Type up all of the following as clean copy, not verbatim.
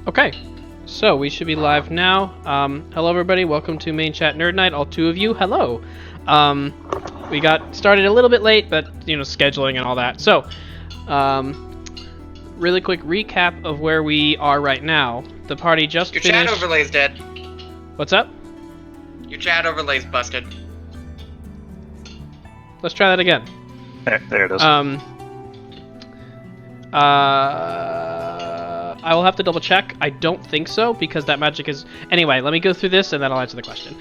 Okay, so we should be live now. Hello everybody, welcome to Main Chat Nerd Night, all two of you, hello. We got started a little bit late, but, scheduling and all that. So, really quick recap of where we are right now. The party just finished... Your chat overlay's dead. What's up? Your chat overlay's busted. Let's try that again. There it is. I will have to double check. I don't think so, because that magic is... Anyway, let me go through this and then I'll answer the question.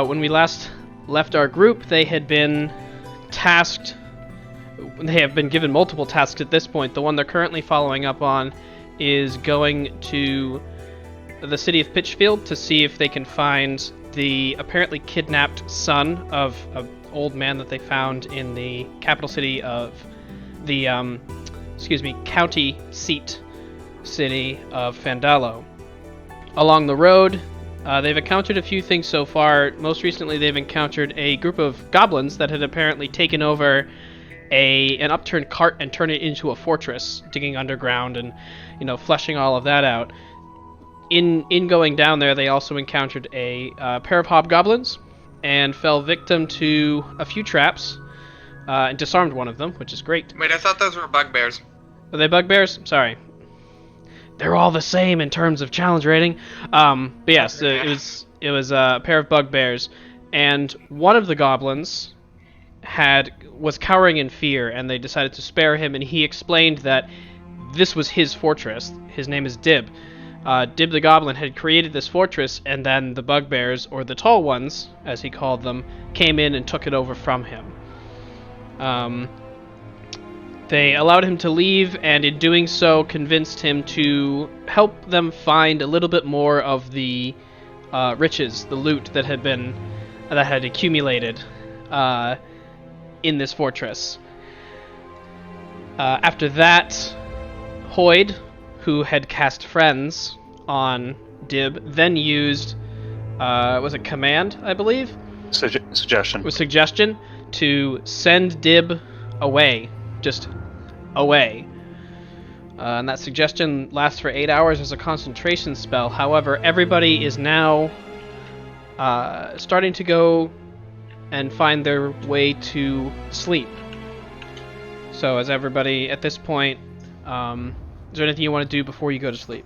When we last left our group, they had been tasked... They have been given multiple tasks at this point. The one they're currently following up on is going to the city of Pitchfield to see if they can find the apparently kidnapped son of an old man that they found in the capital city of the, county seat city of Fandalo. Along the road, they've encountered a few things so far. Most recently, they've encountered a group of goblins that had apparently taken over an upturned cart and turned it into a fortress, digging underground and, fleshing all of that out. In going down there, they also encountered a pair of hobgoblins and fell victim to a few traps and disarmed one of them, which is great. Wait, I thought those were bugbears. Are they bugbears? Sorry. They're all the same in terms of challenge rating. But yes, it was a pair of bugbears, and one of the goblins was cowering in fear, and they decided to spare him, and he explained that this was his fortress. His name is Dib. Dib the Goblin had created this fortress, and then the bugbears, or the tall ones, as he called them, came in and took it over from him. They allowed him to leave, and in doing so, convinced him to help them find a little bit more of the riches, the loot that had accumulated in this fortress. After that, Hoyd, who had cast Friends on Dib, then used, was it Command, I believe? Suggestion. With Suggestion to send Dib away. Just away. And that suggestion lasts for 8 hours as a concentration spell. However, everybody is now starting to go and find their way to sleep. So as everybody, at this point, is there anything you want to do before you go to sleep?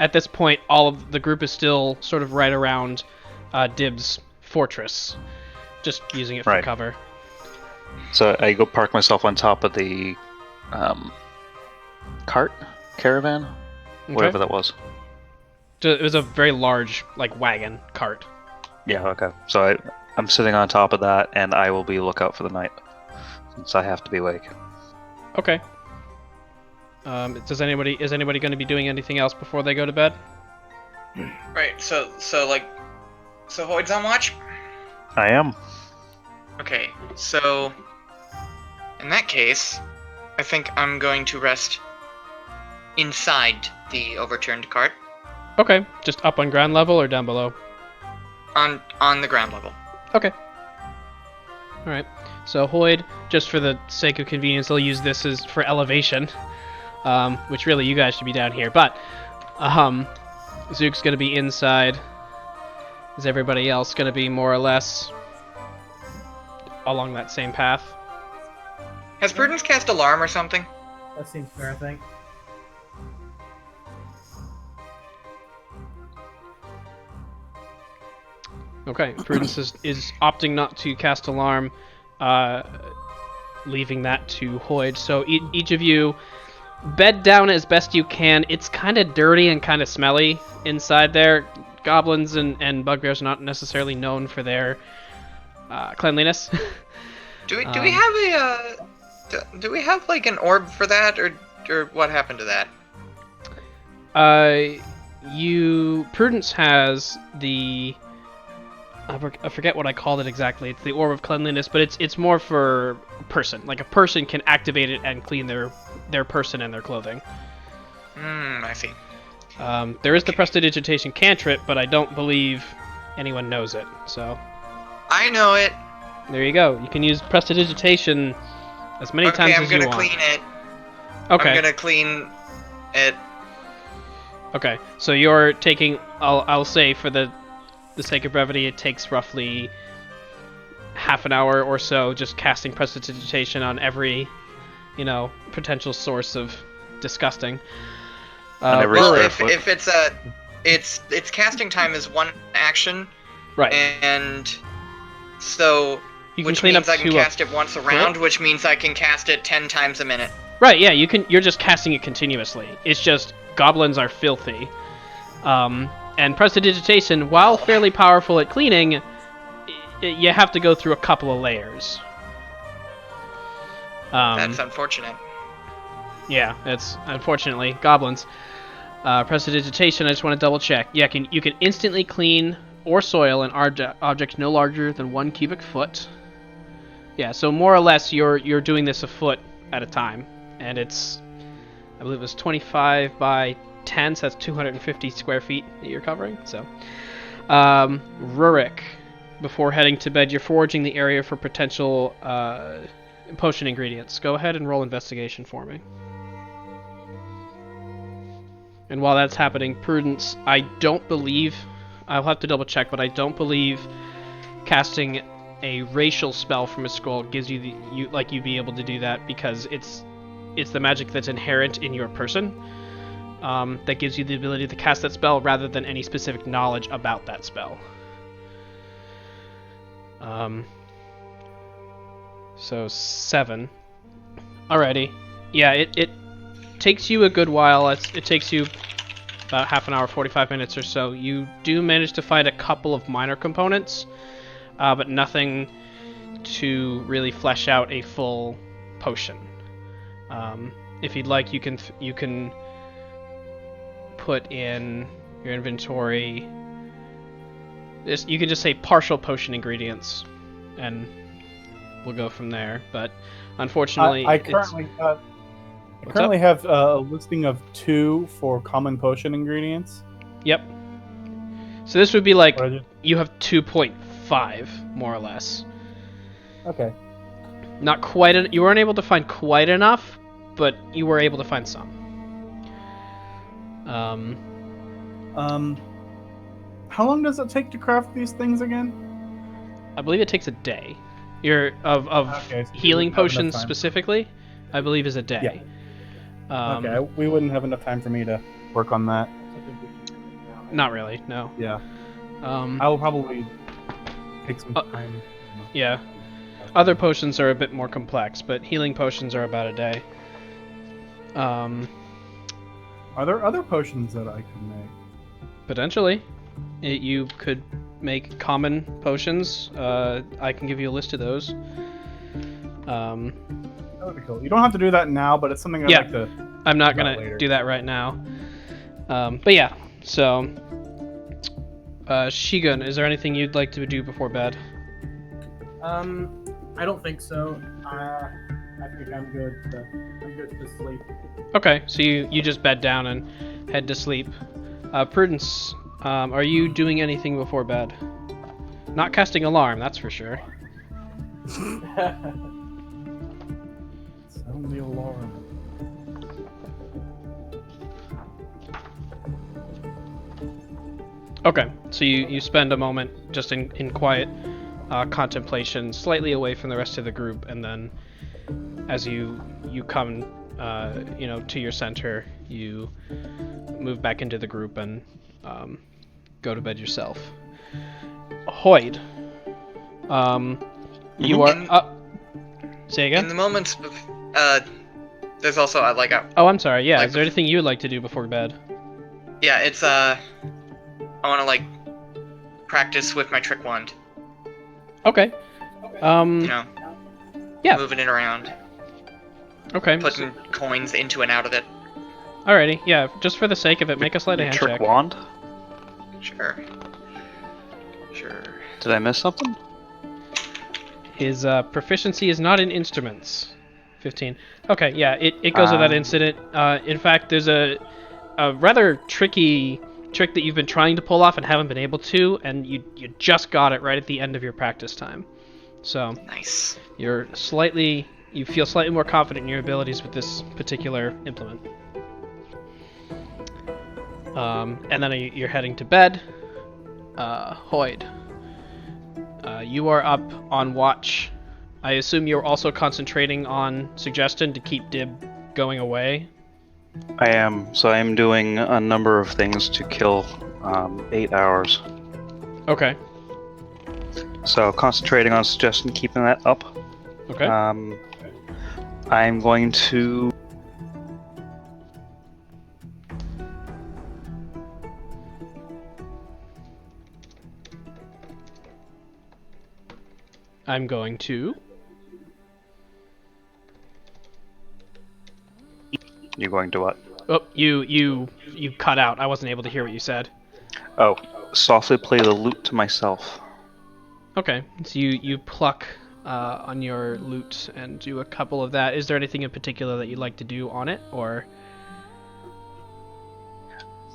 At this point, all of the group is still sort of right around Dib's fortress, just using it for cover. So I go park myself on top of the caravan, whatever that was. It was a very large, wagon cart. Yeah, okay. So I'm sitting on top of that, and I will be lookout for the night, since I have to be awake. Okay. Is anybody going to be doing anything else before they go to bed? Right. So Hoyd's on watch. I am. Okay. So, in that case, I think I'm going to rest inside the overturned cart. Okay. Just up on ground level or down below? On the ground level. Okay. All right. So Hoyd, just for the sake of convenience, I'll use this as for elevation, which really you guys should be down here. But Zook's going to be inside. Is everybody else going to be more or less along that same path? Has Prudence cast alarm or something? That seems fair, I think. Okay, Prudence is opting not to cast alarm, leaving that to Hoyd. So each of you bed down as best you can. It's kind of dirty and kind of smelly inside there. Goblins and bugbears are not necessarily known for their cleanliness. Do we have an orb for that, or what happened to that? Prudence has the... I forget what I called it exactly. It's the Orb of Cleanliness, but it's more for a person. Like, a person can activate it and clean their person and their clothing. I see. There is the Prestidigitation cantrip, but I don't believe anyone knows it, so... I know it! There you go. You can use Prestidigitation As many times as you want. I'm gonna clean it. Okay. I'm gonna clean it. Okay, so you're taking, I'll say for the sake of brevity, it takes roughly half an hour or so just casting Prestidigitation on every, potential source of disgusting. Well, if it's casting time is 1 action, right? And so, which means I can cast it once a round, which means I can cast it 10 times a minute. Right? Yeah, you're just casting it continuously. It's just goblins are filthy, and Prestidigitation, while fairly powerful at cleaning, you have to go through a couple of layers. That's unfortunate. Yeah, it's unfortunately goblins. Prestidigitation, I just want to double check. Yeah, you can instantly clean or soil an object no larger than 1 cubic foot. Yeah, so more or less you're doing this a foot at a time, and it's, I believe it was 25 by 10, so that's 250 square feet that you're covering. So, Rurik, before heading to bed, you're foraging the area for potential potion ingredients. Go ahead and roll investigation for me. And while that's happening, Prudence, I don't believe, I'll have to double check, but I don't believe casting a racial spell from a scroll gives you you'd be able to do that, because it's the magic that's inherent in your person that gives you the ability to cast that spell rather than any specific knowledge about that spell. So 7. Alrighty. Yeah, it takes you a good while. It takes you about half an hour, 45 minutes or so. You do manage to find a couple of minor components, but nothing to really flesh out a full potion. If you'd like, you can put in your inventory. You can just say partial potion ingredients, and we'll go from there. But unfortunately, I currently have a listing of 2 for common potion ingredients. Yep. So this would be like you have 2.5 more or less. Okay. Not quite. You weren't able to find quite enough, but you were able to find some. How long does it take to craft these things again? I believe it takes a day. So healing potions specifically, I believe is a day. Yeah. Okay, we wouldn't have enough time for me to work on that. Not really, no. Yeah. I will probably take some time. Yeah. Other potions are a bit more complex, but healing potions are about a day. Are there other potions that I can make? Potentially. You could make common potions. I can give you a list of those. That would be cool. You don't have to do that now, but it's something I'd like to... I'm not going to do that right now. But yeah, so... Shigun, is there anything you'd like to do before bed? I don't think so. I think I'm good to sleep. Okay, so you just bed down and head to sleep. Prudence, are you doing anything before bed? Not casting alarm, that's for sure. Sound the alarm. Okay, so you spend a moment just in quiet contemplation, slightly away from the rest of the group, and then as you come to your center, you move back into the group and go to bed yourself. Hoyd, you are say again? In the moments of, there's also oh, I'm sorry. Yeah, is there anything you would like to do before bed? Yeah, it's I want to practice with my trick wand. Okay. Yeah. Moving it around. Okay. Putting coins into and out of it. Alrighty, yeah, just for the sake of it, make a sleight of hand check. Trick wand? Sure. Did I miss something? His proficiency is not in instruments. 15. Okay, yeah, it goes with that incident. In fact, there's a rather tricky trick that you've been trying to pull off and haven't been able to, and you just got it right at the end of your practice time. So nice. You're slightly you feel slightly more confident in your abilities with this particular implement. And then you're heading to bed. Hoyd, you are up on watch. I assume you're also concentrating on suggestion to keep Dib going away. I am. So I am doing a number of things to kill 8 hours. Okay. So concentrating on suggestion, keeping that up. Okay. I'm going to... You're going to what? Oh, you cut out. I wasn't able to hear what you said. Oh, softly play the lute to myself. Okay, so you pluck on your lute and do a couple of that. Is there anything in particular that you'd like to do on it, or?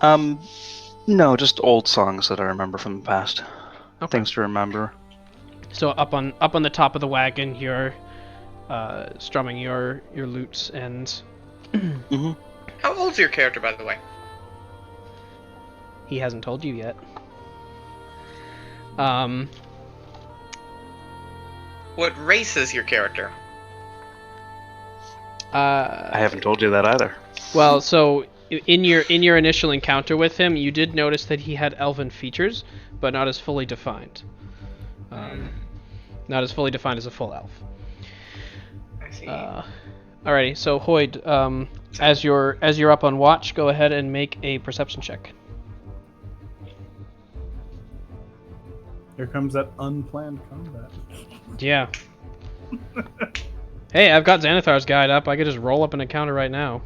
No, just old songs that I remember from the past. Okay. Things to remember. So up on the top of the wagon, you're strumming your lutes and. Mm-hmm. How old's your character, by the way? He hasn't told you yet. What race is your character? I haven't told you that either. Well, so in your initial encounter with him, you did notice that he had elven features, but not as fully defined. Not as fully defined as a full elf. I see. Alrighty, so Hoyd, as you're up on watch, go ahead and make a perception check. Here comes that unplanned combat. Yeah. Hey, I've got Xanathar's guide up. I could just roll up an encounter right now.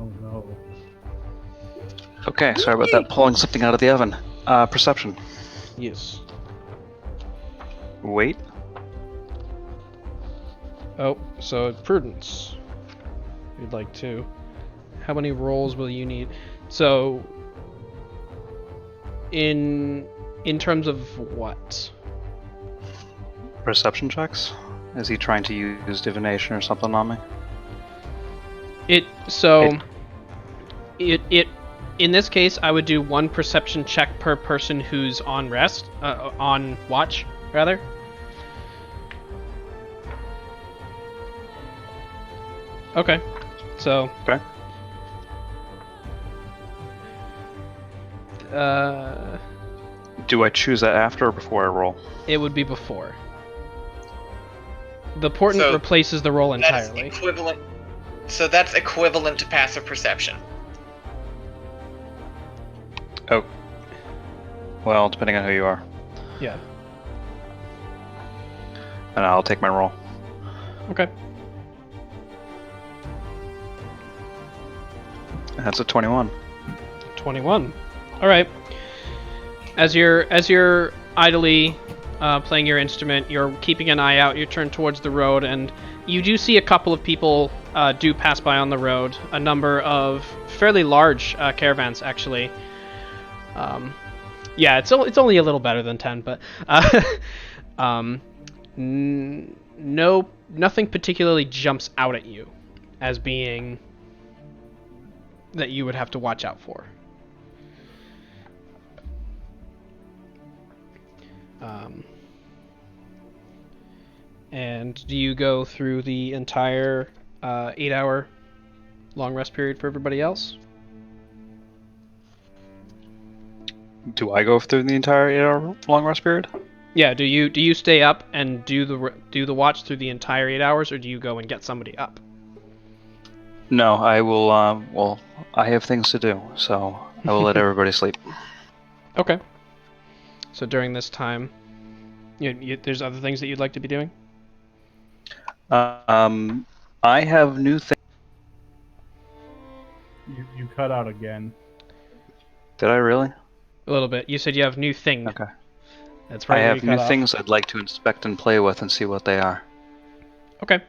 Oh no. Okay, sorry about that. Pulling something out of the oven. Perception. Yes. Wait. Oh, so Prudence. If you'd like to. How many rolls will you need? So, in terms of what? Perception checks? Is he trying to use divination or something on me? In this case, I would do one perception check per person who's on on watch, rather. Okay, so. Okay. Do I choose that after or before I roll? It would be before. The portent So, replaces the roll That's entirely. equivalent. So that's equivalent to passive perception. Oh. Well, depending on who you are. Yeah. And I'll take my roll. Okay. That's a 21. 21. All right. As you're idly playing your instrument, you're keeping an eye out. You turn towards the road, and you do see a couple of people do pass by on the road. A number of fairly large caravans, actually. Yeah, it's only a little better than 10, but nothing particularly jumps out at you as being that you would have to watch out for. And do you go through the entire 8-hour long rest period for everybody else? Do I go through the entire 8-hour long rest period? Yeah. Do you stay up and do the watch through the entire 8 hours, or do you go and get somebody up? No, I will. Well, I have things to do, so I will let everybody sleep. Okay. So during this time, there's other things that you'd like to be doing? I have new things. You cut out again. Did I really? A little bit. You said you have new thing. Okay. That's right. I have new things I'd like to inspect and play with and see what they are. Okay.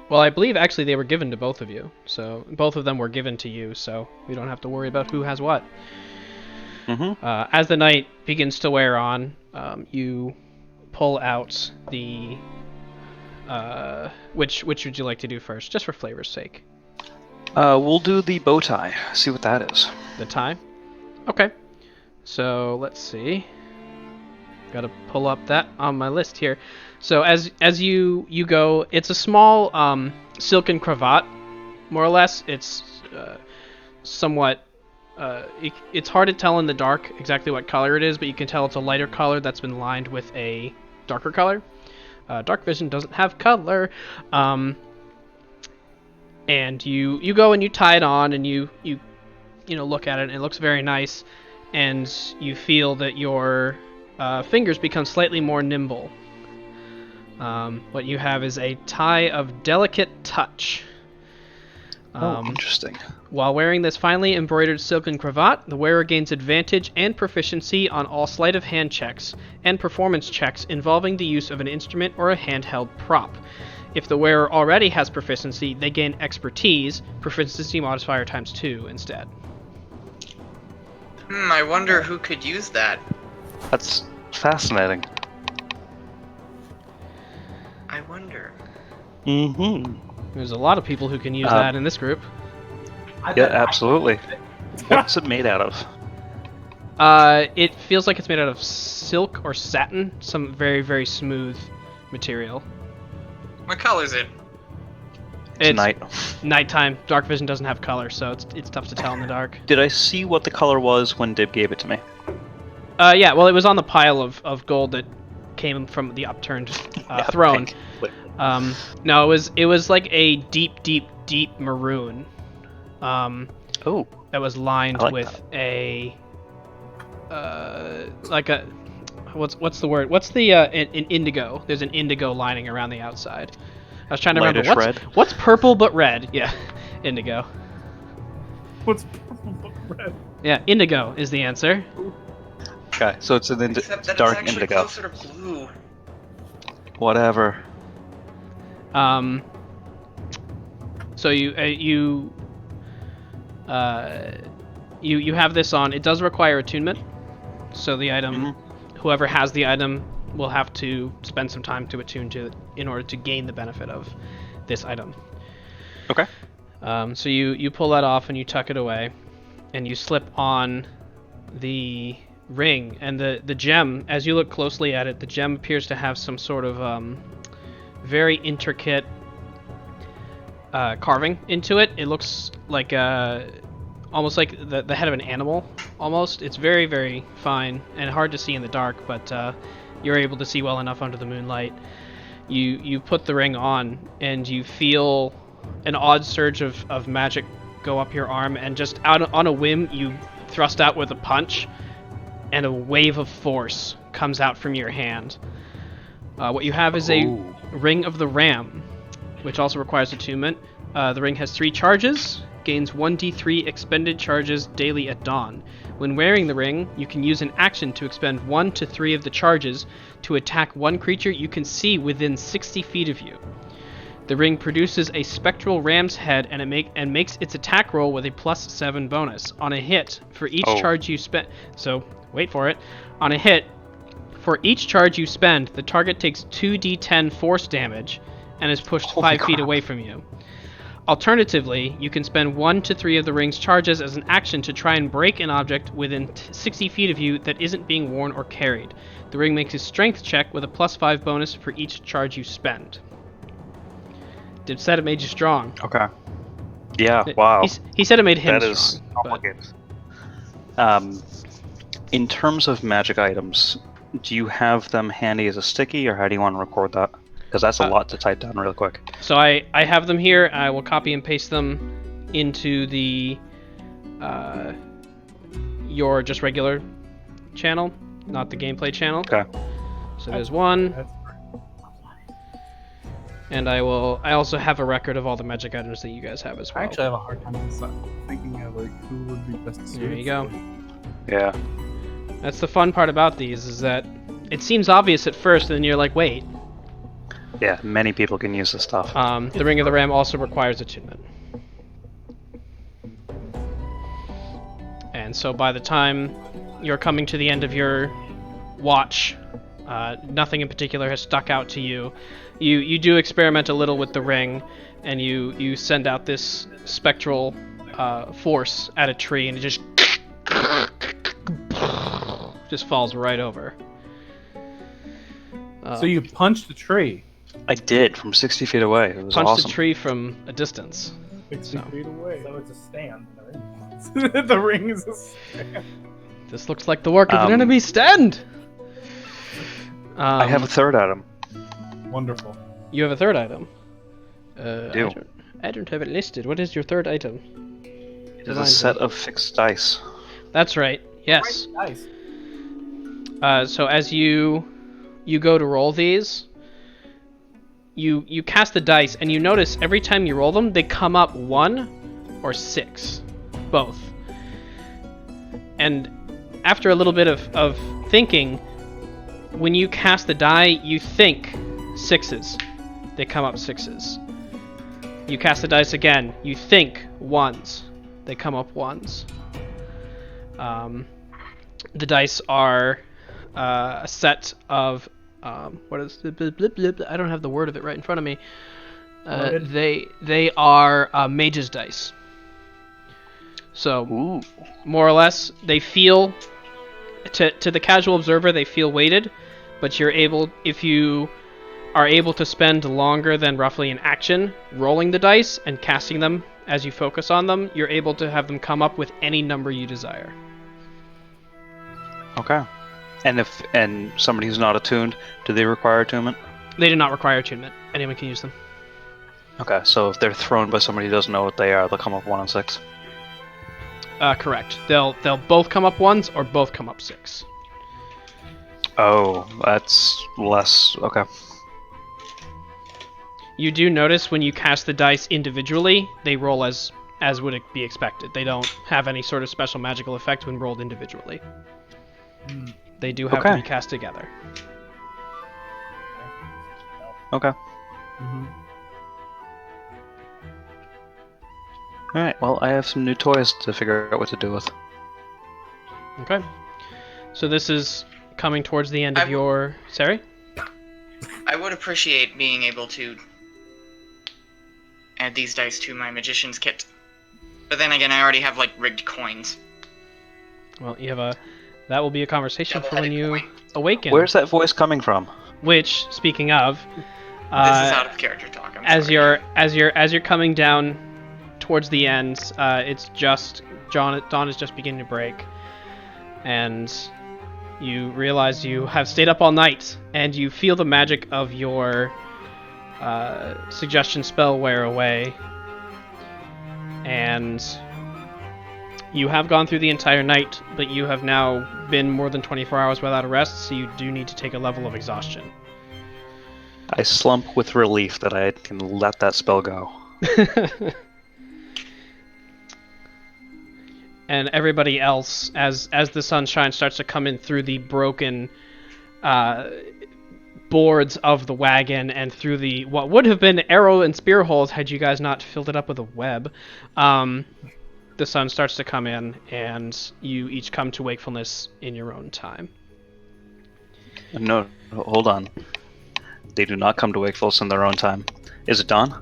Well, I believe actually they were given to both of you. So both of them were given to you, so we don't have to worry about who has what. Mm-hmm. As the night begins to wear on, you pull out the... which would you like to do first, just for flavor's sake? We'll do the bow tie. See what that is. The tie? Okay. So let's see. Gotta pull up that on my list here. So as you go, it's a small silken cravat, more or less. It's somewhat. It's hard to tell in the dark exactly what color it is, but you can tell it's a lighter color that's been lined with a darker color. Dark vision doesn't have color. And you go and you tie it on, and you look at it, and it looks very nice, and you feel that your fingers become slightly more nimble. What you have is a tie of delicate touch. Interesting. While wearing this finely embroidered silken cravat, the wearer gains advantage and proficiency on all sleight of hand checks and performance checks involving the use of an instrument or a handheld prop. If the wearer already has proficiency, they gain expertise, proficiency modifier times 2 instead. I wonder who could use that. That's fascinating. I wonder. Mm-hmm. There's a lot of people who can use that in this group. Yeah, absolutely. What's it made out of? It feels like it's made out of silk or satin, some very, very smooth material. What color's it? It's night. Nighttime. Dark vision doesn't have color, so it's tough to tell in the dark. Did I see what the color was when Dib gave it to me? Yeah, well, it was on the pile of gold that came from the upturned throne. No, it was like a deep, deep, deep maroon. Oh. That was lined like with a like a what's the word? What's the an indigo? There's an indigo lining around the outside. I was trying to Lightish remember red? what's purple but red. Yeah, indigo. What's purple but red? Yeah, indigo is the answer. Okay, so it's an Except that dark it's actually indigo. closer to blue. Whatever. So you have this on. It does require attunement, so the item, whoever has the item, will have to spend some time to attune to it in order to gain the benefit of this item. Okay. So you pull that off and you tuck it away, and you slip on the ring, and the gem. As you look closely at it, the gem appears to have some sort of very intricate carving into it. It looks like almost like the head of an animal. Almost. It's very, very fine and hard to see in the dark, but you're able to see well enough under the moonlight. You put the ring on, and you feel an odd surge of magic go up your arm, and just on a whim, you thrust out with a punch, and a wave of force comes out from your hand. What you have is a Ring of the Ram, which also requires attunement. The ring has 3 charges, gains 1d3 expended charges daily at dawn. When wearing the ring, you can use an action to expend 1 to 3 of the charges to attack one creature you can see within 60 feet of you. The ring produces a spectral ram's head, and it makes its attack roll with a +7 bonus. On a hit, for each charge you spend... So, wait for it. On a hit, for each charge you spend, the target takes 2d10 force damage and is pushed 5 feet away from you. Alternatively, you can spend 1 to 3 of the ring's charges as an action to try and break an object within 60 feet of you that isn't being worn or carried. The ring makes a strength check with a +5 bonus for each charge you spend. Dib said it made you strong. Okay. Yeah, wow. He said it made him That strong. is complicated. In terms of magic items, do you have them handy as a sticky, or how do you want to record that? Because that's a lot to type down real quick. So I have them here. I will copy and paste them into the your just regular channel, not the gameplay channel. Okay. So there's one. And I also have a record of all the magic items that you guys have as well. I actually have a hard time thinking of like who would be best suited. There you go. Yeah. That's the fun part about these, is that it seems obvious at first, and then you're like, wait. Yeah, many people can use this stuff. The Ring of the Ram also requires attunement. And so by the time you're coming to the end of your watch, Nothing in particular has stuck out to you. You do experiment a little with the ring, and you send out this spectral force at a tree, and it just falls right over. So you punched the tree. I did from 60 feet away. It was Punched awesome. the tree from a distance. 60 feet away. So it's a stand. The ring is a stand. This looks like the work of an enemy stand! I have a third item. Wonderful. You have a third item. Do. I don't have it listed. What is your third item? It is a set of fixed dice. That's right. Yes. Nice. So as you go to roll these, you cast the dice, and you notice every time you roll them, they come up 1 or 6, both. And after a little bit of thinking, when you cast the die, you think 6s. They come up 6s. You cast the dice again, you think 1s. They come up 1s. The dice are a set of what is the I don't have the word of it right in front of me. They are mage's dice. So Ooh. more or less, they feel to the casual observer they feel weighted, but if you are able to spend longer than roughly an action rolling the dice and casting them as you focus on them, you're able to have them come up with any number you desire. Okay. And somebody who's not attuned, do they require attunement? They do not require attunement. Anyone can use them. Okay, so if they're thrown by somebody who doesn't know what they are, they'll come up 1 and 6. Correct. They'll both come up 1s or both come up 6. Oh, that's less. Okay. You do notice when you cast the dice individually, they roll as would it be expected. They don't have any sort of special magical effect when rolled individually. They do have to be cast together. Okay. Mm-hmm. Alright, well, I have some new toys to figure out what to do with. Okay. So this is coming towards the end of your... Sorry? I would appreciate being able to add these dice to my magician's kit. But then again, I already have, like, rigged coins. Well, you have a... That will be a conversation for when you coin. awaken. Where's that voice coming from? Which, speaking of... This is out of character talk, I'm sorry. As you're coming down towards the end, it's just... Dawn is just beginning to break. And you realize you have stayed up all night, and you feel the magic of your suggestion spell wear away. And you have gone through the entire night, but you have now been more than 24 hours without a rest, so you do need to take a level of exhaustion. I slump with relief that I can let that spell go. And everybody else, as the sunshine starts to come in through the broken boards of the wagon and through the what would have been arrow and spear holes had you guys not filled it up with a web, the sun starts to come in, and you each come to wakefulness in your own time. No, hold on. They do not come to wakefulness in their own time. Is it dawn?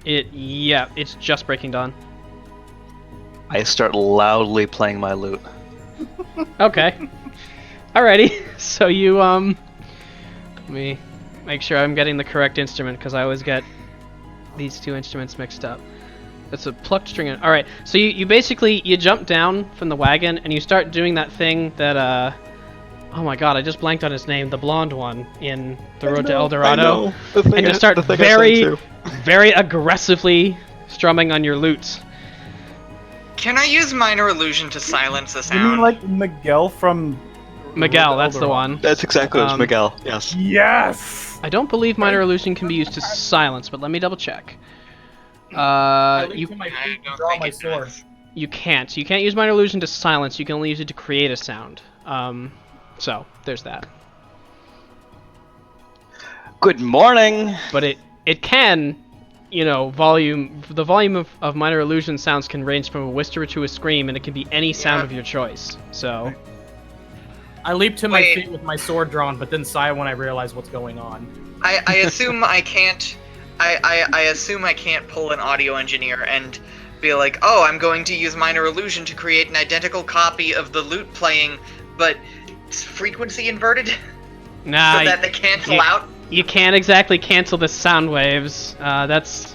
Yeah, it's just breaking dawn. I start loudly playing my lute. Okay. Alrighty. So you, let me make sure I'm getting the correct instrument, because I always get these two instruments mixed up. It's a plucked string. Alright, so you basically, you jump down from the wagon, and you start doing that thing that, oh my god, I just blanked on his name, the blonde one in The Road to El Dorado. And just start very aggressively strumming on your lute. Can I use Minor Illusion to silence the sound? You mean like Miguel from... Miguel, that's the one. That's exactly what it's Miguel, yes. Yes! I don't believe Minor Illusion can be used to silence, but let me double check. You I don't Draw think my it sword. does. You can't. You can't use Minor Illusion to silence. You can only use it to create a sound. So there's that. Good morning! But it can, you know, the volume of Minor Illusion sounds can range from a whisper to a scream, and it can be any sound of your choice. So I leap to my Wait. feet with my sword drawn, but then sigh when I realize what's going on. I assume I can't. I assume I can't pull an audio engineer and be like, oh, I'm going to use minor illusion to create an identical copy of the lute playing, but it's frequency inverted, Nah, so that they cancel you- out. you can't exactly cancel the sound waves. That's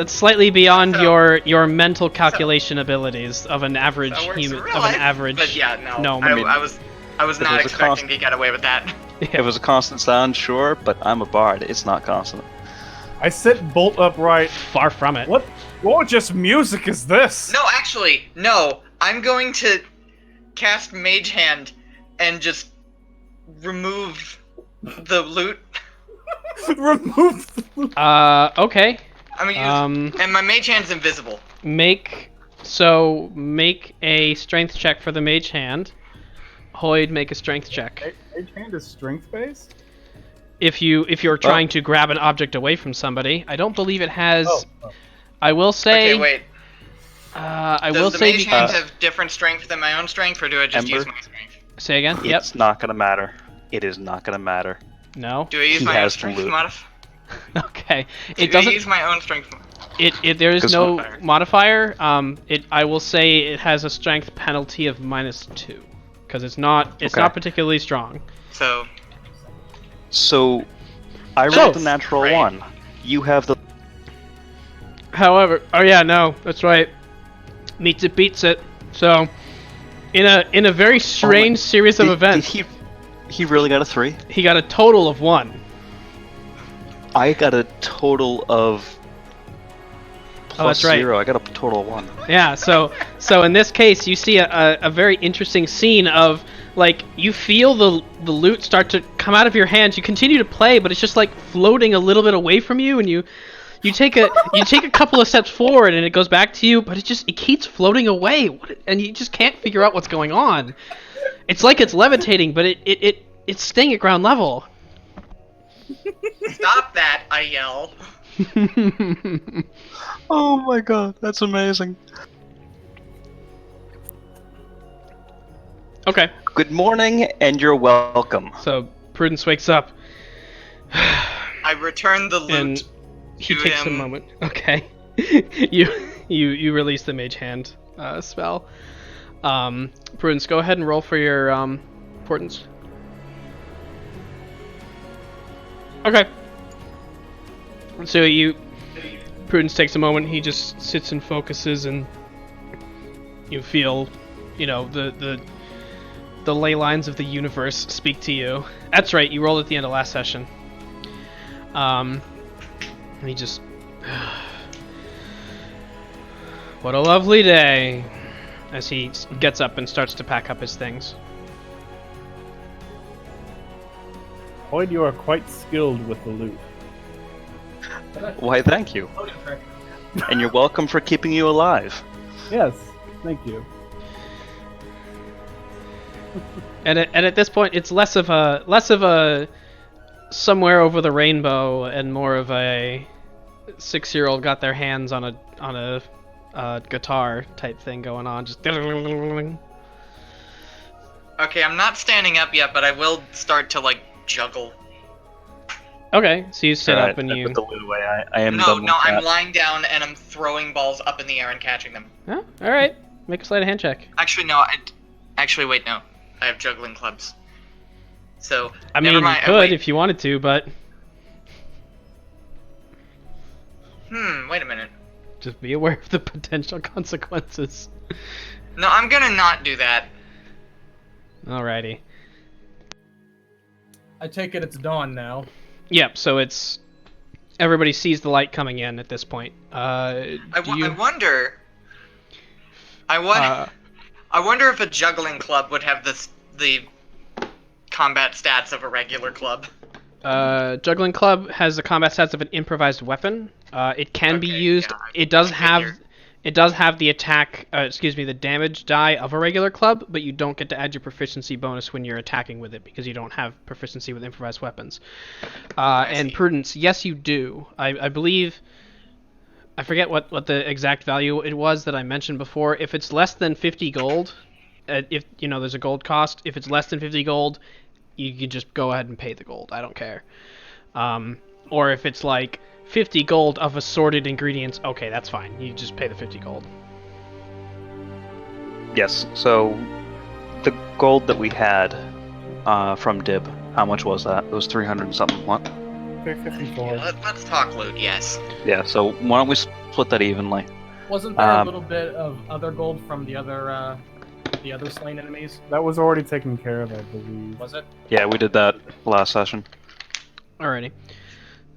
slightly beyond So- your mental calculation abilities of an average That works in human, real of an life, average. But yeah, no. gnome. I mean, I was it not was a expecting to get away with that. If it was a constant sound, sure, but I'm a bard. It's not constant. I sit bolt upright. Far from it. What gorgeous music is this? No, actually, no. I'm going to cast Mage Hand and just remove the loot. Remove. Okay. I'm gonna use, and my Mage Hand's invisible. Make a strength check for the mage hand. Hoyd, make a strength check. Mage hand is strength based. If you're trying to grab an object away from somebody, I don't believe it has. Oh. I will say. Okay, wait. I Does will the say. Mage Hand have different strength than my own strength, or do I just Ember? use my strength? Say again. Yep. It's not gonna matter. It is not gonna matter. No. Do I use He my own has strength loot. modifier? Okay. Do It I doesn't. use my own strength? There is 'Cause no modifier. modifier. I will say it has a strength penalty of -2 because it's not Okay. particularly strong. So So, I So- rolled a natural Right. 1. You have the. However, oh yeah, no, that's right. Meets it, beats it. So, in a very strange series of events, Did he really got a 3? he got a total of 1. I got a total of. Oh, that's right. 0. I got a total of 1. Yeah, so in this case, you see a very interesting scene of, like, you feel the loot start to come out of your hands. You continue to play, but it's just like floating a little bit away from you, and you take a couple of steps forward, and it goes back to you, but it keeps floating away, and you just can't figure out what's going on. It's like it's levitating, but it's staying at ground level. stop that! I yell. Oh my god, that's amazing. Okay, Good morning, and you're welcome. so Prudence wakes up, I return the loot. and he to takes a him. moment. Okay, you release the mage hand spell. Prudence, go ahead and roll for your importance. Okay. So Prudence takes a moment. He just sits and focuses, and you feel, the ley lines of the universe speak to you. That's right. You rolled at the end of last session. And he just, what a lovely day, as he gets up and starts to pack up his things. Hoyd, you are quite skilled with the loot. Why, thank you. And you're welcome for keeping you alive. Yes, thank you. And at this point, it's less of a somewhere over the rainbow and more of a 6-year-old got their hands on a guitar type thing going on. Just Okay, I'm not standing up yet, but I will start to juggle. okay. So you sit Alright, up and I you. put the loot away. I am No, done with I'm that. lying down and I'm throwing balls up in the air and catching them. Oh, all right. Make a sleight of hand check. Actually, no. Wait, no. I have juggling clubs. So I mean, never mind. you could if you wanted to, but Wait a minute. just be aware of the potential consequences. No, I'm gonna not do that. Alrighty. I take it it's dawn now. Yep. So it's everybody sees the light coming in at this point. I wonder. I wonder if a juggling club would have the combat stats of a regular club. Juggling club has the combat stats of an improvised weapon. It can be Okay, used. yeah, It does I have. figured. It does have the attack. The damage die of a regular club, but you don't get to add your proficiency bonus when you're attacking with it because you don't have proficiency with improvised weapons. And see. Prudence, yes, you do. I believe. I forget what the exact value it was that I mentioned before. If it's less than 50 gold, if there's a gold cost. If it's less than 50 gold, you can just go ahead and pay the gold. I don't care. Or if it's like 50 gold of assorted ingredients, okay, that's fine. You just pay the 50 gold. Yes. So the gold that we had from Dib, how much was that? It was 300 and something. What? 54. Let's talk loot, yes. Yeah. So why don't we split that evenly? Wasn't there a little bit of other gold from the other slain enemies? That was already taken care of, I believe. Was it? Yeah, we did that last session. Alrighty.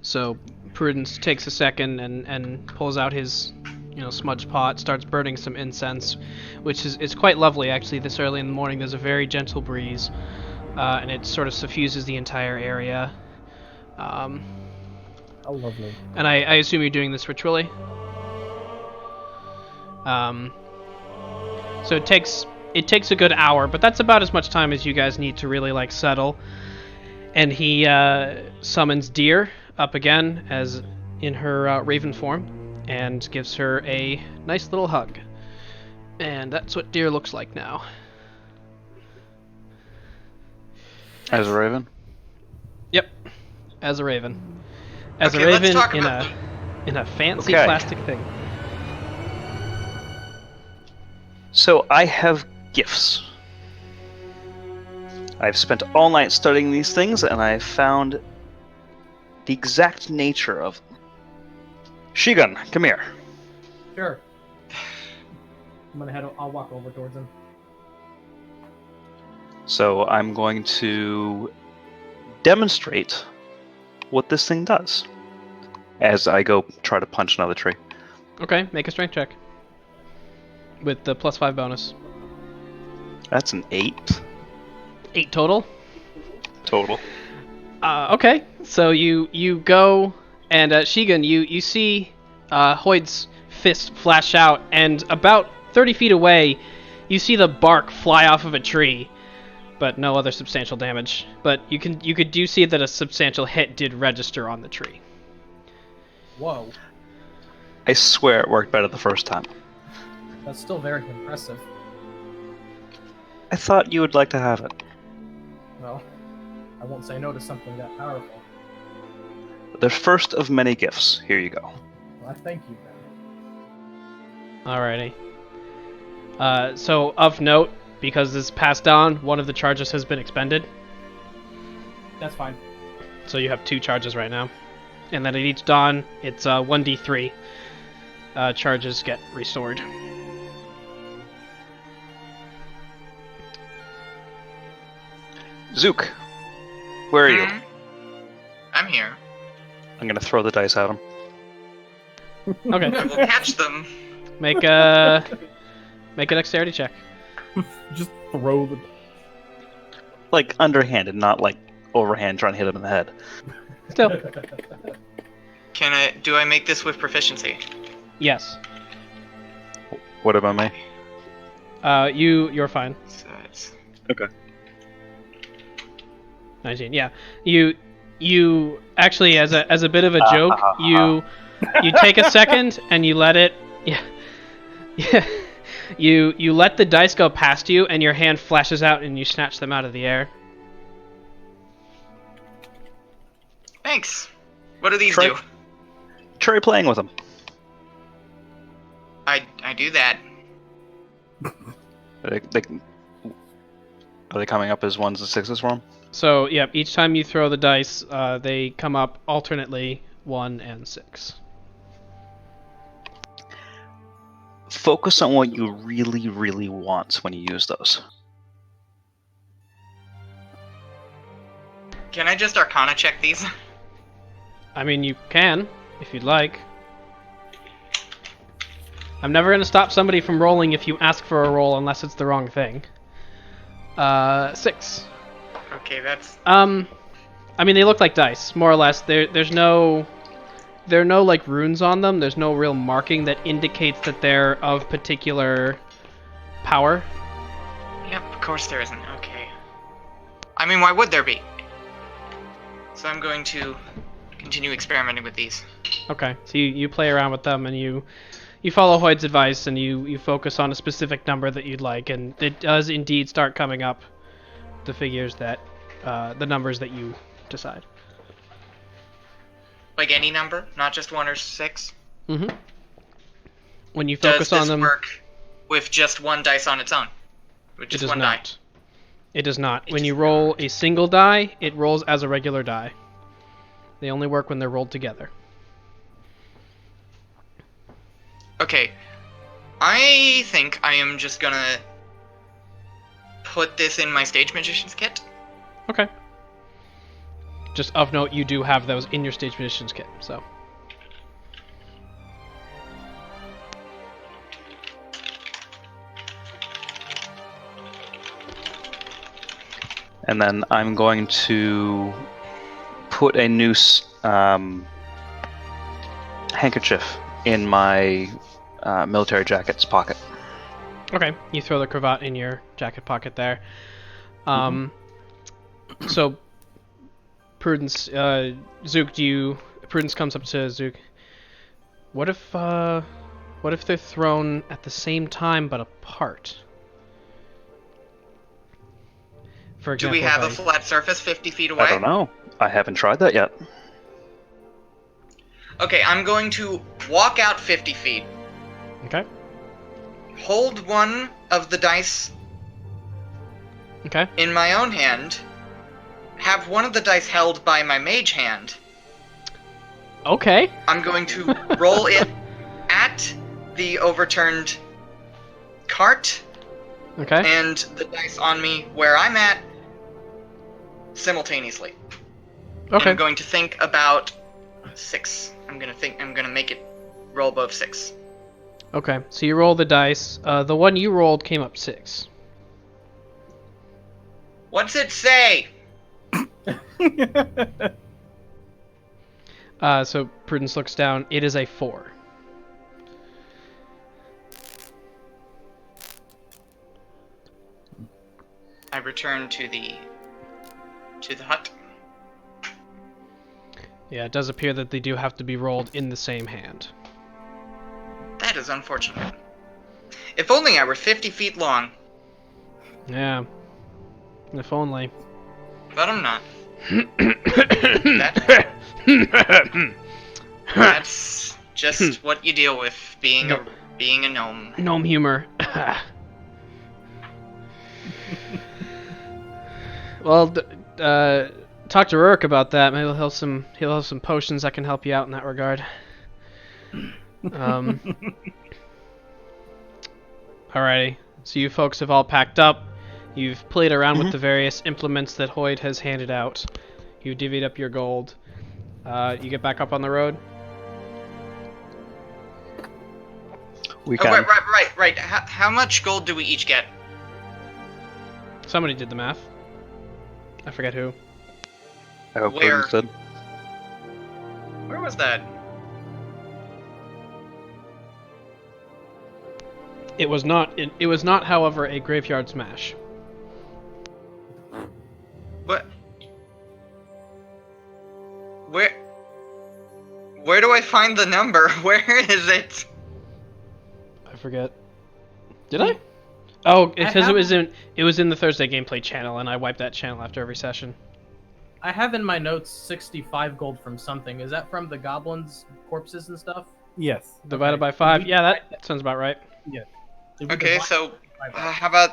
So Prudence takes a second and pulls out his smudge pot, starts burning some incense, which is quite lovely actually. This early in the morning, there's a very gentle breeze, and it sort of suffuses the entire area. How lovely. And I assume you're doing this ritually. So it takes a good hour, but that's about as much time as you guys need to really like settle. And he summons Deer up again as in her raven form, and gives her a nice little hug. And that's what Deer looks like now. As a raven? Yep, as a raven. As Okay, a let's raven talk in about a fancy Okay. plastic thing. So I have gifts. I've spent all night studying these things, and I've found the exact nature of them. Shigun, come here. Sure. I'll walk over towards him. So I'm going to demonstrate what this thing does as I go try to punch another tree. Okay, make a strength check. With the +5 bonus. That's an 8 8 total? total. Okay, so you go, and Shigun, you see Hoyd's fist flash out, and about 30 feet away, you see the bark fly off of a tree, but no other substantial damage. But you do see that a substantial hit did register on the tree. Whoa. I swear it worked better the first time. That's still very impressive. I thought you would like to have it. Well, I won't say no to something that powerful. The first of many gifts. Here you go. Well, I thank you then. Alrighty. So of note, because this is passed on, one of the charges has been expended. That's fine. So you have 2 charges right now. And then at each dawn, it's 1d3. Charges get restored. Zook, where are you? I'm here. I'm gonna throw the dice at him. Okay. I will catch them. Make a dexterity check. Just throw the. Like underhanded, not like overhand trying to hit him in the head. Still. Do I make this with proficiency? Yes. What about me? You're fine. So it's... Okay. 19. Yeah. You actually, as a bit of a joke, you take a second and you let it. Yeah. Yeah. You let the dice go past you, and your hand flashes out, and you snatch them out of the air. Thanks. What do these Try- do? Try playing with him. I do that. Are they coming up as 1s and 6s for him? So, yeah, each time you throw the dice, they come up alternately 1 and 6. Focus on what you really, really want when you use those. Can I just Arcana check these? I mean, you can, if you'd like. I'm never going to stop somebody from rolling if you ask for a roll unless it's the wrong thing. 6. Okay, that's... I mean, they look like dice, more or less. There are no like runes on them. There's no real marking that indicates that they're of particular power. Yep, of course there isn't. Okay. I mean, why would there be? So I'm going to continue experimenting with these. Okay, so you play around with them and you you follow Hoyd's advice and you focus on a specific number that you'd like, and it does indeed start coming up the figures that the numbers that you decide. Like any number, not just 1 or 6. Mm-hmm. When you focus Does on them, this work with just 1 dice on its own? With it just does 1 not. die? It does not. It When you does roll not. a single die, it rolls as a regular die. They only work when they're rolled together. Okay, I think I am just gonna put this in my Stage Magician's kit. Okay. Just of note, you do have those in your Stage Magician's kit, so. And then I'm going to put a noose handkerchief in my military jacket's pocket. Okay, you throw the cravat in your jacket pocket there. So, Prudence, Zook, Prudence comes up to Zook. What if they're thrown at the same time but apart? For Do example, we have a if flat surface 50 feet away? I don't know. I haven't tried that yet. Okay, I'm going to walk out 50 feet, Okay. hold one of the dice Okay. in my own hand, have one of the dice held by my mage hand. Okay. I'm going to roll it at the overturned cart Okay. and the dice on me where I'm at simultaneously. And Okay. I'm going to think about 6. I'm gonna make it roll above 6. Okay. So you roll the dice. The one you rolled came up 6. What's it say? So Prudence looks down. It is a 4. I return to the hut. Yeah, it does appear that they do have to be rolled in the same hand. That is unfortunate. If only I were 50 feet long, Yeah. If only. but I'm not. That's just what you deal with being a gnome. Gnome humor. Well, talk to Rurik about that. Maybe he'll have some potions that can help you out in that regard. Alrighty. So you folks have all packed up. You've played around with the various implements that Hoyd has handed out. You divvied up your gold. You get back up on the road. We Oh, can. right. How much gold do we each get? Somebody did the math. I forget who. I hope Where? Prudence did. Where was that? It was not. It was not, however, a graveyard smash. What? Where do I find the number? Where is it? I forget. Did I? Oh, because have- it was in the Thursday gameplay channel, and I wiped that channel after every session. I have in my notes 65 gold from something. Is that from the goblins' corpses and stuff? Yes. Divided Okay. by 5. Yeah, that sounds about right. Did we Okay, divide so 65?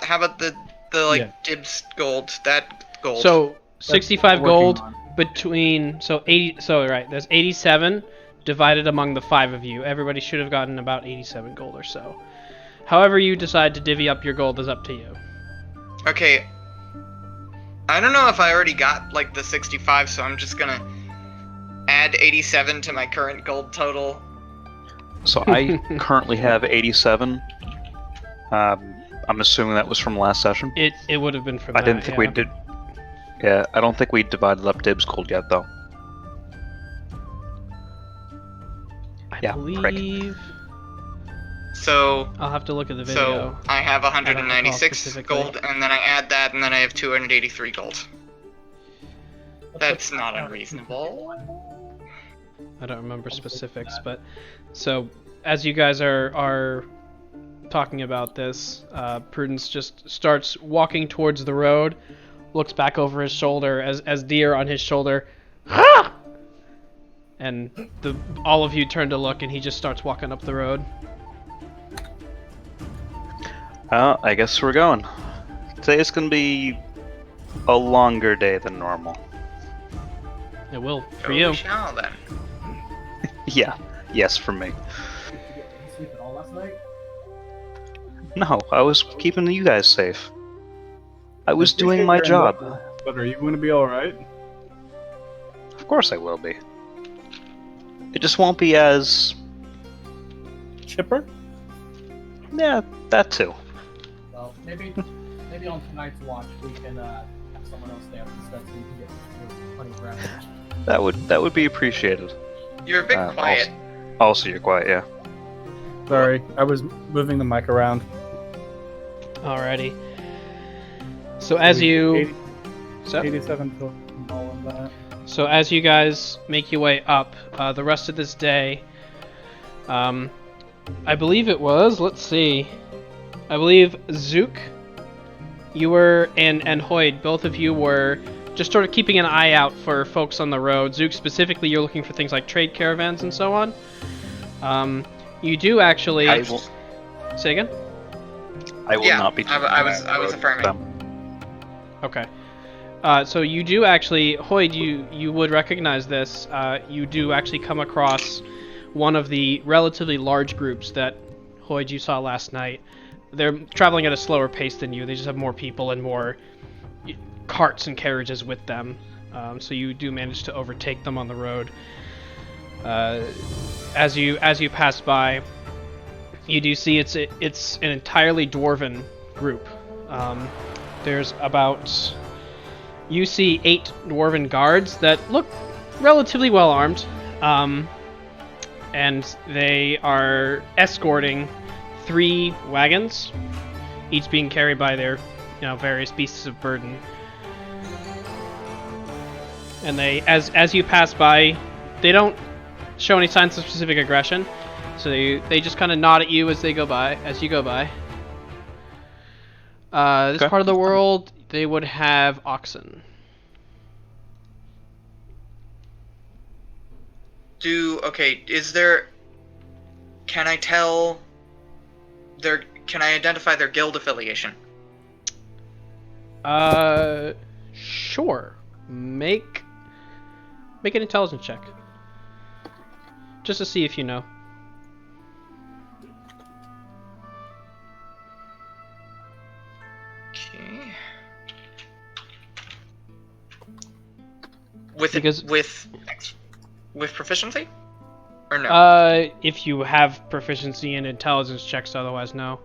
how about the like Yeah. dibs gold? That gold. So 65 gold Working on. between 80. So right, there's 87 divided among the 5 of you. Everybody should have gotten about 87 gold or so. However you decide to divvy up your gold is up to you. Okay. I don't know if I already got like the 65, so I'm just gonna add 87 to my current gold total. So I currently have 87. I'm assuming that was from last session. It would have been from I that, didn't think we yeah. did. Yeah, I don't think we divided up dibs gold yet, though. I Yeah, prick. believe So I'll have to look at the video. I have I don't recall 196 specifically. gold, and then I add that, and then I have 283 gold. That's not unreasonable. I don't remember specifics, but so as you guys are talking about this, Prudence just starts walking towards the road, looks back over his shoulder as deer on his shoulder, and all of you turn to look, and he just starts walking up the road. I guess we're going. Today's gonna be a longer day than normal. It will for Go you. we shall then. Yeah. Yes, for me. Did you sleep at all last night? No, I was keeping you guys safe. I was doing my job. But are you going to be alright? Of course I will be. It just won't be as... Chipper? Yeah, that too. Well, maybe on tonight's watch we can have someone else there instead, so you can get plenty of rest. That would be appreciated. You're a bit quiet. Also, you're quiet, yeah. Sorry, I was moving the mic around. Alrighty. So as you... So? 87 to all of that. So as you guys make your way up, the rest of this day, I believe it was, let's see, I believe Zook, you were, and Hoyd, both of you were just sort of keeping an eye out for folks on the road. Zook specifically, you're looking for things like trade caravans and so on. You do actually... Say again? I will not be... I was affirming. Okay. So you do actually, Hoyd, you would recognize this. You do actually come across one of the relatively large groups that, Hoyd, you saw last night. They're traveling at a slower pace than you. They just have more people and more carts and carriages with them. So you do manage to overtake them on the road. As you pass by, you do see it's an entirely dwarven group. There's about... You see 8 dwarven guards that look relatively well armed, and they are escorting 3 wagons, each being carried by their, various beasts of burden. And they, as you pass by, they don't show any signs of specific aggression, so they just kind of nod at you as you go by. This part of the world, they would have oxen. Can I identify their guild affiliation? Sure. Make an intelligence check. Just to see if you know. Okay. With proficiency? Or no? If you have proficiency in intelligence checks, otherwise no.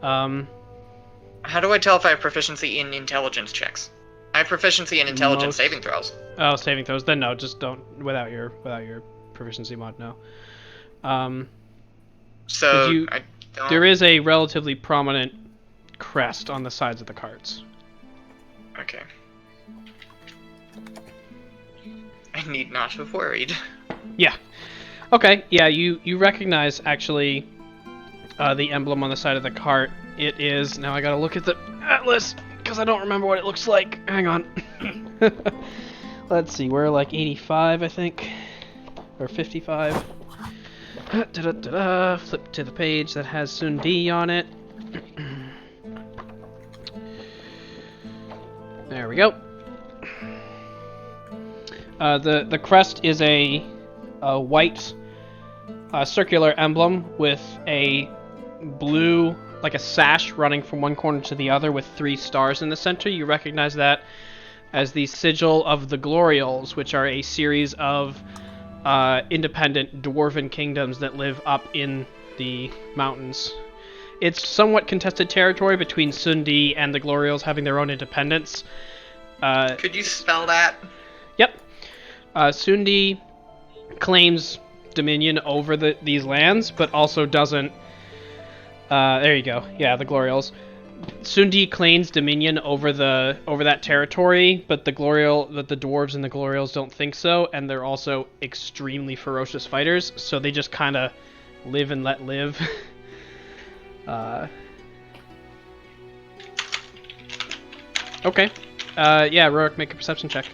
How do I tell if I have proficiency in intelligence checks? I have proficiency in intelligence saving throws. Oh, saving throws. Then no, just don't without your proficiency mod. No. There is a relatively prominent crest on the sides of the carts. Okay. I need not have worried. Yeah. Okay. Yeah. You recognize actually the emblem on the side of the cart. It is, now I gotta look at the atlas because I don't remember what it looks like. Hang on. Let's see. We're like 85, I think, or 55. Flip to the page that has Sundi on it. There we go. The crest is a white circular emblem with a blue, like a sash running from one corner to the other with 3 stars in the center. You recognize that as the sigil of the Gloriols, which are a series of independent dwarven kingdoms that live up in the mountains. It's somewhat contested territory between Sundi and the Gloriols having their own independence. Could you spell that? Yep. Sundi claims dominion over these lands, but also doesn't... there you go. Yeah, the Gloriols. Sundi claims dominion over that territory, but the dwarves and the Gloriols don't think so, and they're also extremely ferocious fighters, so they just kind of live and let live. Okay. Yeah, Rurik, make a perception check.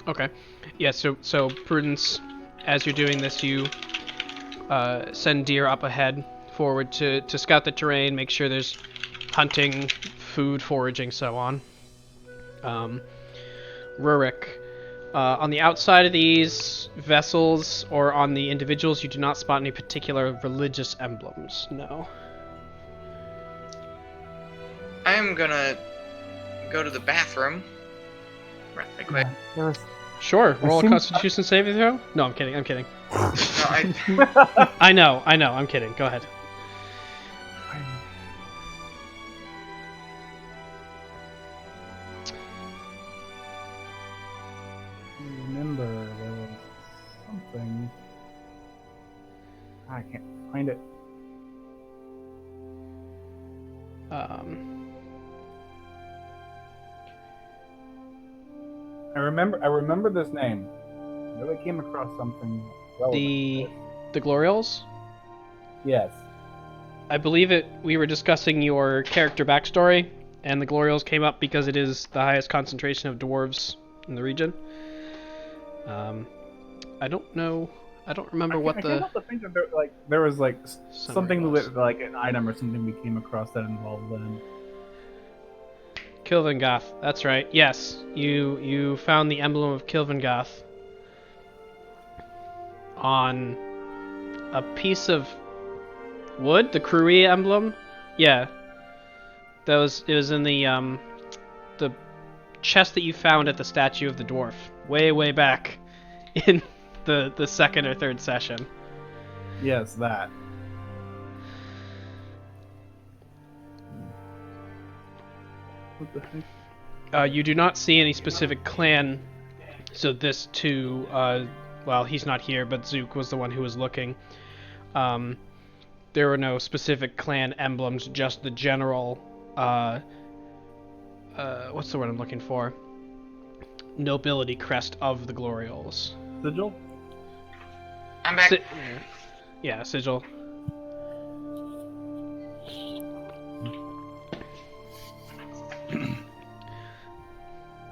Okay. Yeah, so Prudence, as you're doing this, you send deer up ahead, forward to scout the terrain, make sure there's hunting, food, foraging, so on. Rurik, on the outside of these vessels, or on the individuals, you do not spot any particular religious emblems, no. I am gonna go to the bathroom. Right, quick. Sure, roll a seem- Constitution saving throw? No, I'm kidding. No, I, I know, I'm kidding. Go ahead. Remember, there was something. I can't find it. I remember this name. I really came across something relevant. The Gloriols? Yes. I believe we were discussing your character backstory, and the Gloriols came up because it is the highest concentration of dwarves in the region. I don't remember what I can't help but think that there was something was. like an item or something we came across that involved them. Kilvengoth, that's right. Yes, you found the emblem of Kilvengoth on a piece of wood, the Krui emblem. Yeah, it was in the chest that you found at the statue of the dwarf, way back in the second or third session. Yes, that. What the heck? You do not see any specific clan, so this too, well, he's not here, but Zook was the one who was looking. There were no specific clan emblems, just the general, what's the word I'm looking for? Nobility crest of the Gloriols. Sigil? I'm back. Yeah, sigil.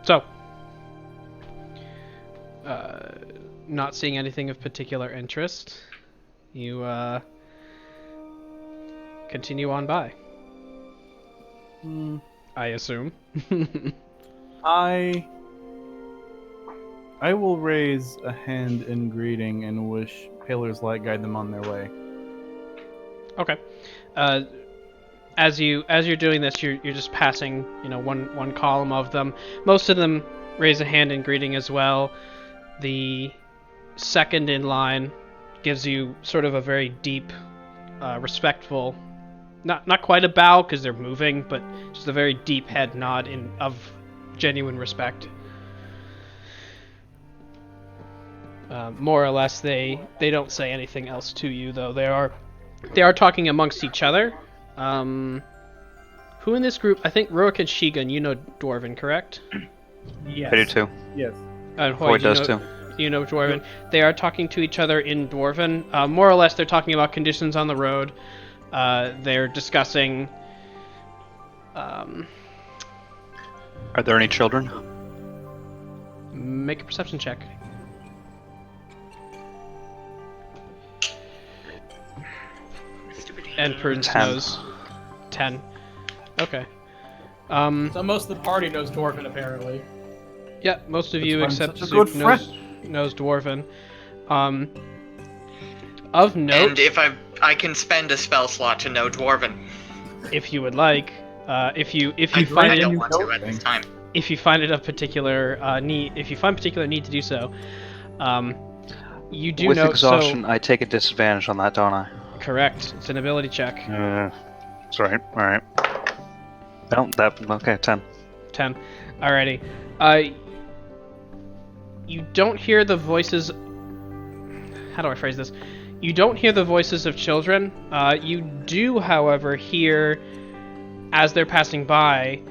So, not seeing anything of particular interest, you continue on by. I assume. I will raise a hand in greeting and wish Paler's Light guide them on their way. Okay. As you're doing this, you're just passing, one column of them. Most of them raise a hand in greeting as well. The second in line gives you sort of a very deep, respectful, not quite a bow because they're moving, but just a very deep head nod of genuine respect. More or less, they don't say anything else to you, though. They are talking amongst each other. Who in this group? I think Rurik and Shigun, you know Dwarven, correct? Yes. I do too. Yes. And Hoy does too. You know Dwarven. They are talking to each other in Dwarven. More or less, they're talking about conditions on the road. They're discussing. Are there any children? Make a perception check. And Prudence 10. knows 10. Okay. So most of the party knows Dwarven, apparently. Yeah, most of you That's why I'm except such a good Zook knows Dwarven. Of note, and if I can spend a spell slot to know Dwarven. if you would like, if you I find really it, don't want to at this time. if you find it of particular need, if you find particular need to do so, you do With know. exhaustion, I take a disadvantage on that, don't I? Correct. It's an ability check. That's right. All right. No, okay. 10. 10. Alrighty. You don't hear the voices. How do I phrase this? You don't hear the voices of children. You do, however, hear, as they're passing by,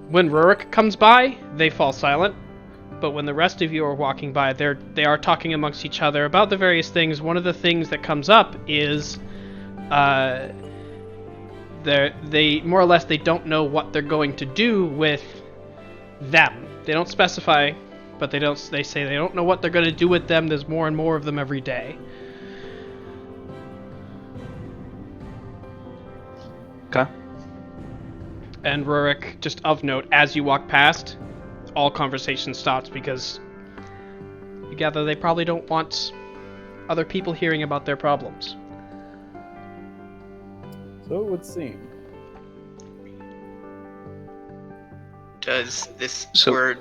when Rurik comes by, they fall silent. But when the rest of you are walking by, they are talking amongst each other about the various things. One of the things that comes up is, they more or less they don't know what they're going to do with them. They don't specify, but they say they don't know what they're going to do with them. There's more and more of them every day. Okay. And Rurik, just of note, as you walk past, all conversation stops because you gather they probably don't want other people hearing about their problems. So it would seem. Does this So- word,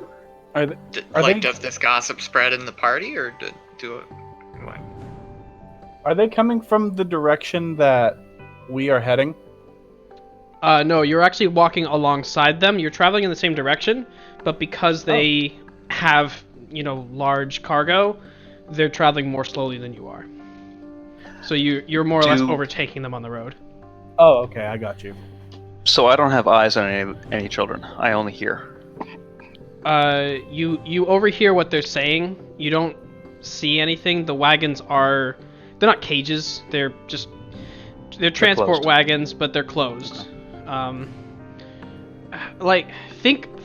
Are they, does this gossip spread in the party, or do it? What? are they coming from the direction that we are heading? No, you're actually walking alongside them. You're traveling in the same direction, but because they have, large cargo, they're traveling more slowly than you are. So you're more or less overtaking them on the road. Oh, okay, I got you. So I don't have eyes on any children. I only hear. You overhear what they're saying. You don't see anything. The wagons they're not cages. They're transport closed. wagons, but they're closed.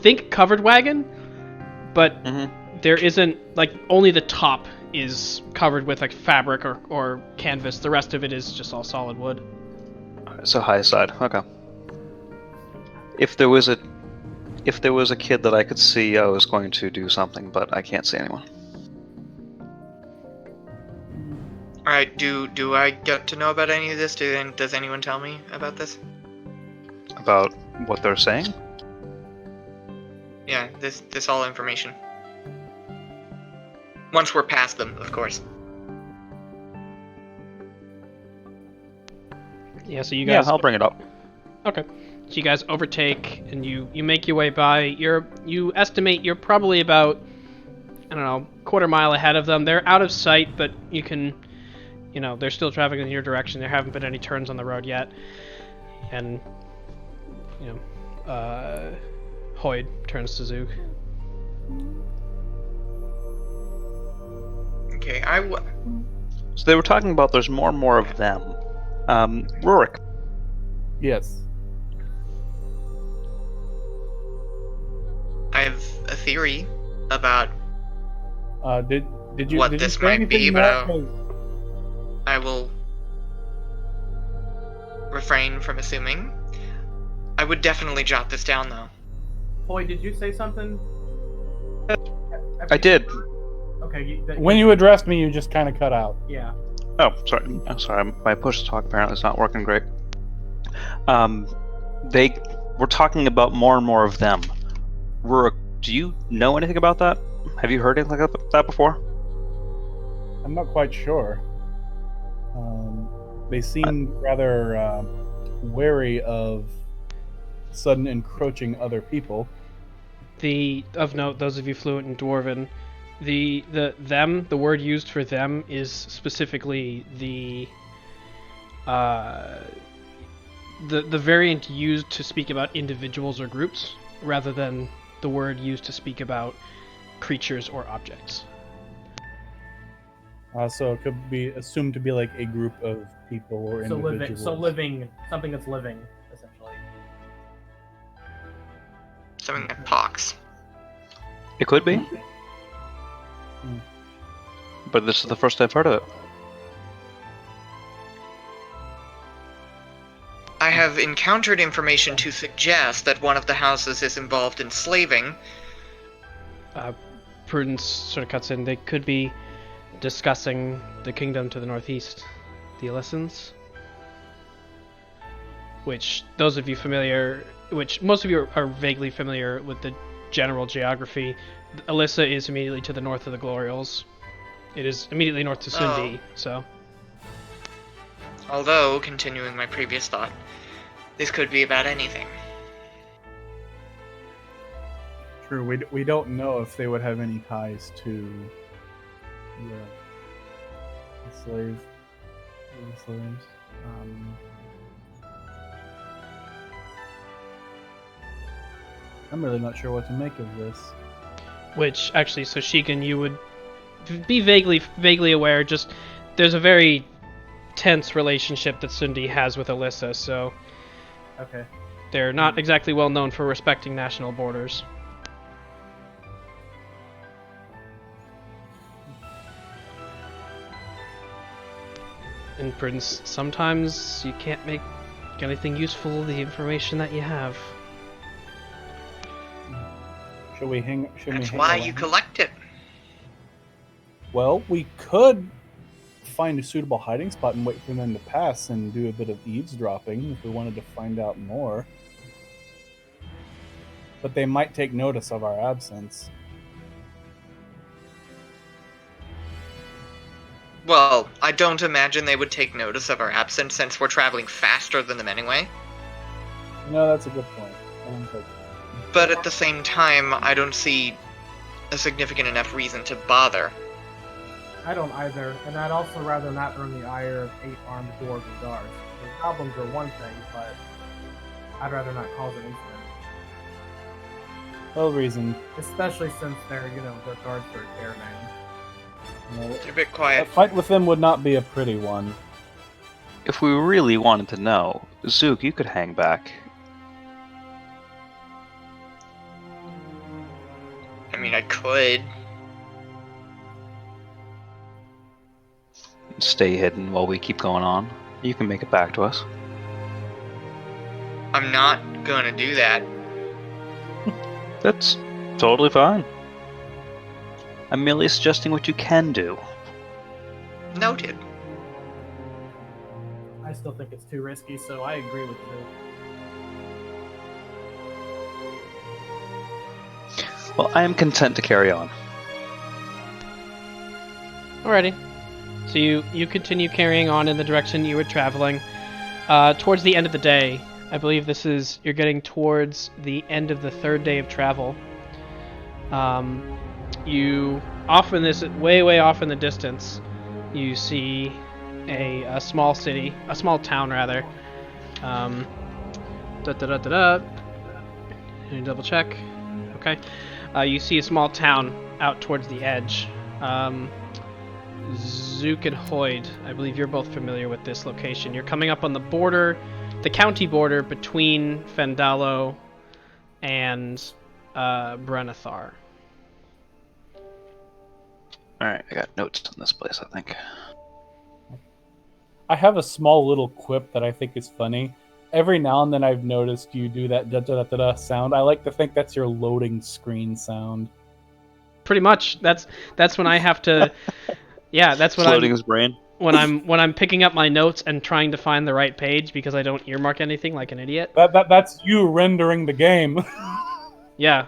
Think covered wagon, but there isn't, only the top is covered with fabric or canvas. The rest of it is just all solid wood. So high side. Okay. If there was a kid that I could see, I was going to do something, but I can't see anyone. All right. Do I get to know about any of this? Does anyone tell me about this? About what they're saying? Yeah, this all information. Once we're past them, of course. Yeah, so you guys... Yeah, I'll bring it up. Okay. So you guys overtake, and you make your way by. You estimate you're probably about, I don't know, quarter mile ahead of them. They're out of sight, but you can, they're still traveling in your direction. There haven't been any turns on the road yet. And, Hoyd turns to Zook. Okay, So they were talking about there's more and more of them. Rurik, Yes. I have a theory about Did you what did you this say might anything be, more? but I will refrain from assuming. I would definitely jot this down, though. Boy, did you say something? I did. Okay. When you addressed me, you just kind of cut out. Yeah. Oh, sorry. I'm sorry. My push to talk apparently is not working great. They were talking about more and more of them. Rurik, do you know anything about that? Have you heard anything like that before? I'm not quite sure. They seem rather wary of sudden encroaching other people. Of note, those of you fluent in Dwarven, the word used for them is specifically the variant used to speak about individuals or groups, rather than the word used to speak about creatures or objects. So it could be assumed to be like a group of people or individuals. Something that's living, essentially. Something like pox. It could be. But this is the first I've heard of it. I have encountered information to suggest that one of the houses is involved in slaving. Prudence sort of cuts in. They could be discussing the kingdom to the northeast, the Alyssans, which most of you are vaguely familiar with the general geography. Alyssa is immediately to the north of the Gloriols. It is immediately north to Sundi, so... Although, continuing my previous thought, this could be about anything. True, we don't know if they would have any ties to the slave I'm really not sure what to make of this. Which, actually, so Shigun, you would be vaguely aware, just there's a very tense relationship that Sundi has with Alyssa, so Okay. they're not exactly well known for respecting national borders. And Prudence, sometimes you can't make anything useful of the information that you have. Should we hang? That's why you collect it. Well, we could find a suitable hiding spot and wait for them to pass and do a bit of eavesdropping if we wanted to find out more. But they might take notice of our absence. Well, I don't imagine they would take notice of our absence since we're traveling faster than them anyway. No, that's a good point. But at the same time, I don't see a significant enough reason to bother. I don't either, and I'd also rather not earn the ire of 8-armed dwarves and guards. The goblins are one thing, but I'd rather not cause an incident. Well reasoned. Especially since they're guards for a caravan. You're a bit A quiet. fight with them would not be a pretty one. If we really wanted to know, Zook, you could hang back. I mean, I could. Stay hidden while we keep going on. You can make it back to us. I'm not gonna do that. That's totally fine. I'm merely suggesting what you can do. Noted. I still think it's too risky, so I agree with you. Well, I am content to carry on. Alrighty. So you continue carrying on in the direction you were traveling. Towards the end of the day, I believe you're getting towards the end of the third day of travel. You off in this way off in the distance, you see a small city, a small town rather. Let me double check. Okay. You see a small town out towards the edge. Zook and Hoyd, I believe you're both familiar with this location. You're coming up on the border, the county border between Fandalo and Brenethar. Alright, I got notes on this place, I think. I have a small little quip that I think is funny. Every now and then I've noticed you do that da-da-da-da sound. I like to think that's your loading screen sound. Pretty much. That's when I have to. Yeah, that's when Floating his brain. when I'm picking up my notes and trying to find the right page because I don't earmark anything like an idiot. That's you rendering the game. Yeah,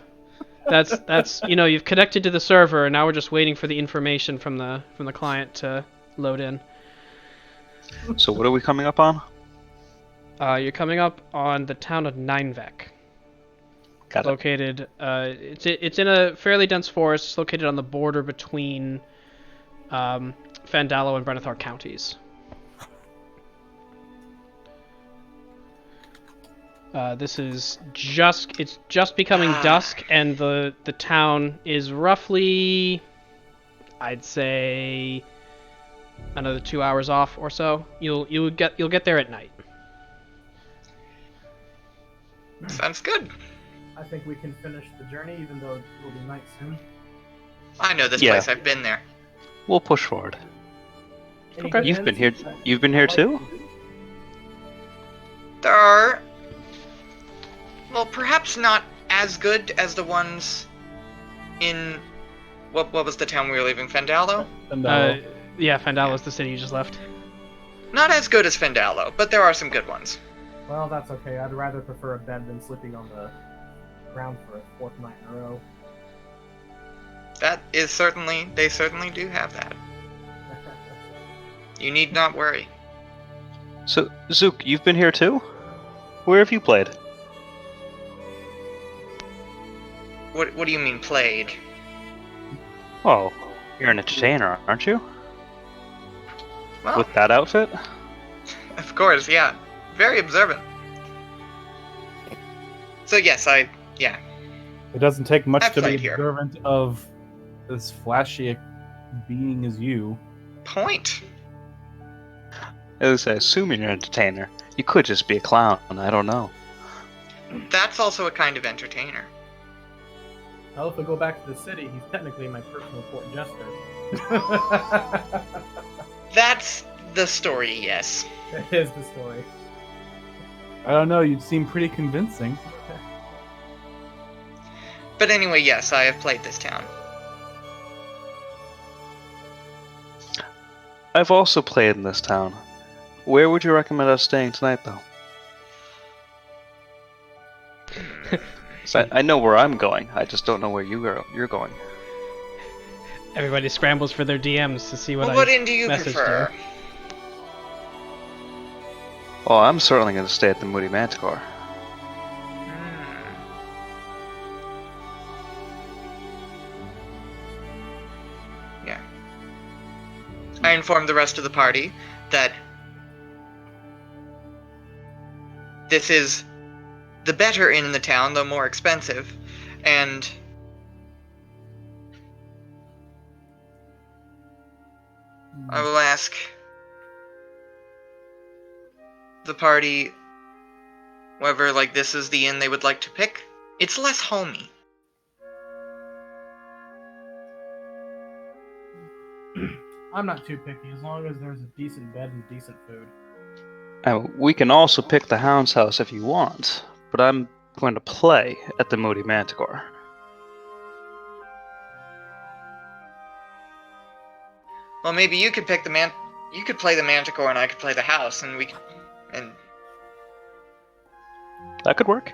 that's you've connected to the server and now we're just waiting for the information from the client to load in. So what are we coming up on? You're coming up on the town of Ninevek. Got it. Located, it's in a fairly dense forest. It's located on the border between Fandalo and Brenethar counties. It's just becoming dusk, and the town is roughly, I'd say, another 2 hours off or so. You'll get there at night. Sounds good. I think we can finish the journey, even though it will be night soon. I know this Yeah. place. I've been there. We'll push forward. Any Okay. good You've been here. hints? You've been here too. There are, well, perhaps not as good as the ones in what was the town we were leaving? Fandalo? And, Yeah, Fandalo is the city you just left. Not as good as Fandalo, but there are some good ones. Well, that's okay. I'd rather prefer a bed than sleeping on the ground for a fourth night in a row. They certainly do have that. You need not worry. So, Zook, you've been here too? Where have you played? What do you mean played? Oh, you're an entertainer, aren't you? Well, With that outfit? Of course, yeah. Very observant. So yes, yeah. It doesn't take much I've to be played here. observant of this flashy being as you. Point. As I assume you're an entertainer. You could just be a clown. I don't know. That's also a kind of entertainer. Well, if we go back to the city, he's technically my personal court jester. That's the story, yes. That is the story. I don't know, you seem pretty convincing. But anyway, yes, I have played this town. I've also played in this town. Where would you recommend us staying tonight, though? I know where I'm going. I just don't know where you're going. Everybody scrambles for their DMs to see what Well, I what inn do you messaged prefer? you. Oh, I'm certainly going to stay at the Moody Manticore. Yeah. I informed the rest of the party that this is the better inn in the town, though more expensive, and I will ask the party whether, like, this is the inn they would like to pick. It's less homey. I'm not too picky, as long as there's a decent bed and decent food. We can also pick the Hound's House if you want, but I'm going to play at the Moody Manticore. Well, maybe you could pick the you could play the Manticore and I could play the house, and That could work.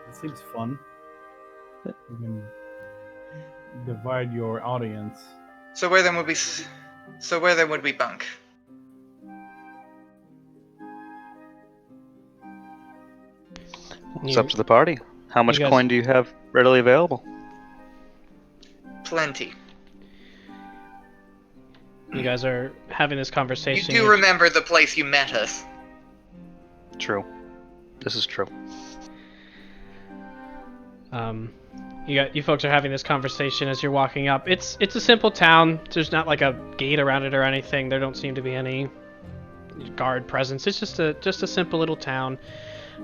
It seems fun. You can divide your audience. So where then would we bunk? It's up to the party. How much you guys- coin do you have readily available? Plenty. You guys are having this You conversation. do remember the place you met us. True. This is true. You folks are having this conversation as you're walking up. It's a simple town. There's not like a gate around it or anything. There don't seem to be any guard presence. It's just a simple little town.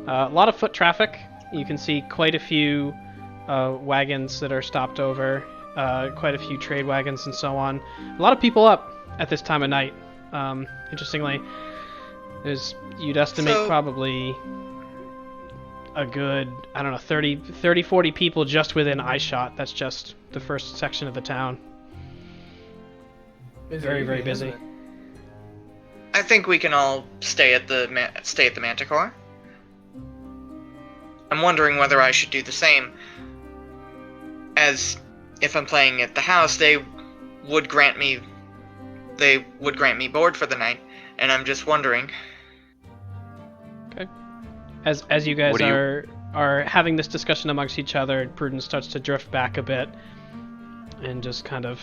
A lot of foot traffic. You can see quite a few wagons that are stopped over. Quite a few trade wagons and so on. A lot of people up at this time of night. Interestingly, you'd estimate probably a good, 30, 40 people just within eyeshot. That's just the first section of the town. Very, very busy. I think we can all stay at the Manticore. I'm wondering whether I should do the same, as if I'm playing at the house, they would grant me board for the night, and I'm just wondering. Okay. As you guys are having this discussion amongst each other, Prudence starts to drift back a bit, and just kind of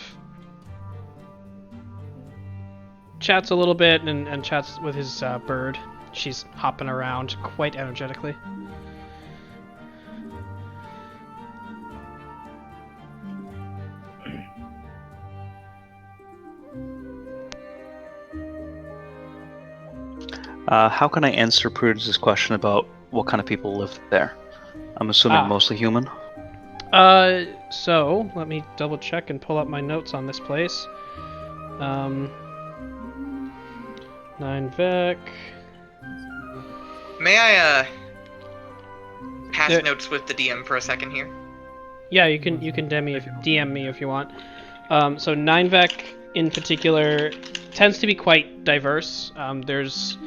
chats a little bit and chats with his bird. She's hopping around quite energetically. How can I answer Prudence's question about what kind of people live there? I'm assuming mostly human. So let me double check and pull up my notes on this place. Ninevek. May I pass notes with the DM for a second here? Yeah, you can DM me if you want. So Ninevek in particular tends to be quite diverse. There's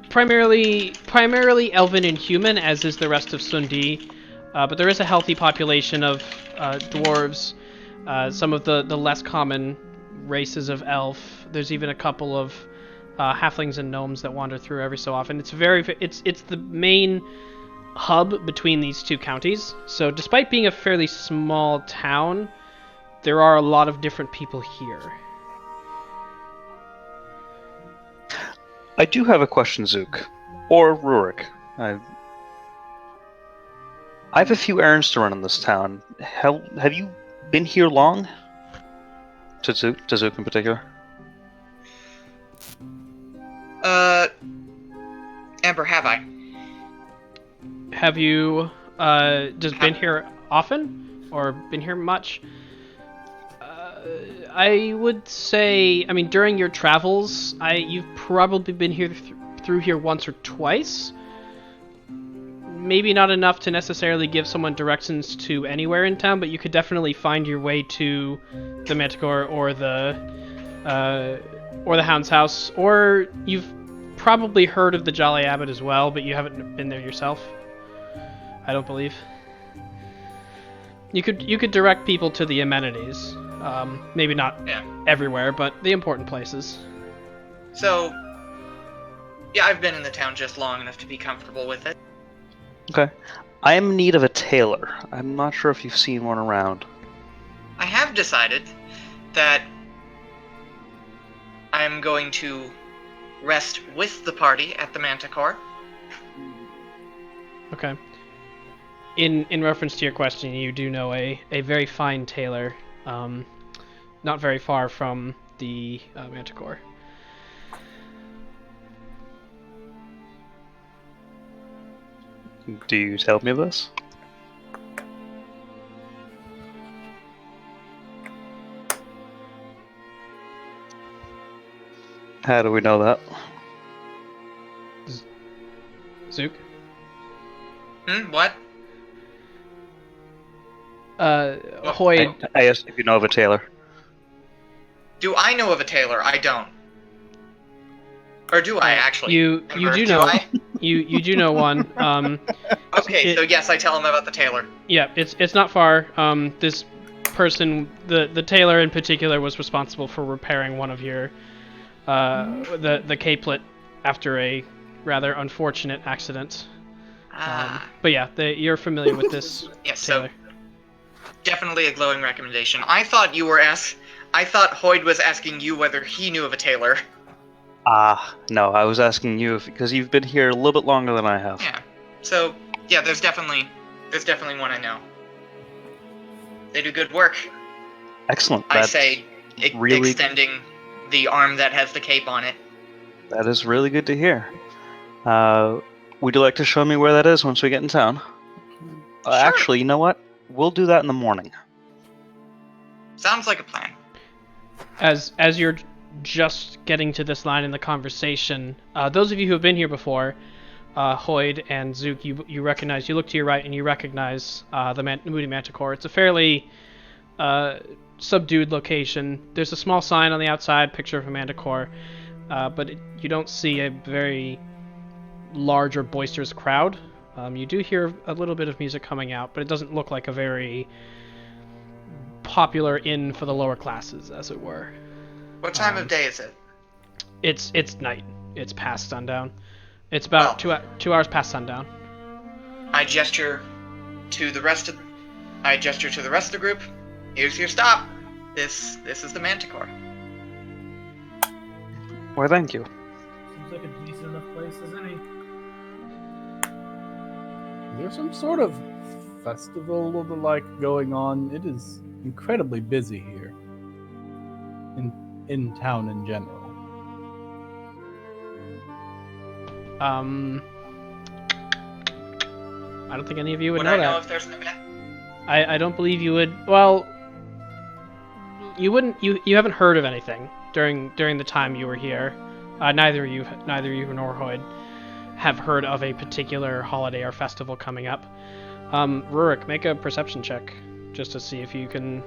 primarily elven and human, as is the rest of Sundi, but there is a healthy population of dwarves, some of the less common races of elf. There's even a couple of halflings and gnomes that wander through every so often. It's the main hub between these two counties. So despite being a fairly small town, there are a lot of different people here. I do have a question, Zook. Or Rurik. I have a few errands to run in this town. Have you been here long? To Zook in particular? Ember, have I? Have you just been here often, or been here much? I would say, I mean, during your travels, you've probably been here through here once or twice. Maybe not enough to necessarily give someone directions to anywhere in town, but you could definitely find your way to the Manticore or the Hound's house, or you've probably heard of the Jolly Abbot as well, but you haven't been there yourself. I don't believe. You could direct people to the amenities. Maybe not everywhere, but the important places. So, yeah, I've been in the town just long enough to be comfortable with it. Okay. I am in need of a tailor. I'm not sure if you've seen one around. I have decided that I'm going to rest with the party at the Manticore. Okay. In reference to your question, you do know a very fine tailor, not very far from the Manticore. Do you tell me this? How do we know that? Zook? What? Hoyd. I asked if you know of a tailor. Do I know of a tailor? I don't. Or do I actually? You Ember, do know. I? You do know one. Okay, so yes, I tell him about the tailor. Yeah, it's not far. This person, the tailor in particular, was responsible for repairing one of your the capelet after a rather unfortunate accident. But yeah, you're familiar with this Yes, tailor. so definitely a glowing recommendation. I thought Hoyd was asking you whether he knew of a tailor. No, I was asking you because you've been here a little bit longer than I have. Yeah. So yeah, there's definitely one I know. They do good work. Excellent. I say, really extending the arm that has the cape on it. That is really good to hear. Would you like to show me where that is once we get in town? Sure. Actually, you know what? We'll do that in the morning. Sounds like a plan. As you're just getting to this line in the conversation, those of you who have been here before, Hoyd and Zook, you recognize. You look to your right and you recognize the Moody Manticore. It's a fairly subdued location. There's a small sign on the outside, picture of a manticore, but you don't see a very large or boisterous crowd. You do hear a little bit of music coming out, but it doesn't look like a very popular inn for the lower classes, as it were. What time of day is it? It's night. It's past sundown. It's about 2 hours past sundown. I gesture to the rest of the group. Here's your stop. This is the Manticore. Why, thank you. Seems like a decent enough place as any. Is there some sort of festival or the like going on? It is incredibly busy here. In town in general. I don't think any of you would Would know I that. know if there's an event? I don't believe you would. Well, you wouldn't. You haven't heard of anything during the time you were here. Neither you nor Hoyd have heard of a particular holiday or festival coming up. Rurik, make a perception check just to see if you can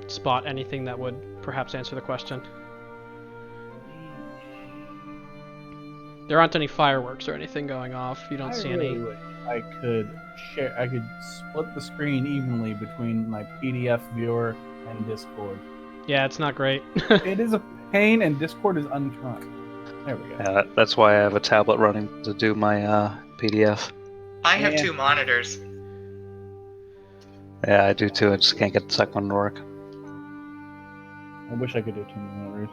spot anything that would perhaps answer the question. There aren't any fireworks or anything going off. You don't see any. I could split the screen evenly between my PDF viewer and Discord. Yeah, it's not great. It is a pain, and Discord is unturned. There we go. Yeah, that's why I have a tablet running to do my PDF. I have 2 monitors. Yeah, I do too. I just can't get the second one to work. I wish I could do 2 monitors.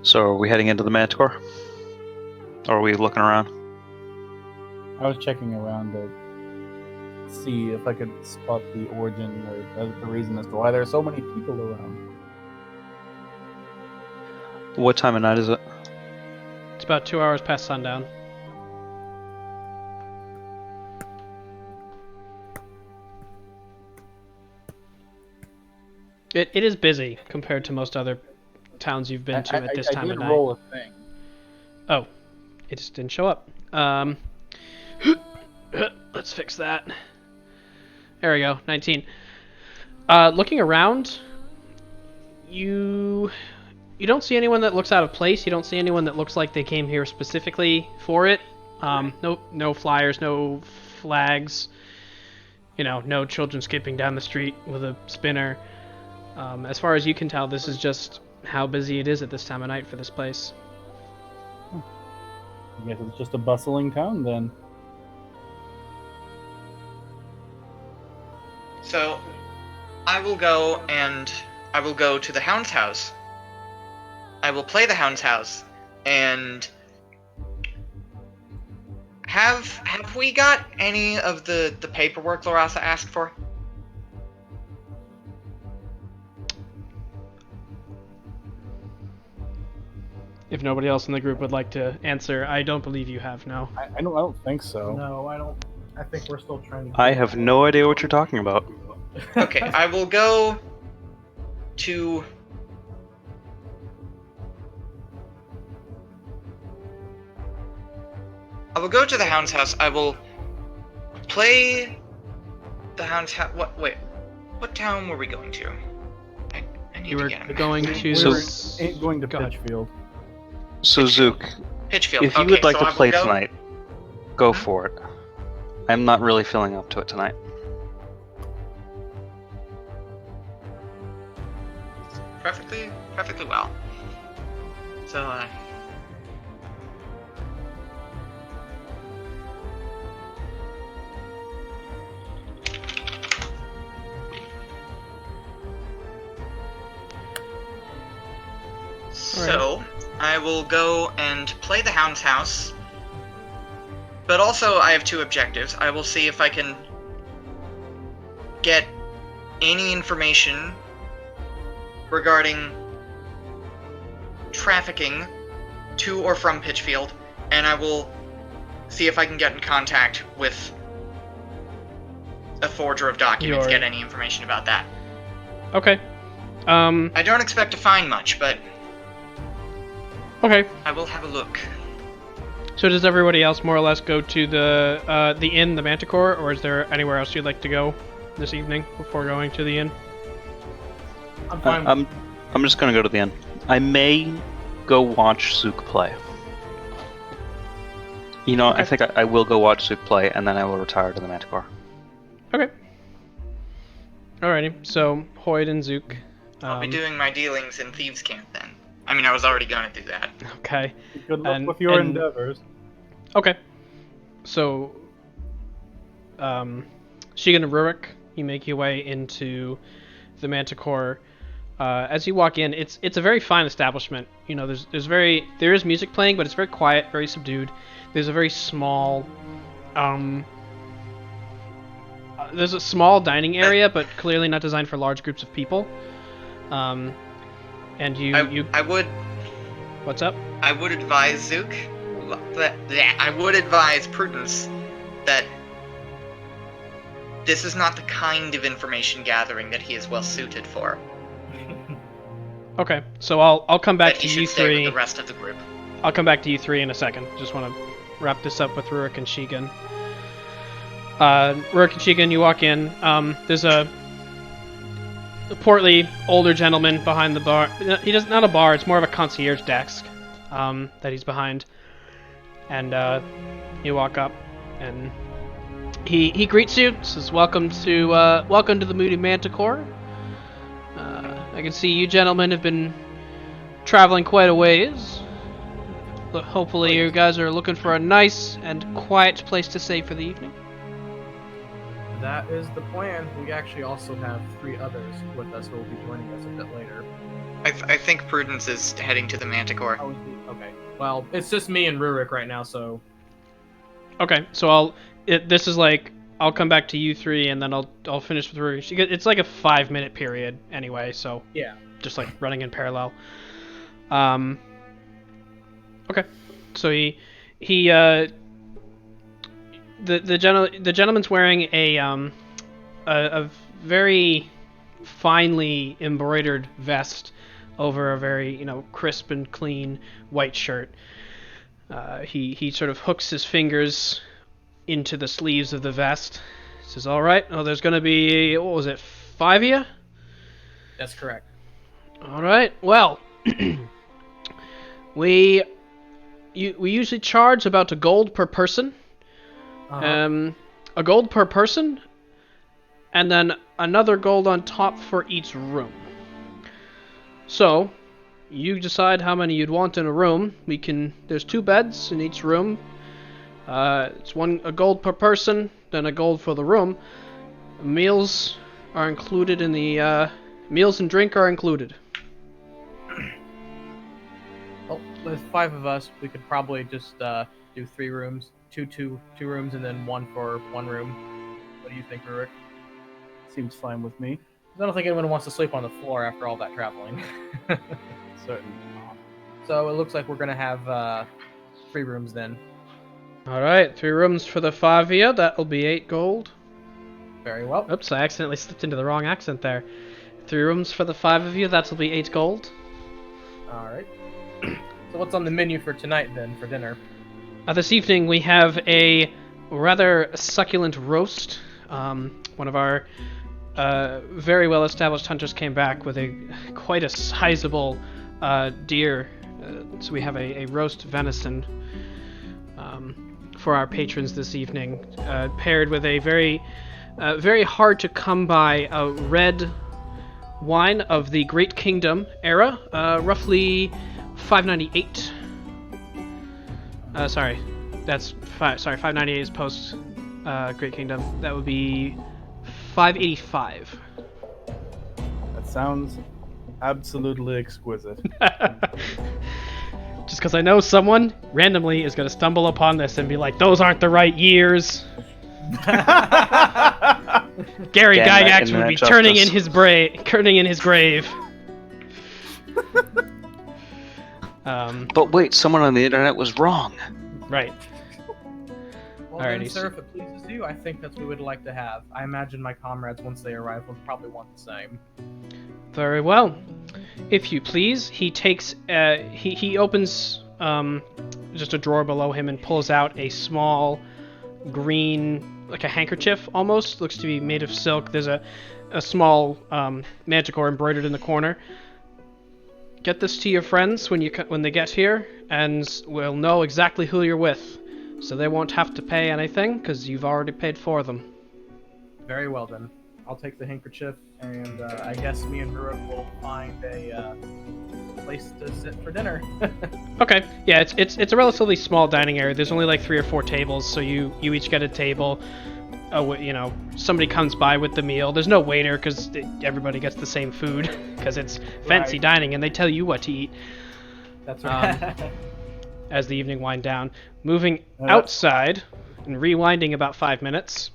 So are we heading into the Manticore? Or are we looking around? I was checking around to see if I could spot the origin or the reason as to why there are so many people around. What time of night is it? It's about 2 hours past sundown. It is busy compared to most other towns you've been to at this time of night. I did roll a thing. Oh, it just didn't show up. Let's fix that. There we go, 19. Looking around, you don't see anyone that looks out of place. You don't see anyone that looks like they came here specifically for it. No flyers, no flags. You know, no children skipping down the street with a spinner. As far as you can tell, this is just how busy it is at this time of night for this place. I guess it's just a bustling town then. So, I will go to the Hound's house. I will play the Hound's house, and have we got any of the paperwork Larasa asked for? If nobody else in the group would like to answer, I don't believe you have, no. I don't think so. No, I don't. I think we're still trying to. I have no idea what you're talking about. Okay, I will go to... the Hound's house. I will play the Hound's house. What town were we going to? I need You to were get him. going to... Going to Go ahead. Pitchfield. So Zook, Pitchfield. if you Okay, would like so to I will play go- tonight, go for it. I'm not really feeling up to it tonight. Perfectly well. So, So, I will go and play the Hound's house. But also, I have two objectives. I will see if I can get any information regarding trafficking to or from Pitchfield, and I will see if I can get in contact with a forger of documents, get any information about that. Okay. I don't expect to find much, but Okay. I will have a look. So does everybody else more or less go to the inn, the Manticore, or is there anywhere else you'd like to go this evening before going to the inn? I'm fine. I'm just gonna go to the end. I may go watch Zook play. You know, I think I will go watch Zook play, and then I will retire to the Manticore. Okay. Alrighty. So Hoyd and Zook. I'll be doing my dealings in Thieves' Camp then. I mean, I was already going to do that. Okay. Good luck with your endeavors. Okay. So, Shigun and Rurik, you make your way into the Manticore. As you walk in, it's a very fine establishment. You know, there is music playing, but it's very quiet, very subdued. There's a very small, there's a small dining area, but clearly not designed for large groups of people. And I would. What's up? I would advise Zook. I would advise Prudence that this is not the kind of information gathering that he is well suited for. Okay, so I'll come back That to he you should stay with three. the rest of the group. I'll come back to you three in a second. Just want to wrap this up with Rurik and Shigun. Rurik and Shigun, you walk in. There's a portly older gentleman behind the bar. He does not a bar. It's more of a concierge desk that he's behind. And you walk up, and he greets you. Says, "Welcome to the Moody Manticore. I can see you gentlemen have been traveling quite a ways. But hopefully, you guys are looking for a nice and quiet place to stay for the evening." That is the plan. We actually also have 3 others with us who will be joining us a bit later. I think Prudence is heading to the Manticore. Oh, okay. Well, it's just me and Rurik right now, so... Okay, so this is like, I'll come back to you 3, and then I'll finish with Rurik. It's like a 5-minute period anyway, so... Yeah. Just like running in parallel. Okay. So the gentleman's wearing a very finely embroidered vest over a very crisp and clean white shirt. He sort of hooks his fingers into the sleeves of the vest. He says, "All right. Oh, there's going to be, what was it, 5 of you?" That's correct. All right. Well, we usually charge about $1 per person. $1 per person, and then another gold on top for each room. So, you decide how many you'd want in a room. There's 2 beds in each room. It's $1 per person, then $1 for the room. Meals are included in the meals and drink are included. Well, with 5 of us, we could probably just do 3 rooms, two rooms, and then 1 for 1 room. What do you think, Rurik? Seems fine with me. I don't think anyone wants to sleep on the floor after all that traveling. Certainly not. So it looks like we're gonna have 3 rooms then. All right, 3 rooms for the 5 of you. That'll be 8 gold. Very well. Oops, I accidentally slipped into the wrong accent there. 3 rooms for the 5 of you. That'll be 8 gold. All right. So what's on the menu for tonight then for dinner? This evening we have a rather succulent roast. One of our very well-established hunters came back with quite a sizable deer. So we have a roast venison for our patrons this evening, paired with a very hard to come by red wine of the Great Kingdom era, roughly 598. Sorry, 598 is post Great Kingdom. That would be 585. That sounds absolutely exquisite. Just because I know someone randomly is going to stumble upon this and be like, "Those aren't the right years." Gary Gygax would be turning in his grave. But wait, someone on the internet was wrong. Right. Well, Alrighty, then, sir, if it pleases you, I think that's what we would like to have. I imagine my comrades, once they arrive, will probably want the same. Very well. If you please, he takes he opens just a drawer below him and pulls out a small green, like a handkerchief almost, looks to be made of silk. There's a small manticore embroidered in the corner. Get this to your friends when they get here, and we'll know exactly who you're with, so they won't have to pay anything because you've already paid for them. Very well then. I'll take the handkerchief, and I guess me and Rurik will find a place to sit for dinner. Okay, yeah, it's a relatively small dining area. There's only like 3 or 4 tables, so you each get a table. Somebody comes by with the meal. There's no waiter because everybody gets the same food because it's fancy dining, and they tell you what to eat. That's right. As the evening wind down, moving outside and rewinding about 5 minutes.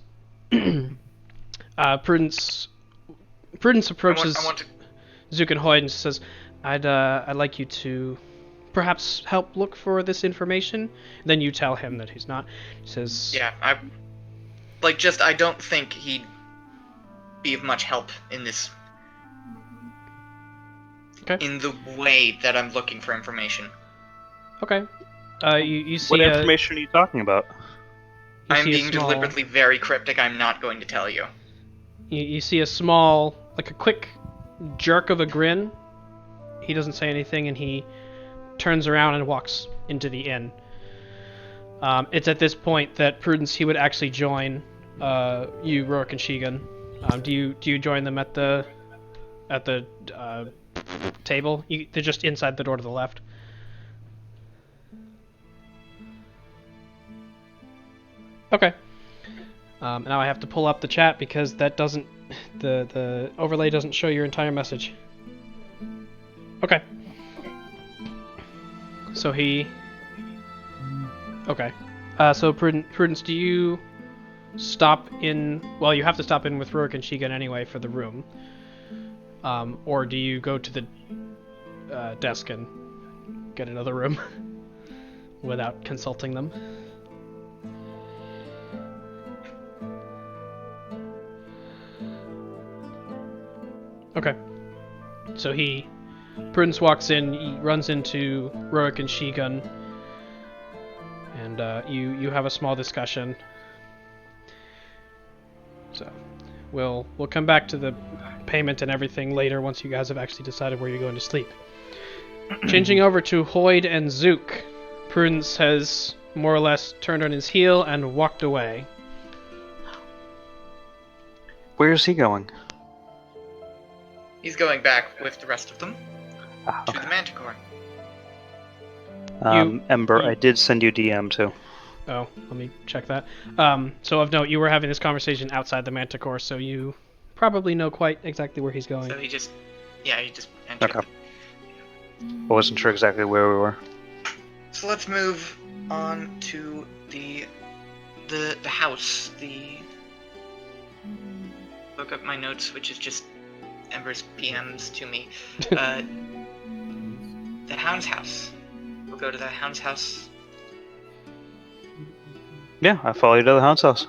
Prudence approaches Zook and Hoyd and says, I'd like you to perhaps help look for this information." Then you tell him that he's not. He says, "Yeah, I don't think he'd be of much help in this. Okay. In the way that I'm looking for information." Okay. You see What information are you talking about? I'm being deliberately very cryptic. I'm not going to tell you. You see a small, like a quick jerk of a grin. He doesn't say anything, and he turns around and walks into the inn. It's at this point that Prudence, he would actually join you, Rurik, and Shigun. Do you join them at the table? They're just inside the door to the left. Okay. Now I have to pull up the chat because that doesn't, the overlay doesn't show your entire message. Okay. So he. Okay. So Prudence, do you stop in? Well, you have to stop in with Rurik and Shigun anyway for the room. Or do you go to the desk and get another room without consulting them? Okay. So Prudence walks in, he runs into Rurik and Shigun, and you have a small discussion. So, we'll come back to the payment and everything later once you guys have actually decided where you're going to sleep. Changing over to Hoyd and Zook, Prudence has more or less turned on his heel and walked away. Where's he going? He's going back with the rest of them Ah, to okay. the Manticore. Ember, I did send you DM too. Oh, let me check that. So of note, you were having this conversation outside the Manticore, so you probably know quite exactly where he's going. So he just entered. Okay. I wasn't sure exactly where we were. So let's move on to the house. Look up my notes, which is just Ember's PMs to me. The Hound's house. We'll go to the Hound's house. Yeah, I follow you to the Hound's house.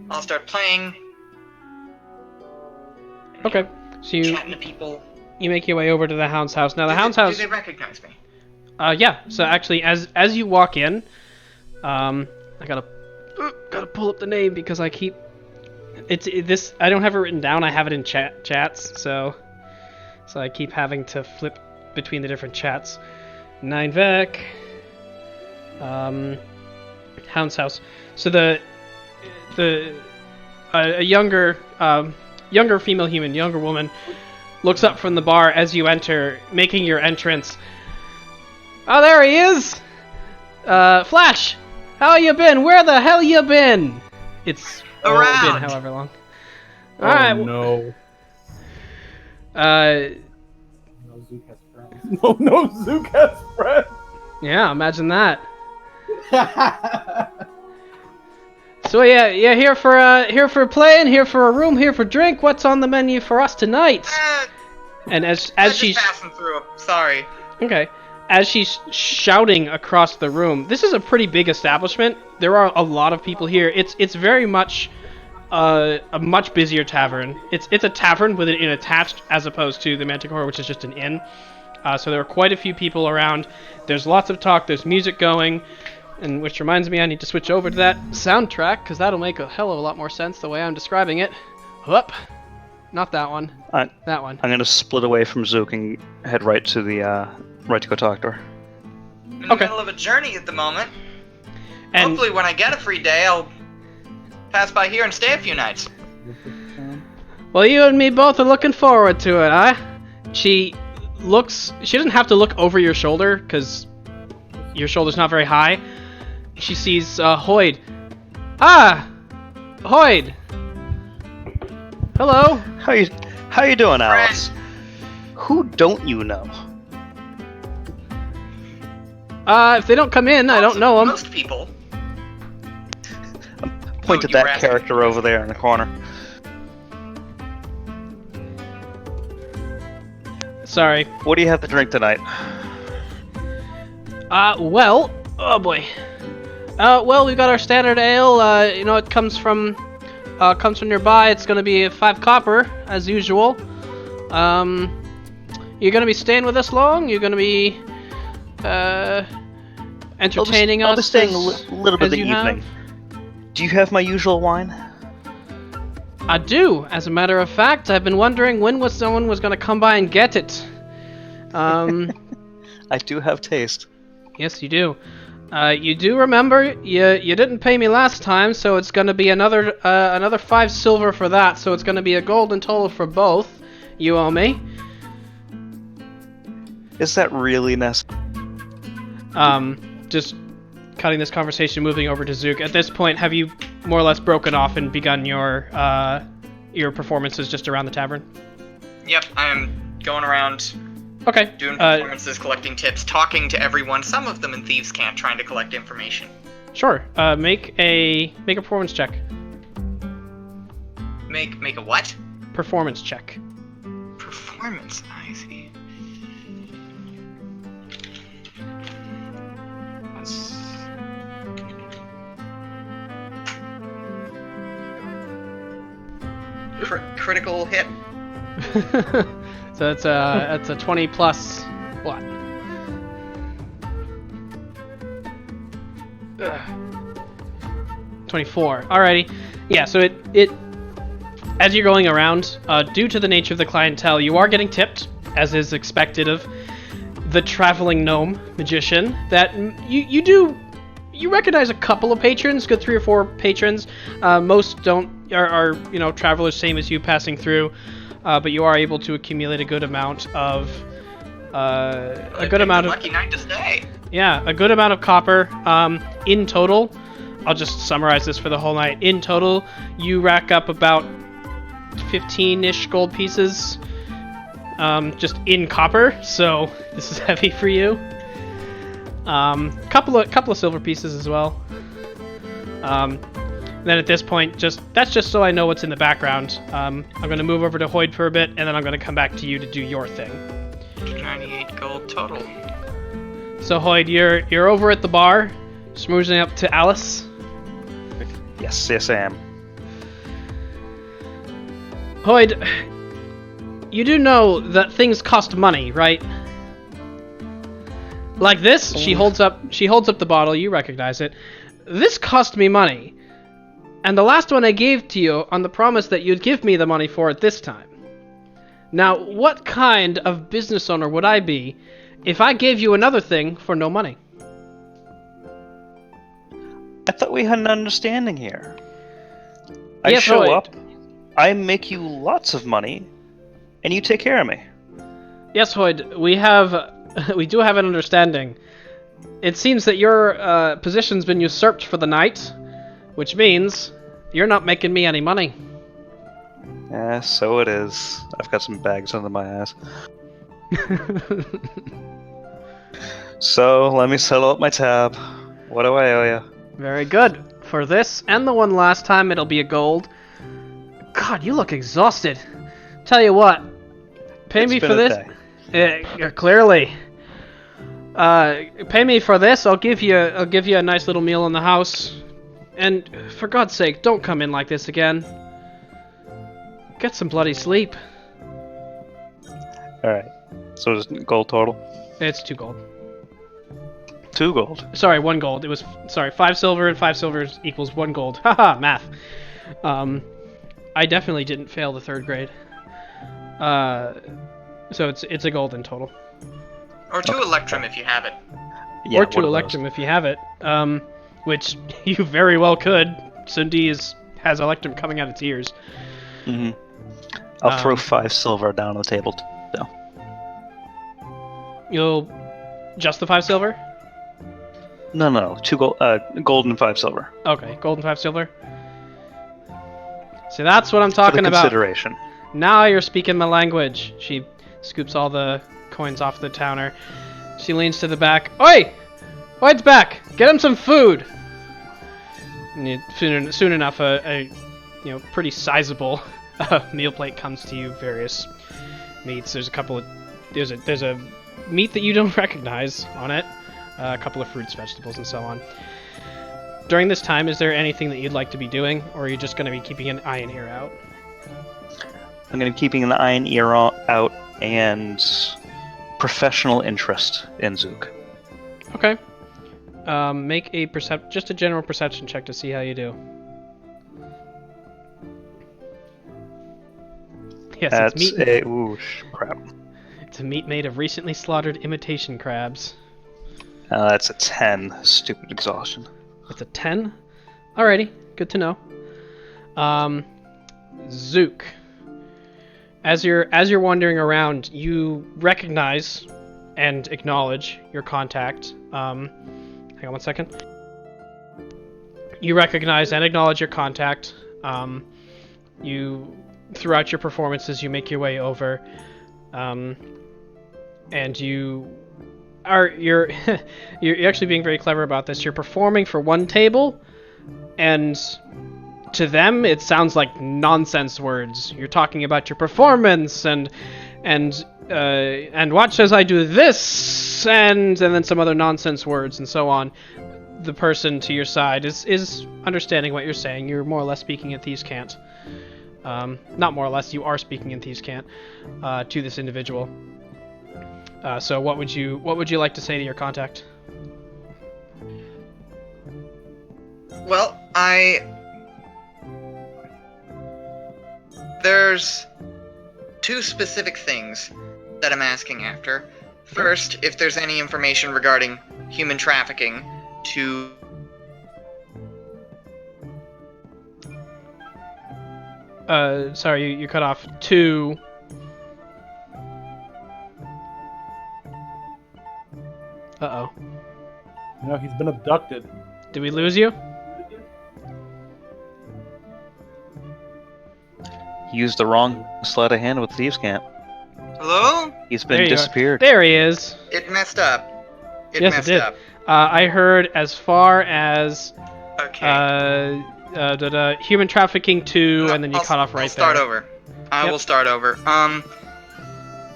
I'll start playing. Okay, so you Chatting to people. make your way over to the Hound's house. Now the Hound's house. Do they recognize me? Yeah. So actually, as you walk in, I gotta pull up the name because I keep this. I don't have it written down. I have it in chats. So I keep having to flip between the different chats. Ninevek. Hound's house. So a younger female human, younger woman, looks up from the bar as you enter, making your entrance. Oh, there he is! Flash! How you been? Where the hell you been? It's Around. been however long. Oh, Alright. no. No, No, Zook has friends. No, Zook has friends. yeah, imagine that. So yeah, here for playing, here for a room, here for drink. What's on the menu for us tonight? And as she's passing through. Sorry. okay, as she's shouting across the room, this is a pretty big establishment. There are a lot of people here. It's very much a much busier tavern. It's a tavern with an inn attached, as opposed to the Manticore, which is just an inn. So there are quite a few people around. There's lots of talk. There's music going. And which reminds me, I need to switch over to that soundtrack, because that'll make a hell of a lot more sense the way I'm describing it. Whoop. Not that one. That one. I'm gonna split away from Zook and head right to go talk to her. I'm in the Okay. middle of a journey at the moment. And Hopefully when I get a free day, I'll pass by here and stay a few nights. well, you and me both are looking forward to it, huh? She doesn't have to look over your shoulder, because your shoulder's not very high. She sees Hoyd. Ah! Hoyd! Hello! How you doing, Alice? Who don't you know? If they don't come in, I don't know them. Most people. Point to you were that asking character over there in the corner. Sorry. What do you have to drink tonight? Well, oh boy. Well, we've got our standard ale. It comes from nearby. It's gonna be 5 copper, as usual. You're gonna be staying with us long? You're gonna be, entertaining us? I'll be staying a little bit of the you have? evening. Do you have my usual wine? I do. As a matter of fact, I've been wondering when someone was gonna come by and get it. I do have taste. Yes, you do. You do remember you didn't pay me last time, so it's gonna be another 5 silver for that. So it's gonna be a golden total for both. You owe me. Is that really necessary? Just cutting this conversation, moving over to Zook. At this point, have you more or less broken off and begun your performances just around the tavern? Yep, I'm going around Okay. doing performances, collecting tips, talking to everyone, some of them in Thieves' Cant, trying to collect information. Sure. Make a performance check. Make a what? Performance check. Performance, I see. Critical hit. So that's a 20 plus what? Ugh. 24. Alrighty. Yeah, so it as you're going around, due to the nature of the clientele, you are getting tipped, as is expected of the traveling gnome magician, that you recognize a couple of patrons, good 3 or 4 patrons. Most are travelers same as you passing through, but you are able to accumulate a good amount of lucky night to stay. Yeah, a good amount of copper. In total, I'll just summarize this for the whole night. In total, you rack up about 15-ish gold pieces, just in copper. So this is heavy for you. Couple of silver pieces as well. Then at this point, that's just so I know what's in the background. I'm going to move over to Hoyd for a bit, and then I'm going to come back to you to do your thing. 98 gold total. So Hoyd, you're over at the bar, smoozing up to Alice. Yes, I am. Hoyd, you do know that things cost money, right? Like this, she holds up the bottle. You recognize it. This cost me money, and the last one I gave to you on the promise that you'd give me the money for it this time. Now, what kind of business owner would I be if I gave you another thing for no money? I thought we had an understanding here. I Yes, show Hoyd. up, I make you lots of money, and you take care of me. Yes, Hoyd, we do have an understanding. It seems that your position's been usurped for the night, which means you're not making me any money. Yeah, so it is. I've got some bags under my eyes. So, let me settle up my tab. What do I owe you? Very good. For this and the one last time, it'll be a gold. God, you look exhausted. Tell you what, pay me for this. Clearly. Pay me for this. I'll give you a nice little meal in the house. And for God's sake, don't come in like this again. Get some bloody sleep. Alright. So is gold total? It's 2 gold. 2 gold. Sorry, 1 gold. It was 5 silver and 5 silver equals 1 gold. Haha, math. I definitely didn't fail the 3rd grade. So it's a gold in total. Or 2 Electrum if you have it. Yeah, or 2 Electrum if you have it. Which you very well could. Sundi has Electrum coming out its ears. Mm-hmm. I'll throw 5 silver down on the table. No. You'll just the 5 silver? No. 2 gold, gold and 5 silver. Okay, gold and 5 silver. See, that's what I'm For talking the about. consideration. Now you're speaking my language. She scoops all the coins off the counter. She leans to the back. Oi! Hoyd's back! Get him some food! And soon enough, a pretty sizable meal plate comes to you. Various meats. There's a meat that you don't recognize on it. A couple of fruits, vegetables, and so on. During this time, is there anything that you'd like to be doing, or are you just going to be keeping an eye and ear out? I'm going to be keeping an eye and ear out and professional interest in Zook. Okay. Make a just a general perception check to see how you do. Yes, That's it's meat. Crap. It's a meat made of recently slaughtered imitation crabs. That's a 10. Stupid exhaustion. It's a 10? Alrighty, good to know. Zook. As you're wandering around, you recognize and acknowledge your contact. Hang on one second. you recognize and acknowledge your contact. Throughout your performances, you make your way over, and you're you're actually being very clever about this. You're performing for one table, and to them it sounds like nonsense words. You're talking about your performance and watch as I do this, and then some other nonsense words and so on. The person to your side is understanding what you're saying. You're more or less speaking in Thieves' Cant. Not more or less, you are speaking in Thieves' Cant to this individual. So what would you like to say to your contact? Well, there's two specific things that I'm asking after. First, if there's any information regarding human trafficking to... Sorry, you cut off. To... Uh-oh. No, he's been abducted. Did we lose you? Used the wrong sleight of hand with Thieves' Camp. Hello? He's There been you are. disappeared. There he is. It messed up. Yes, it did. I heard as far as Okay. human trafficking 2, No, and then you cut off right I'll start there. over. I Yep. will start over. I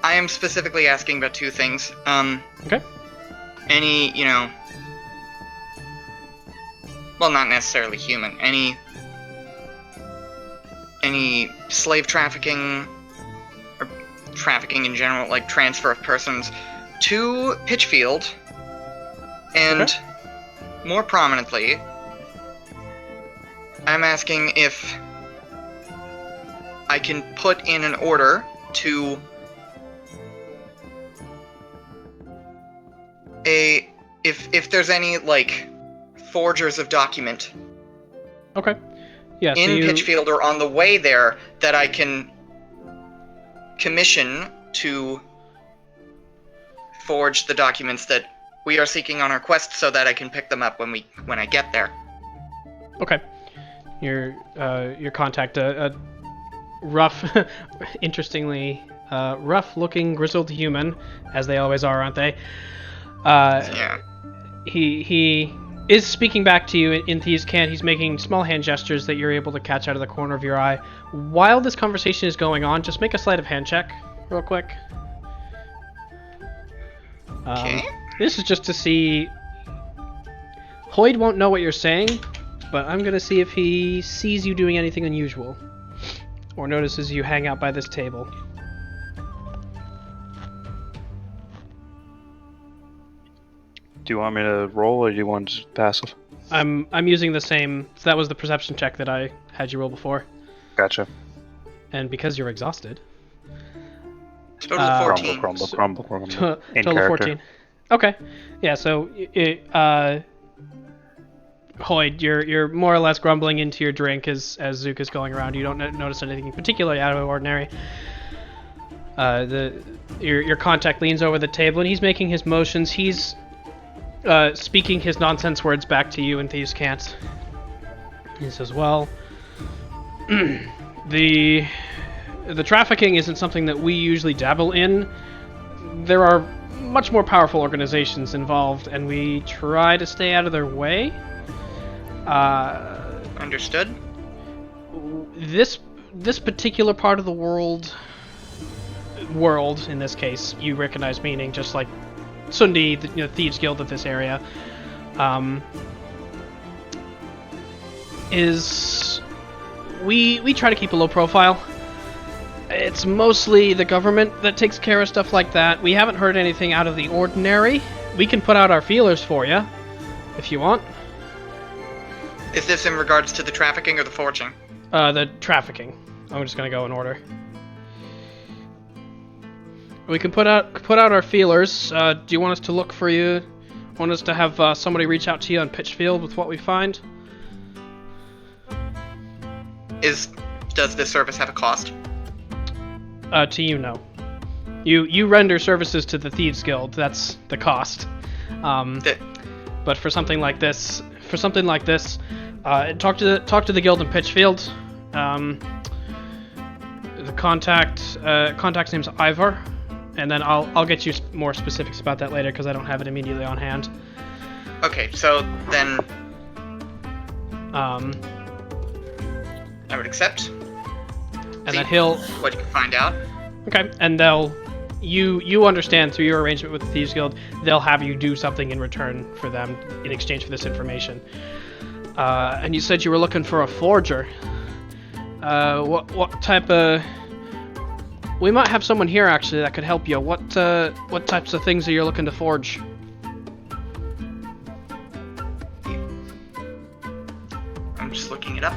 am specifically asking about two things. Okay. Any, well, not necessarily human. Any slave trafficking or trafficking in general, like transfer of persons to Pitchfield, and more prominently, I'm asking if I can put in an order to if there's any like forgers of document Okay. Yeah. So in you, Pitchfield or on the way there that I can commission to forge the documents that we are seeking on our quest, so that I can pick them up when I get there. Okay. Your contact, a rough, interestingly rough-looking grizzled human, as they always are, aren't they? Yeah. He is speaking back to you in Thieves' Cant. He's making small hand gestures that you're able to catch out of the corner of your eye. While this conversation is going on, just make a sleight of hand check, real quick. Okay. This is just to see... Hoyd won't know what you're saying, but I'm gonna see if he sees you doing anything unusual. Or notices you hang out by this table. Do you want me to roll, or do you want just passive? I'm using the same... So that was the perception check that I had you roll before. Gotcha. And because you're exhausted... Total of 14. Crumble. In Total character. 14. Okay. Yeah, so... Hoyd, you're more or less grumbling into your drink as Zook is going around. You don't notice anything particularly out of the ordinary. Your contact leans over the table and he's making his motions. He's speaking his nonsense words back to you in Thieves' Cant. He says, "Well, the trafficking isn't something that we usually dabble in. There are much more powerful organizations involved, and we try to stay out of their way." Understood. This particular part of the world in this case, you recognize meaning, just like Sundi, the Thieves Guild of this area, is we try to keep a low profile. It's mostly the government that takes care of stuff like that. We haven't heard anything out of the ordinary. We can put out our feelers for you, if you want. Is this in regards to the trafficking or the forging? The trafficking. I'm just gonna go in order. We can put out our feelers. Do you want us to look for you? Want us to have somebody reach out to you on Pitchfield with what we find? Does this service have a cost? To you, no. You render services to the Thieves Guild. That's the cost. But for something like this, Talk to the guild in Pitchfield. The contact's name's Ivor, and then I'll get you more specifics about that later because I don't have it immediately on hand. Okay, so then Um, I would accept. and then he'll. What you can find out. Okay, and you understand through your arrangement with the Thieves Guild, they'll have you do something in return for them in exchange for this information. And you said you were looking for a forger. What type of? We might have someone here actually that could help you. What types of things are you looking to forge? I'm just looking it up.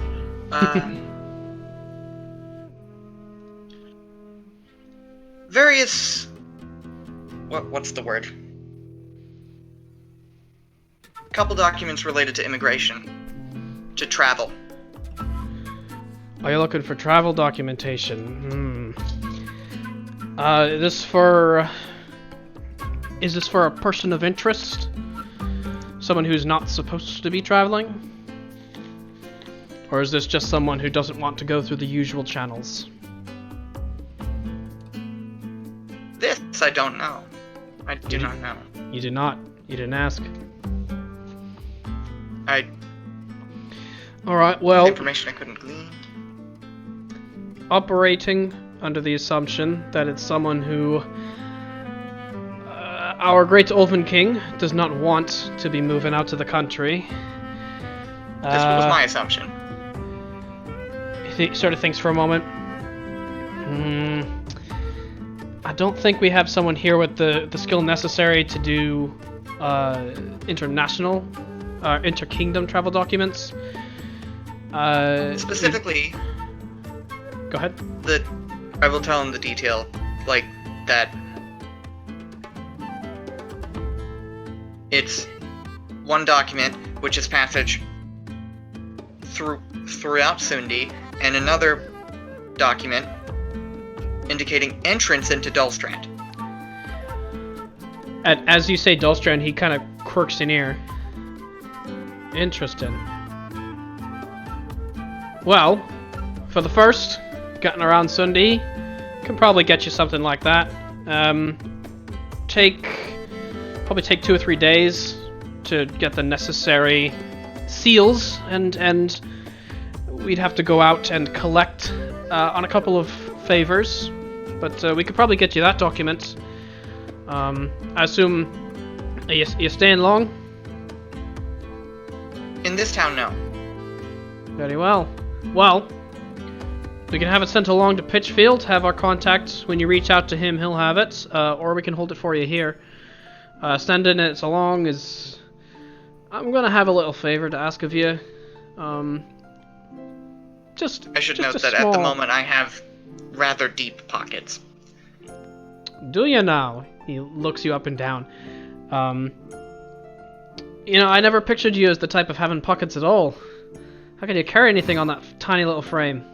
Various. What's the word? Couple documents related to immigration, to travel. Are you looking for travel documentation? Is this for a person of interest? Someone who's not supposed to be traveling? Or is this just someone who doesn't want to go through the usual channels? This I don't know. I do not know. You did not. You didn't ask. Alright, well, Information I couldn't glean. operating under the assumption that it's someone who our great Elven King does not want to be moving out to the country. This was my assumption. He sort of thinks for a moment. I don't think we have someone here with the skill necessary to do international, inter-kingdom travel documents. Specifically, Go ahead. I will tell him the detail, like that. It's one document, which is passage throughout Sundi, and another document indicating entrance into Dullstrand. And as you say Dullstrand, he kind of quirks an ear. Interesting. Well, for the first, getting around Sundi, can probably get you something like that. Probably take 2 or 3 days to get the necessary seals, and we'd have to go out and collect on a couple of favors, but we could probably get you that document. I assume you staying long? In this town, no. Very well. Well, we can have it sent along to Pitchfield, have our contact. When you reach out to him, he'll have it, or we can hold it for you here. Sending it along is... I'm gonna have a little favor to ask of you. I should just note that at the moment I have rather deep pockets. Do you now? He looks you up and down. I never pictured you as the type of having pockets at all. How can you carry anything on that tiny little frame?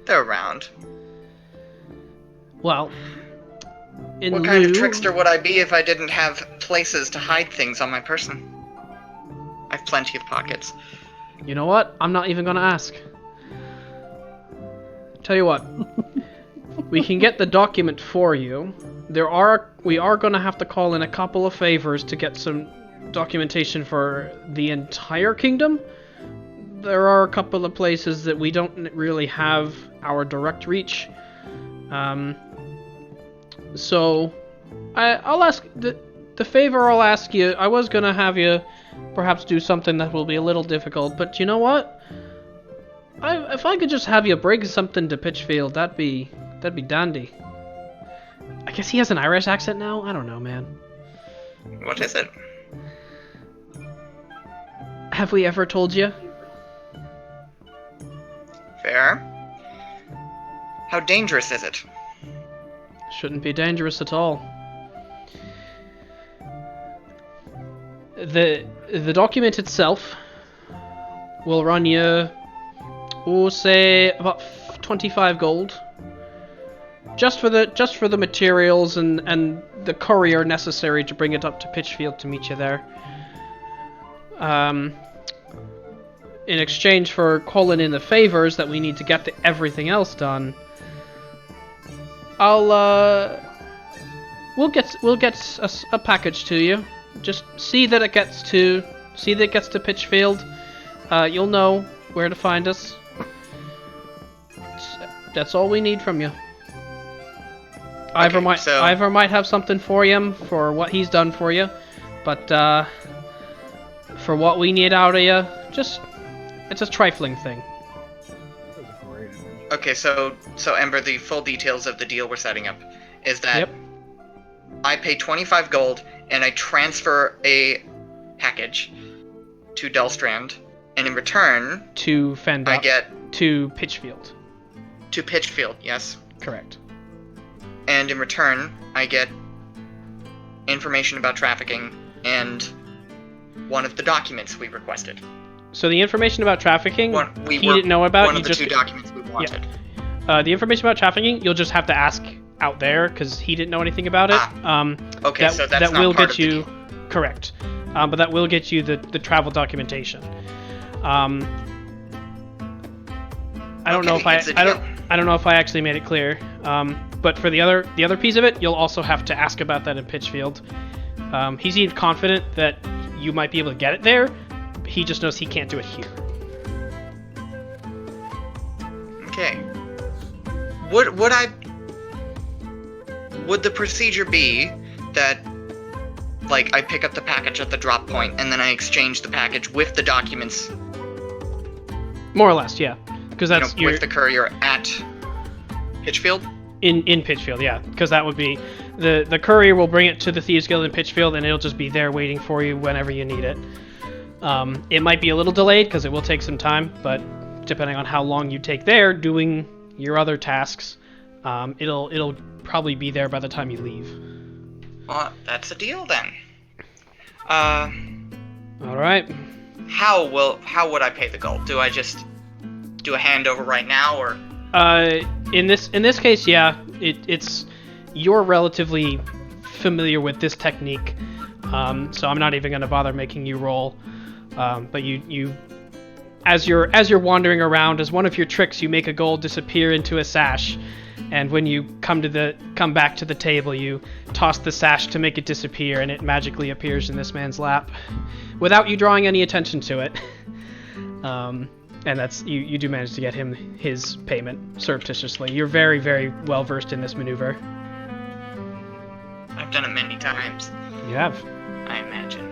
They're around. Well, What kind of trickster would I be if I didn't have places to hide things on my person? I have plenty of pockets. You know what? I'm not even gonna ask. Tell you what. We can get the document for you. We are gonna have to call in a couple of favors to get some documentation for the entire kingdom. There are a couple of places that we don't really have our direct reach. So I'll ask the favor I'll ask you. I was gonna have you perhaps do something that will be a little difficult, but you know what? If I could just have you bring something to Pitchfield, that'd be dandy. I guess he has an Irish accent now? I don't know, man. What is it? Have we ever told you? Fair. How dangerous is it? Shouldn't be dangerous at all. The document itself will run you, say about 25 gold. Just for the materials and the courier necessary to bring it up to Pitchfield to meet you there. in exchange for calling in the favors that we need to get everything else done, we'll get a package to you. Just see that it gets to Pitchfield. You'll know where to find us. That's all we need from you. Ivor might have something for you for what he's done for you, but for what we need out of you, it's a trifling thing. Okay, so Ember, the full details of the deal we're setting up is that Yep. I pay 25 gold and I transfer a package to Delstrand, and in return To fend I up get to Pitchfield. to Pitchfield, yes. Correct. And in return, I get information about trafficking and one of the documents we requested. So the information about trafficking, He didn't know about. One you of the just, two documents we wanted. the information about trafficking, you'll just have to ask out there because he didn't know anything about it. Okay, so that's that not will part get of the you deal. correct, but that will get you the travel documentation. I don't know if it's a deal. I don't know if I actually made it clear. But for the other piece of it, you'll also have to ask about that in Pitchfield. He seemed confident that you might be able to get it there. He just knows he can't do it here. Okay. Would the procedure be that, like, I pick up the package at the drop point and then I exchange the package with the documents, More or less, yeah. Because that's with the courier at Pitchfield? in Pitchfield, yeah. Because that would be the courier will bring it to the Thieves Guild in Pitchfield, and it'll just be there waiting for you whenever you need it. It might be a little delayed because it will take some time, but depending on how long you take there doing your other tasks, it'll probably be there by the time you leave. Well, that's a deal then. All right. How would I pay the gold? Do I just do a handover right now, or? In this case, yeah, it's you're relatively familiar with this technique, so I'm not even going to bother making you roll. But you as you're wandering around, as one of your tricks, you make a gold disappear into a sash, and when you come back to the table, you toss the sash to make it disappear, and it magically appears in this man's lap, without you drawing any attention to it. And that's you do manage to get him his payment surreptitiously. You're very, very well versed in this maneuver. I've done it many times, You have. I imagine.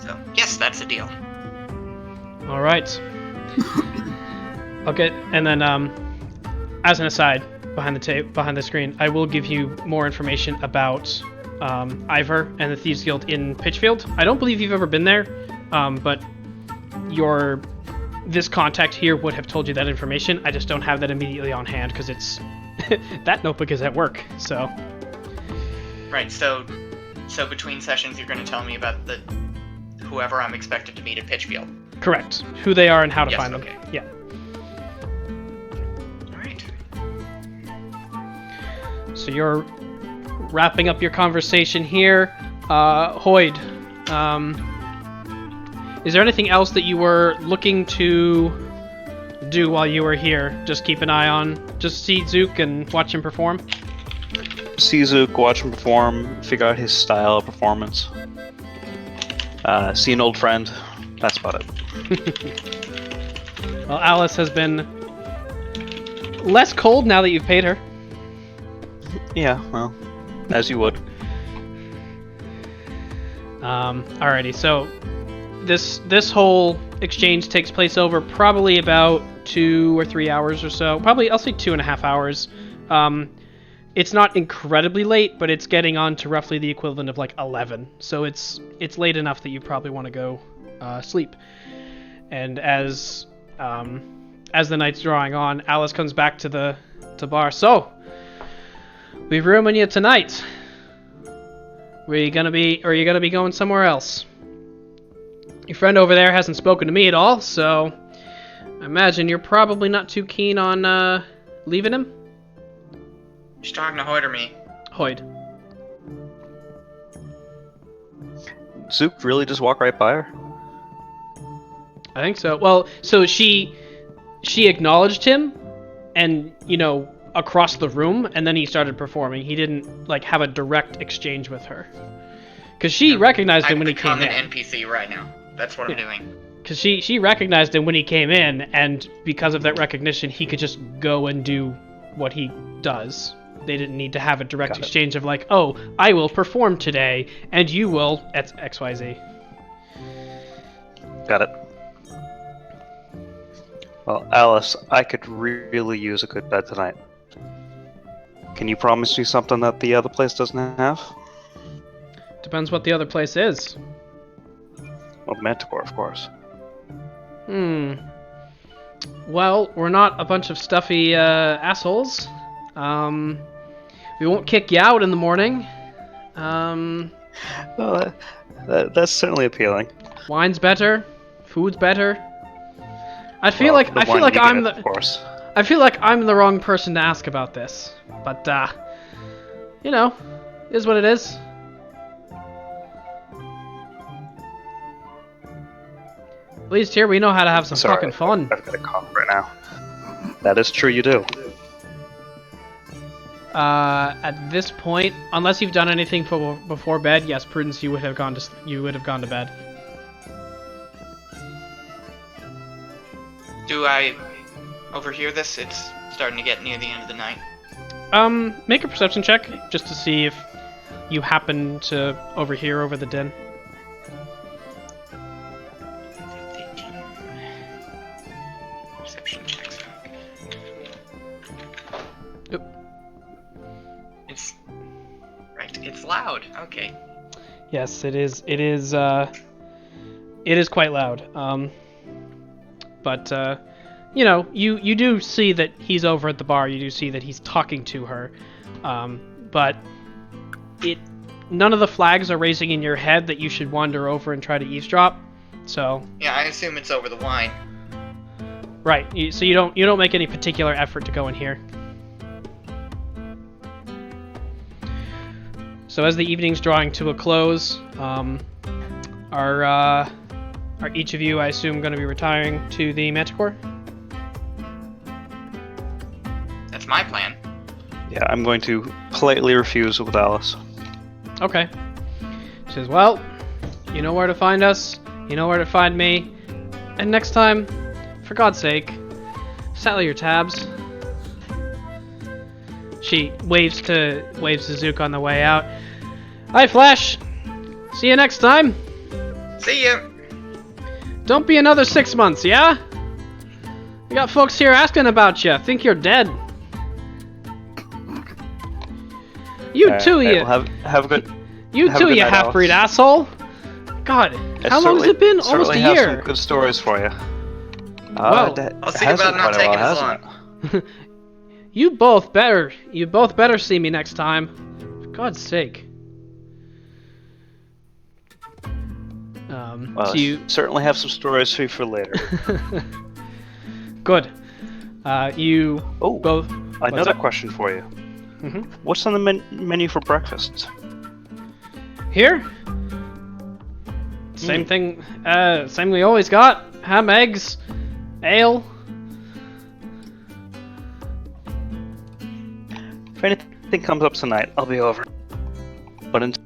So, yes, that's a deal. All right. Okay, and then as an aside, behind the screen, I will give you more information about Ivor and the Thieves Guild in Pitchfield. I don't believe you've ever been there, but this contact here would have told you that information. I just don't have that immediately on hand because it's that notebook is at work. So Right. So between sessions, you're going to tell me about whoever I'm expected to meet at Pitchfield. correct, who they are and how to Yes, find okay. them. Yeah. All right. So you're wrapping up your conversation here, Hoyd. Is there anything else that you were looking to do while you were here? Just keep an eye on, just see Zook and watch him perform? See Zook, watch him perform, figure out his style of performance. See an old friend. That's about it. Well, Alice has been less cold now that you've paid her. Yeah, well, as you would. Alrighty, so this whole exchange takes place over probably about 2 or 3 hours or so. Probably, I'll say 2.5 hours. It's not incredibly late, but it's getting on to roughly the equivalent of like 11. So it's late enough that you probably want to go sleep. And as the night's drawing on, Alice comes back to the bar. So, we've rooming you tonight. Are you gonna be going somewhere else? Your friend over there hasn't spoken to me at all, so I imagine you're probably not too keen on leaving him. She's talking to Hoyd or me. Hoyd. Zook really just walk right by her? I think so. Well, so she acknowledged him, and across the room, and then he started performing. He didn't like have a direct exchange with her, because she recognized him when he came in. I've become an NPC right now. That's what I'm doing. Because she recognized him when he came in, and because of that recognition, he could just go and do what he does. They didn't need to have a direct exchange of like, oh, I will perform today, and you will at XYZ. Got it. Well, Alice, I could really use a good bed tonight. Can you promise me something that the other place doesn't have? Depends what the other place is. Well, Manticore, of course. Well, we're not a bunch of stuffy assholes. We won't kick you out in the morning. Well, that's certainly appealing. Wine's better. Food's better. I feel like I'm the. Of course. I feel like I'm the wrong person to ask about this, but is what it is. At least here we know how to have some fucking fun. I've got a cough right now. That is true, you do. At this point, unless you've done anything before bed, yes, Prudence, you would have gone to bed. Do I overhear this? It's starting to get near the end of the night. Make a perception check just to see if you happen to overhear over the din. 15. Perception checks. Oop. It's right. It's loud. Okay. Yes, it is. It is quite loud. But you do see that he's over at the bar. You do see that he's talking to her. But none of the flags are raising in your head that you should wander over and try to eavesdrop. So yeah, I assume it's over the wine. Right. So you don't make any particular effort to go in here. So as the evening's drawing to a close, are each of you, I assume, going to be retiring to the Manticore? That's my plan. Yeah, I'm going to politely refuse with Alice. Okay. She says, well, you know where to find us, you know where to find me, and next time, for God's sake, settle your tabs. She waves to Zook on the way out. Hi, Flash! See you next time! See ya! Don't be another 6 months, yeah? You got folks here asking about you. Think you're dead. You too, you. Have a good. You have too, a good you night, half-breed Alice. asshole. God, how long has it been? Almost a have year. Some good stories for you. Well, I'll see about not taking as long. You both better see me next time. For God's sake. Well, So you certainly have some stories for you for later. good. You both. Another question for you. Mm-hmm. What's on the menu for breakfast? Here? Same thing. Same we always got. Ham, eggs, ale. If anything comes up tonight, I'll be over. But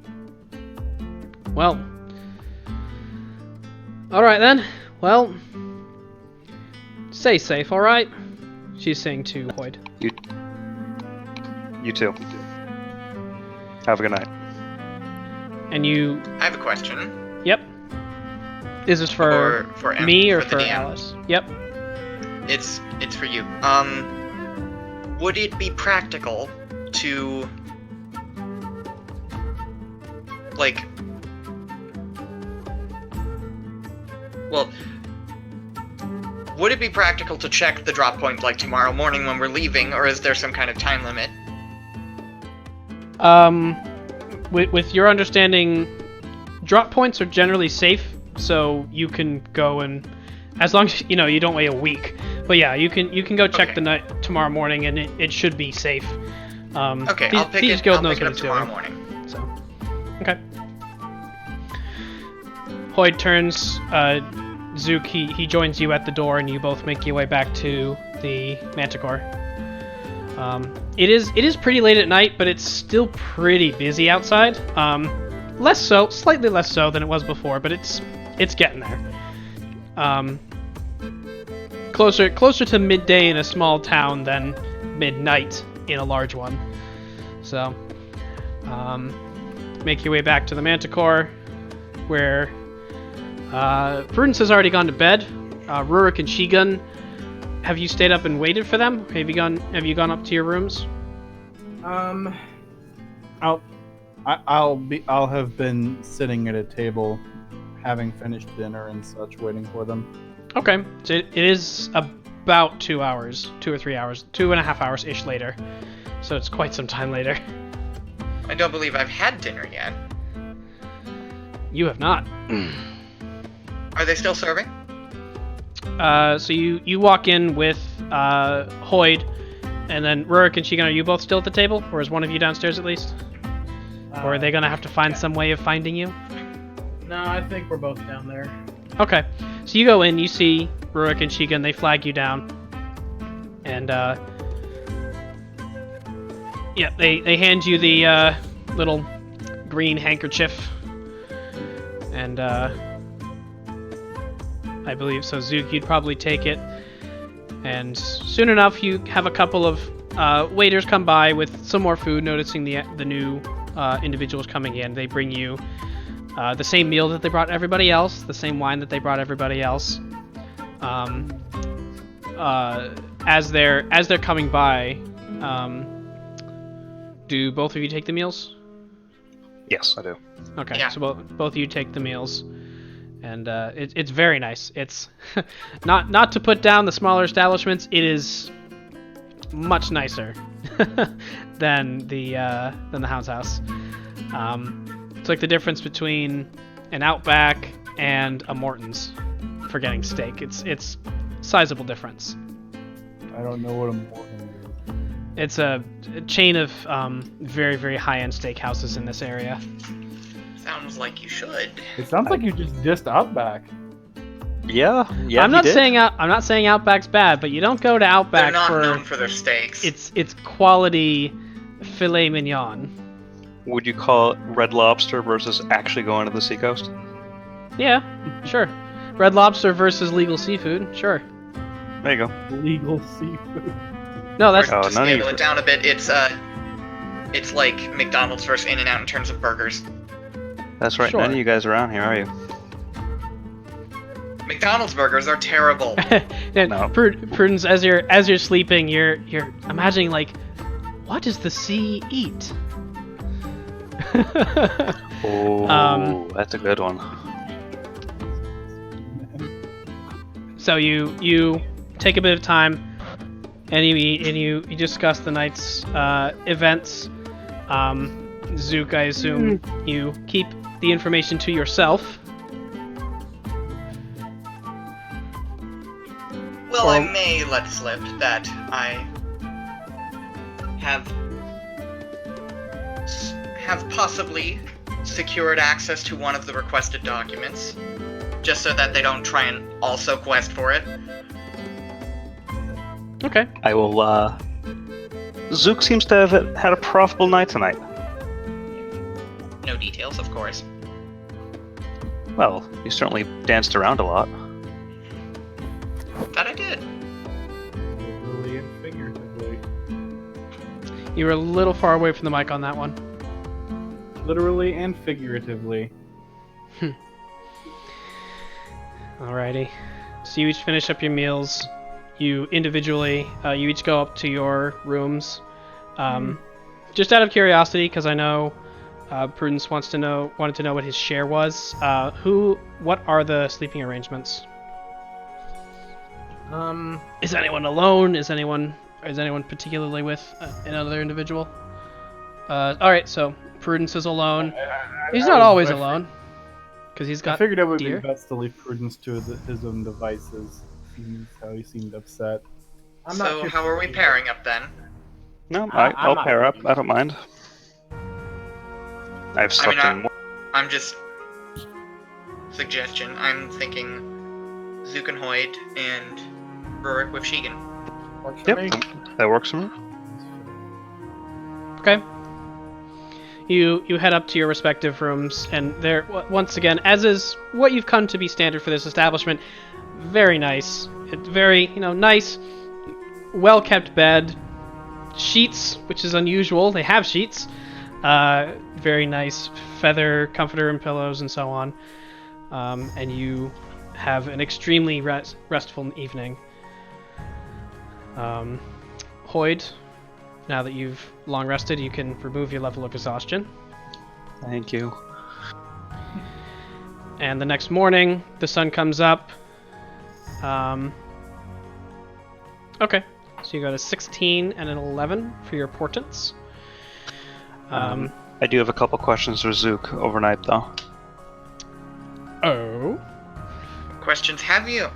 Well. Alright then. Well. Stay safe, alright? She's saying to Hoyd. You too. Have a good night. And you. I have a question. Yep. Is this for me or for DM. Alice? Yep. It's for you. Would it be practical to would it be practical to check the drop point tomorrow morning when we're leaving, or is there some kind of time limit? With your understanding, drop points are generally safe, so you can go and, as long as you don't wait a week. But yeah, you can go check the night tomorrow morning, and it should be safe. Okay, I'll pick it up tomorrow morning. So, okay. Hoyd turns. Zook, he joins you at the door, and you both make your way back to the Manticore. It is pretty late at night, but it's still pretty busy outside. Less so, slightly less so than it was before, but it's getting there. Closer to midday in a small town than midnight in a large one. So, make your way back to the Manticore, where Prudence has already gone to bed. Rurik and Shigun, have you stayed up and waited for them? Have you gone up to your rooms? I'll have been sitting at a table, having finished dinner and such, waiting for them. Okay, so it is about 2 hours, 2 or 3 hours, 2.5 hours ish later. So it's quite some time later. I don't believe I've had dinner yet. You have not. Are they still serving? So you walk in with Hoyd, and then Rurik and Shigun, are you both still at the table? Or is one of you downstairs at least? Or are they going to have to find some way of finding you? No, I think we're both down there. Okay. So you go in, you see Rurik and Shigun, they flag you down. And, yeah, they hand you the little green handkerchief. And, I believe so. Zook, you'd probably take it. And soon enough, you have a couple of waiters come by with some more food, noticing the new individuals coming in. They bring you the same meal that they brought everybody else, the same wine that they brought everybody else. As they're coming by, do both of you take the meals? Yes, I do. Okay, Yeah. so both of you take the meals. And it's very nice. It's not to put down the smaller establishments. It is much nicer than the Hound's House. It's like the difference between an Outback and a Morton's for getting steak. It's sizable difference. I don't know what a Morton is. It's a chain of very, very high-end steakhouses in this area. Sounds like you should. It sounds like you just dissed Outback. Yeah. I'm not saying Outback's bad, but you don't go to Outback They're not known for their steaks. It's quality filet mignon. Would you call it Red Lobster versus actually going to the seacoast? Yeah, sure. Red Lobster versus legal seafood, sure. There you go. Legal seafood. No, that's Oh, to none of scale you. it down a bit, it's like McDonald's versus In-N-Out in terms of burgers. That's right. Sure. None of you guys around here, are you? McDonald's burgers are terrible. and No. Prudence, as you're sleeping, you're imagining like, what does the sea eat? Oh, that's a good one. So you take a bit of time, and you eat, and you discuss the night's events. Zook, I assume you keep the information to yourself. Well, I may let slip that I have possibly secured access to one of the requested documents, just so that they don't try and also quest for it. Okay. I will, Zook seems to have had a profitable night tonight. No details, of course. Well, you certainly danced around a lot. That I did. Literally and figuratively. You were a little far away from the mic on that one. Literally and figuratively. Alrighty. So you each finish up your meals. You individually, you each go up to your rooms. Just out of curiosity, because I know Prudence wanted to know what his share was. What are the sleeping arrangements? Is anyone alone? Is anyone particularly with another individual? Alright, so Prudence is alone. He's not always alone, because he's got I figured it would deer. be best to leave Prudence to his own devices. Seeing how he seemed upset. I'm not So too how are we sure. pairing up then? No, I'm I'll not- pair up. I don't mind. I've slept I in more. I'm just... suggestion. I'm thinking Zook and Hoyt and Rurik with Shigun. Works for me. That works for me. Okay. You head up to your respective rooms, and there, once again, as is what you've come to be standard for this establishment, very nice. It's very, nice, well-kept bed. Sheets, which is unusual. They have sheets. Very nice feather comforter and pillows and so on. And you have an extremely restful evening. Hoyd, now that you've long rested, you can remove your level of exhaustion. Thank you. And the next morning, the sun comes up. Okay, so you got a 16 and an 11 for your portents. I do have a couple questions for Zook overnight, though. Oh? Questions have you?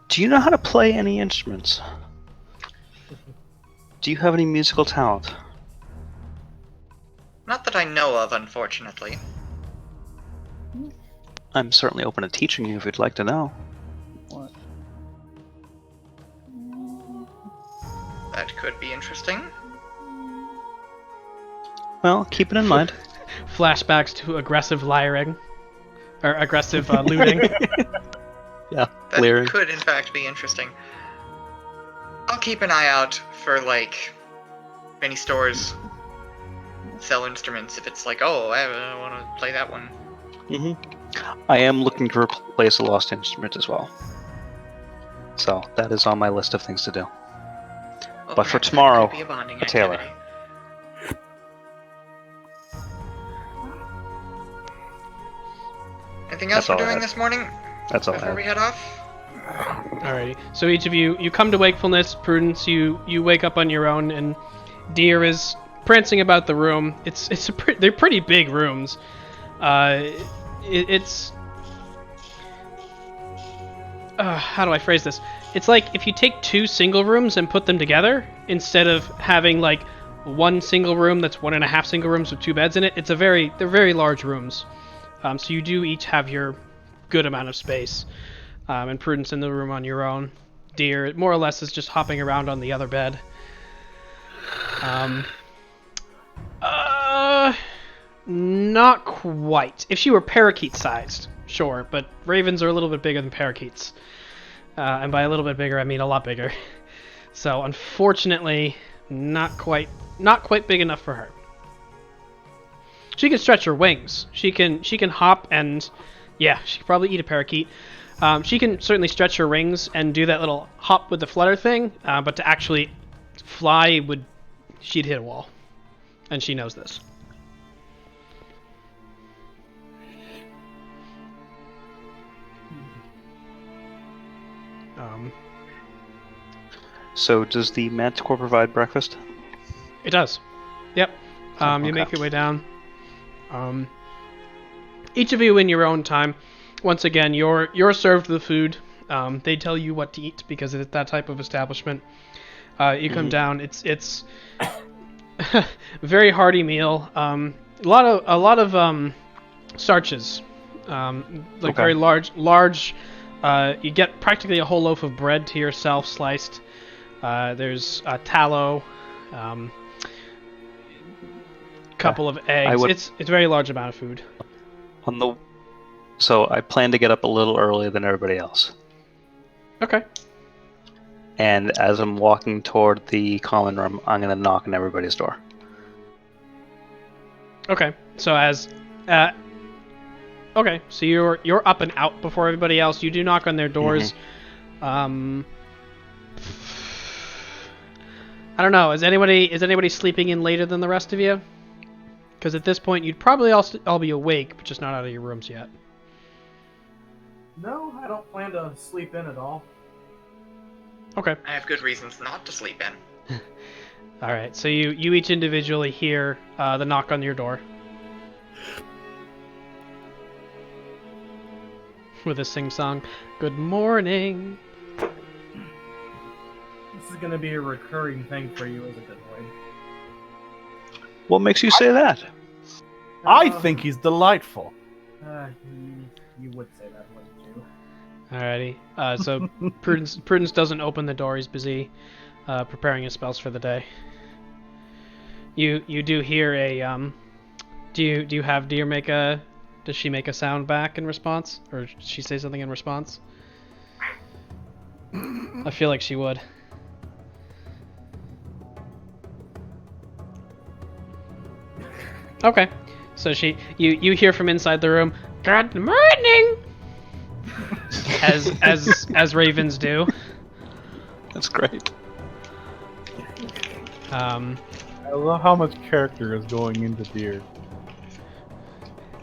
Do you know how to play any instruments? Do you have any musical talent? Not that I know of, unfortunately. I'm certainly open to teaching you if you'd like to know. That could be interesting. Well, keep it in mind. Flashbacks to aggressive lyring. Or aggressive looting. Yeah, That clearing. could, in fact, be interesting. I'll keep an eye out for, if any stores sell instruments. If it's like, oh, I want to play that one. I am looking to replace a lost instrument as well. So, that is on my list of things to do. Well, But for perhaps that tomorrow, could be a bonding a tailor. activity. Anything else That's we're all I doing had. this morning That's all I before we have. head off? Alrighty. So each of you come to wakefulness. Prudence, you wake up on your own, and Deer is prancing about the room. They're pretty big rooms. It's how do I phrase this? It's like if you take two single rooms and put them together instead of having like one single room that's 1.5 single rooms with 2 beds in it. They're very large rooms. So you do each have your good amount of space. And Prudence in the room on your own. Deer, more or less, is just hopping around on the other bed. Not quite. If she were parakeet-sized, sure, but ravens are a little bit bigger than parakeets. And by a little bit bigger, I mean a lot bigger. So, unfortunately, not quite big enough for her. She can stretch her wings. She can hop and, yeah, she could probably eat a parakeet. She can certainly stretch her wings and do that little hop with the flutter thing, but to actually fly, she'd hit a wall. And she knows this. So, does the Manticore provide breakfast? It does. Yep. Okay. You make your way down. Each of you in your own time. Once again, you're served the food. They tell you what to eat because it's that type of establishment. You come down. It's very hearty meal. A lot of starches. Very large. You get practically a whole loaf of bread to yourself, sliced. There's tallow. Couple of eggs. It's a very large amount of food. So I plan to get up a little earlier than everybody else. Okay. And as I'm walking toward the common room, I'm gonna knock on everybody's door. Okay. So so you're up and out before everybody else. You do knock on their doors. I don't know. Is anybody sleeping in later than the rest of you? Because at this point, you'd probably all be awake, but just not out of your rooms yet. No, I don't plan to sleep in at all. Okay. I have good reasons not to sleep in. All right. So you each individually hear the knock on your door. With a sing-song, "Good morning." This is going to be a recurring thing for you, isn't it, Lloyd? What makes you say that? I think he's delightful. You would say that, wouldn't you? Alrighty. So Prudence doesn't open the door. He's busy preparing his spells for the day. You do hear a do you have Deer make a does she make a sound back in response, or does she say something in response? I feel like she would. Okay. So you hear from inside the room, "Good morning," as ravens do. That's great. I love how much character is going into Deer.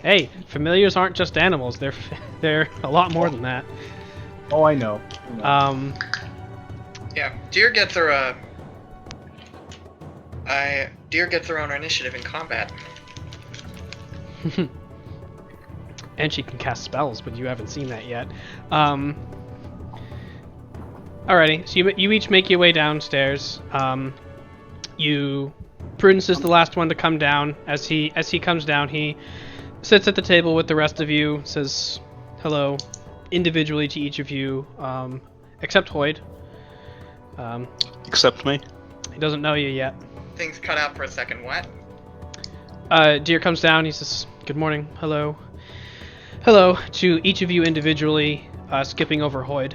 Hey, familiars aren't just animals. They're a lot more than that. Oh, I know. Yeah, Deer gets her own initiative in combat. And she can cast spells, but you haven't seen that yet. Alrighty, so you each make your way downstairs. Prudence is the last one to come down. As he comes down, he sits at the table with the rest of you, says hello individually to each of you, except Hoyd. Except me. He doesn't know you yet. Things cut out for a second. What? Deer comes down. He says, "Good morning. Hello." Hello to each of you individually, skipping over Hoyd.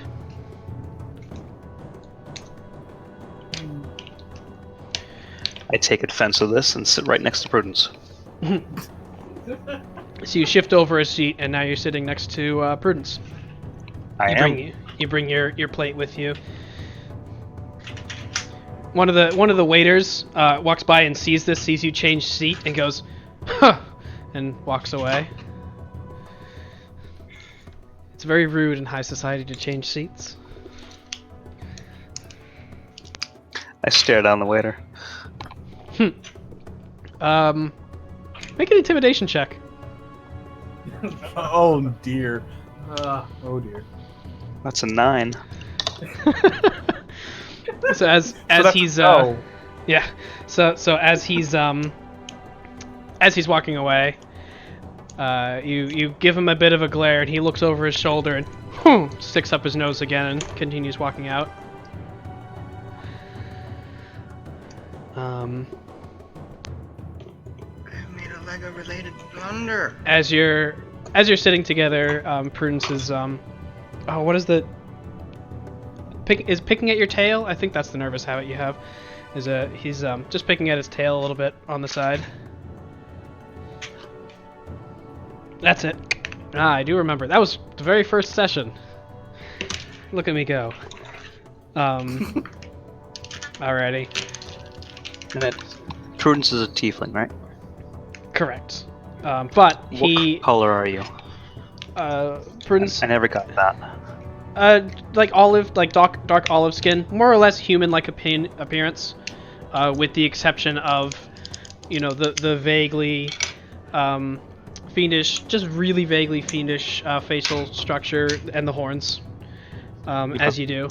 I take offense of this and sit right next to Prudence. So you shift over a seat, and now you're sitting next to Prudence. You bring your plate with you. One of the waiters walks by and sees you change seat, and goes, "Huh," and walks away. It's very rude in high society to change seats. I stare down the waiter. Make an intimidation check. Oh dear. Oh dear. That's a 9. So as he's yeah, so as he's walking away, you give him a bit of a glare, and he looks over his shoulder and sticks up his nose again and continues walking out. I made a Lego-related blunder. As you're sitting together, Prudence is what is the picking at your tail? I think that's the nervous habit you have. He's just picking at his tail a little bit on the side. That's it. I do remember. That was the very first session. Look at me go. Alrighty. Prudence is a tiefling, right? Correct. But he... What color are you? Prudence... I never got that. Like olive, like dark olive skin. More or less human-like appearance. With the exception of, the vaguely... fiendish, just really vaguely fiendish facial structure and the horns, as you do.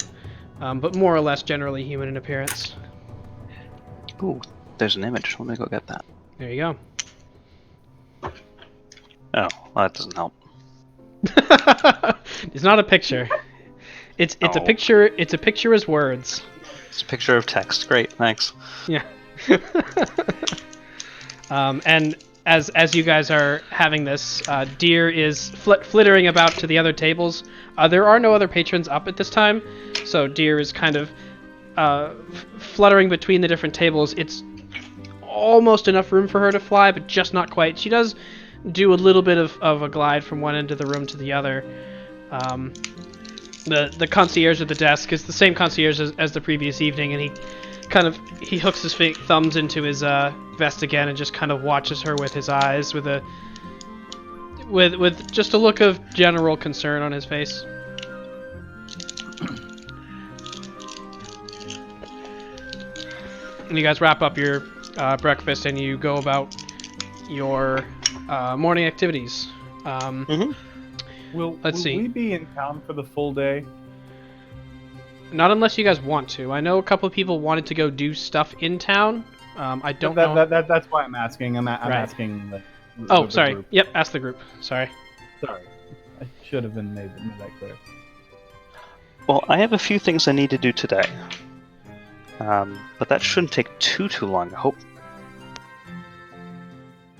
But more or less generally human in appearance. Ooh, there's an image. Let me go get that. There you go. Oh, well, that doesn't help. It's not a picture. It's a picture. It's a picture as words. It's a picture of text. Great, thanks. Yeah. And as you guys are having this, Deer is flittering about to the other tables. There are no other patrons up at this time, so Deer is kind of fluttering between the different tables. It's almost enough room for her to fly, but just not quite. She does do a little bit of a glide from one end of the room to the other. The concierge at the desk is the same concierge as the previous evening, and he hooks his thumbs into his vest again and just kind of watches her with his eyes with just a look of general concern on his face. And you guys wrap up your breakfast and you go about your morning activities. Will Let's see. we be in town for the full day? Not unless you guys want to. I know a couple of people wanted to go do stuff in town. I don't know. That's why I'm asking. I'm Right. asking. Oh, the sorry. group. Yep, ask the group. Sorry. Sorry, I should have made that clear. Well, I have a few things I need to do today. But that shouldn't take too long, I hope.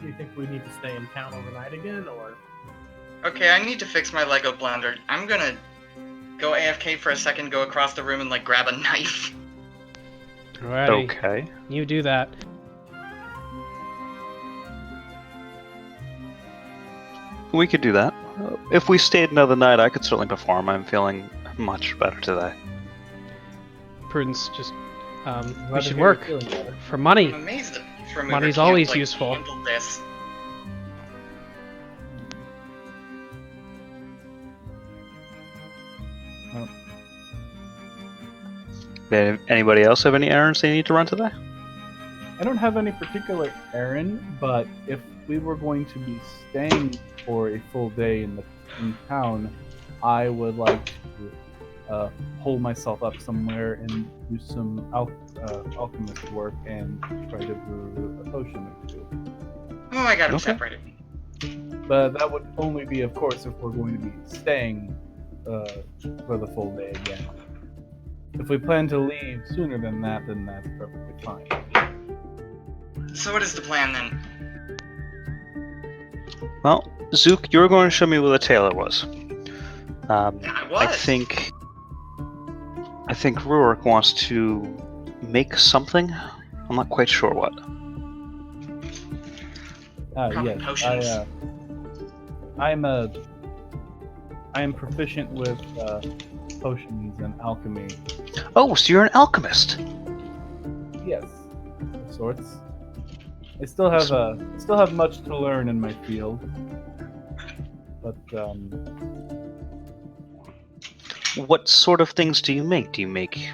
Do you think we need to stay in town overnight again, or? Okay, I need to fix my Lego blender. I'm gonna go AFK for a second, go across the room and like grab a knife. Alrighty. Okay. You do that. We could do that. If we stayed another night, I could certainly perform. I'm feeling much better today. Prudence, just we Glad to should hear work you're feeling better. for money. I'm amazed that Remover Money's can't, always like, useful. handle this. Anybody else have any errands they need to run today? I don't have any particular errand, but if we were going to be staying for a full day in town, I would like to hold myself up somewhere and do some alchemist work and try to brew a potion or two. Oh, I got him Okay. separated. But that would only be, of course, if we're going to be staying for the full day again. If we plan to leave sooner than that, then that's perfectly fine. So what is the plan then? Well, Zook, you were going to show me where the tailor was. I was. I think Rurik wants to make something. I'm not quite sure what. Probably Yes, potions. I am proficient with potions and alchemy. Oh, so you're an alchemist. Yes, of sorts. I still have much to learn in my field, but What sort of things do you make? Do you make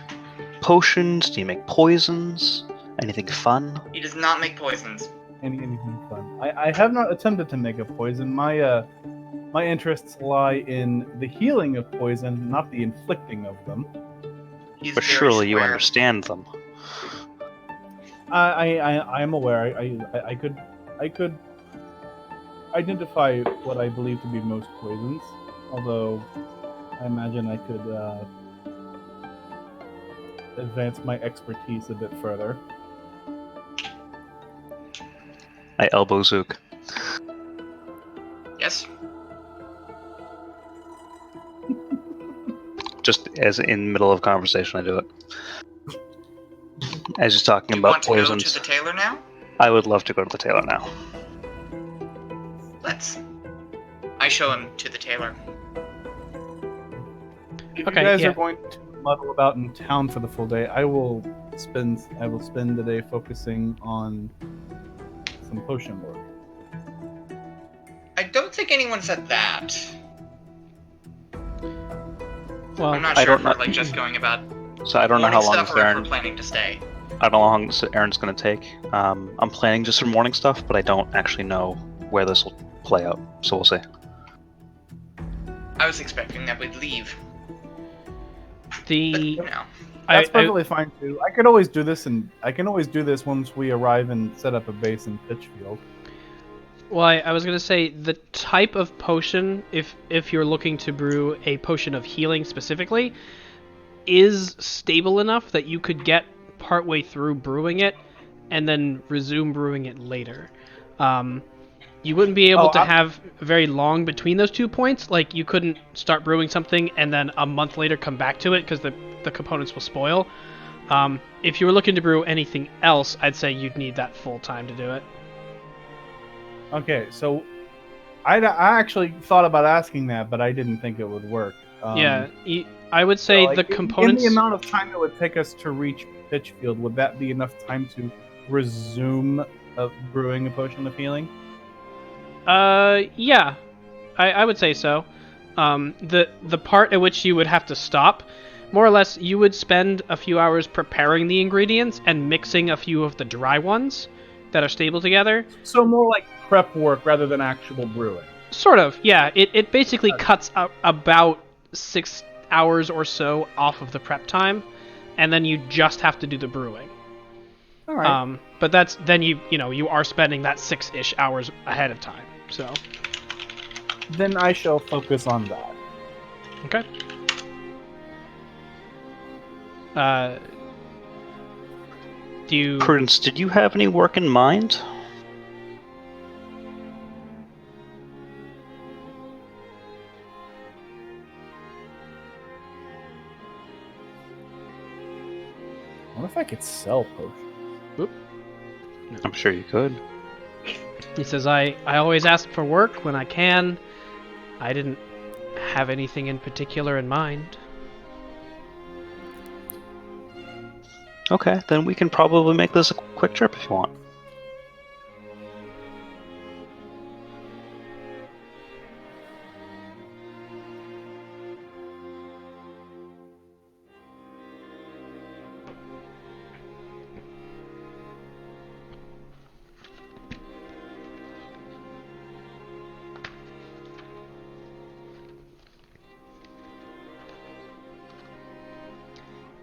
potions? Do you make poisons? Anything fun? He does not make poisons. anything fun. I have not attempted to make a poison. My interests lie in the healing of poison, not the inflicting of them. He's But very surely you square. understand them. I am aware. I could identify what I believe to be most poisons, although I imagine I could advance my expertise a bit further. I elbow Zook. Yes. Just as in middle of conversation, I do it. As you're talking You about want to poisons, go to the tailor now? I would love to go to the tailor now. Let's. I show him to the tailor. If Okay, you guys yeah. are going to muddle about in town for the full day, I will spend the day focusing on some potion work. I don't think anyone said that. Well, I'm not I sure don't if we're know- like just going about So I don't know how long stuff this or if we're errand. planning to stay. I don't know how long this errand's going to take. I'm planning just some morning stuff, but I don't actually know where this will play out. So we'll see. I was expecting that we'd leave. But, the you know. That's perfectly fine too. I can always do this once we arrive and set up a base in Pitchfield. Well, I was gonna say the type of potion, if you're looking to brew a potion of healing specifically, is stable enough that you could get partway through brewing it, and then resume brewing it later. You wouldn't be able to have very long between those 2 points. Like you couldn't start brewing something and then a month later come back to it because the components will spoil. If you were looking to brew anything else, I'd say you'd need that full time to do it. Okay, so I actually thought about asking that, but I didn't think it would work. I would say So, the components. In the amount of time it would take us to reach Pitchfield, would that be enough time to resume brewing a potion of healing? Yeah, I would say so. The part at which you would have to stop, more or less, you would spend a few hours preparing the ingredients and mixing a few of the dry ones that are stable together. So more like prep work rather than actual brewing. Sort of, yeah. It basically cuts out about 6 hours or so off of the prep time, and then you just have to do the brewing. All right. But that's then you are spending that 6-ish hours ahead of time. So then I shall focus on that. Okay. Do you... Prudence, did you have any work in mind? I wonder if I could sell potions. Oop. I'm sure you could. He says, I always ask for work when I can. I didn't have anything in particular in mind. Okay, then we can probably make this a quick trip if you want.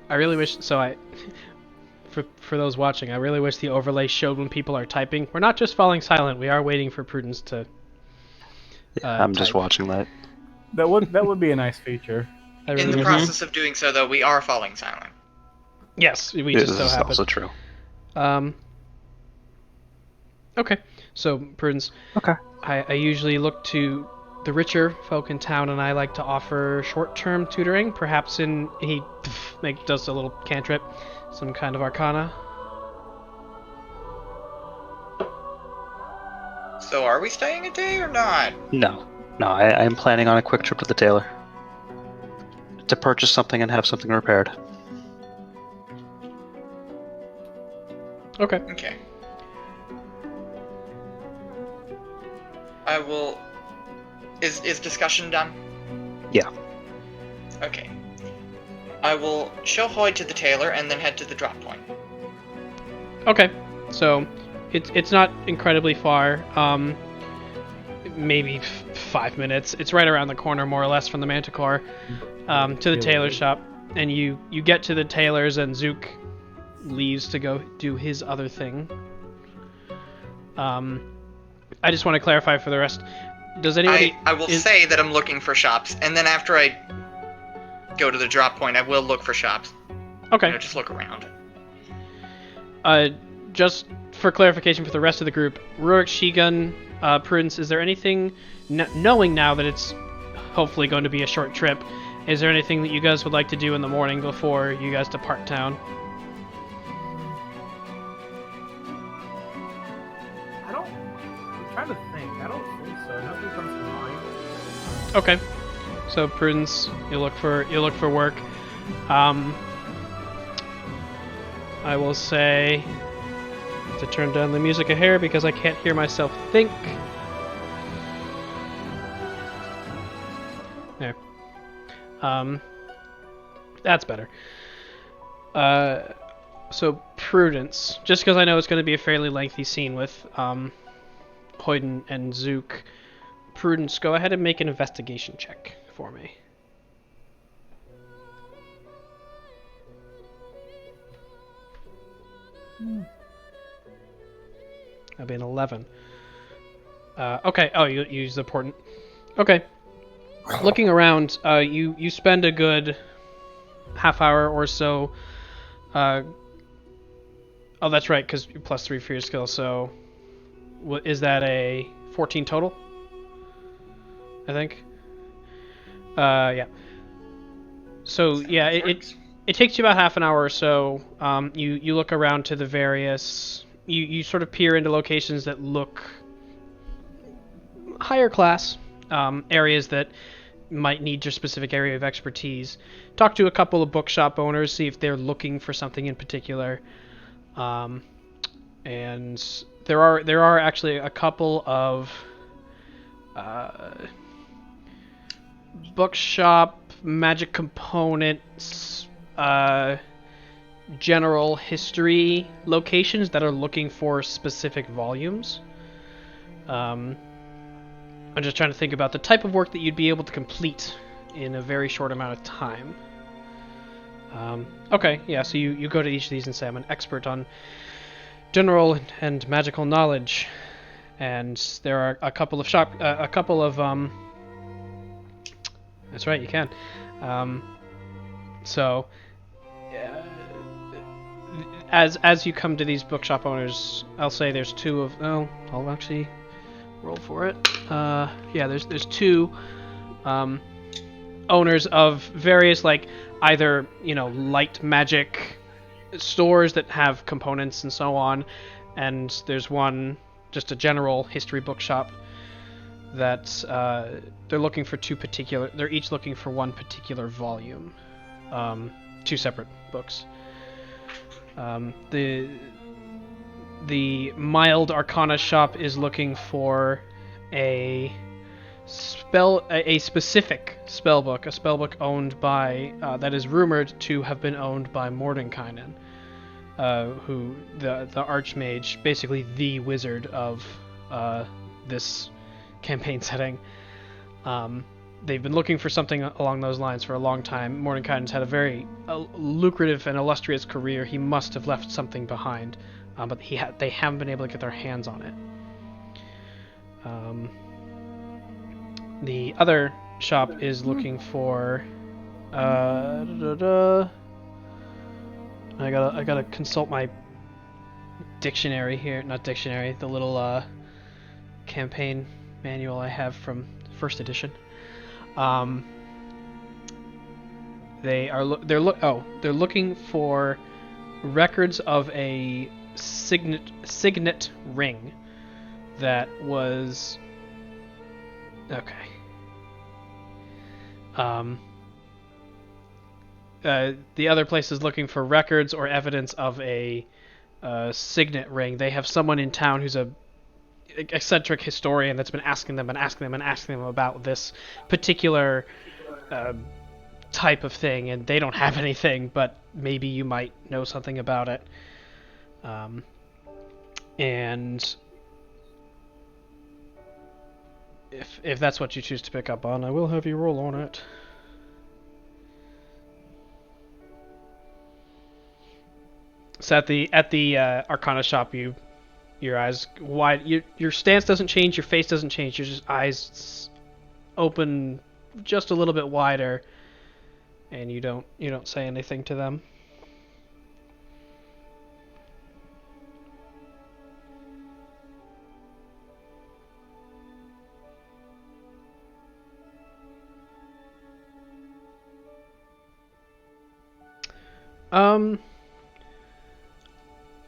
I really wish... For those watching, I really wish the overlay showed when people are typing. We're not just falling silent, we are waiting for Prudence to I'm just type. watching that. That would be a nice feature. I In really the wish- process of doing so, though, we are falling silent. Yes, we This just so is happen. also true. Okay, so Prudence. Okay. I usually look to the richer folk in town, and I like to offer short-term tutoring. Perhaps he does a little cantrip, some kind of arcana. So are we staying a day or not? No, I am planning on a quick trip to the tailor. To purchase something and have something repaired. Okay. Okay. I will... Is discussion done? Yeah. Okay. I will show Hoy to the tailor and then head to the drop point. Okay, so it's not incredibly far. Maybe 5 minutes. It's right around the corner, more or less, from the Manticore, to the tailor shop. And you get to the tailor's, and Zook leaves to go do his other thing. I just want to clarify for the rest. Does anybody? I will say that I'm looking for shops, and then after I go to the drop point, I will look for shops. Okay. Just look around. Just for clarification for the rest of the group, Rurik, Shigun, Prudence, is there anything, knowing now that it's hopefully going to be a short trip, is there anything that you guys would like to do in the morning before you guys depart town? I'm trying to think. I don't think so. Nothing comes to mind. Okay. So Prudence, you look for work. I will say to turn down the music a hair because I can't hear myself think. There. That's better. So Prudence, just because I know it's going to be a fairly lengthy scene with Hoyden and Zook. Prudence, go ahead and make an investigation check for me. That'd be an 11. Okay. Oh, you use the portent. Okay. Looking around, you spend a good half hour or so. Oh, that's right, because you're +3 for your skill. So, is that a 14 total? I think. Yeah. So yeah, it takes you about half an hour or so. You look around to the various. You sort of peer into locations that look higher class, areas that might need your specific area of expertise. Talk to a couple of bookshop owners, see if they're looking for something in particular. And there are actually a couple of bookshop, magic components, general history locations that are looking for specific volumes. I'm just trying to think about the type of work that you'd be able to complete in a very short amount of time. Okay, yeah, so you go to each of these and say, I'm an expert on general and magical knowledge. And there are a couple of That's right, you can. So, uh, as you come to these bookshop owners, I'll say there's two of. Oh, I'll actually roll for it. Yeah, there's two owners of various either light magic stores that have components and so on, and there's one just a general history bookshop that they're looking for they're each looking for one particular volume, two separate books. The mild arcana shop is looking for a specific spell book, a spell book owned by that is rumored to have been owned by Mordenkainen, who the archmage, basically the wizard of this campaign setting. They've been looking for something along those lines for a long time. Mordenkainen's had a very lucrative and illustrious career. He must have left something behind, but they haven't been able to get their hands on it. The other shop is looking for. I gotta consult my dictionary here. Not dictionary. The little campaign manual I have from first edition. They're looking for records of a signet ring that was okay. The other place is looking for records or evidence of a signet ring. They have someone in town who's a eccentric historian that's been asking them about this particular type of thing, and they don't have anything, but maybe you might know something about it. And if that's what you choose to pick up on, I will have you roll on it. So at the Arcana shop, your eyes wide. Your stance doesn't change. Your face doesn't change. Your just eyes open just a little bit wider, and you don't say anything to them.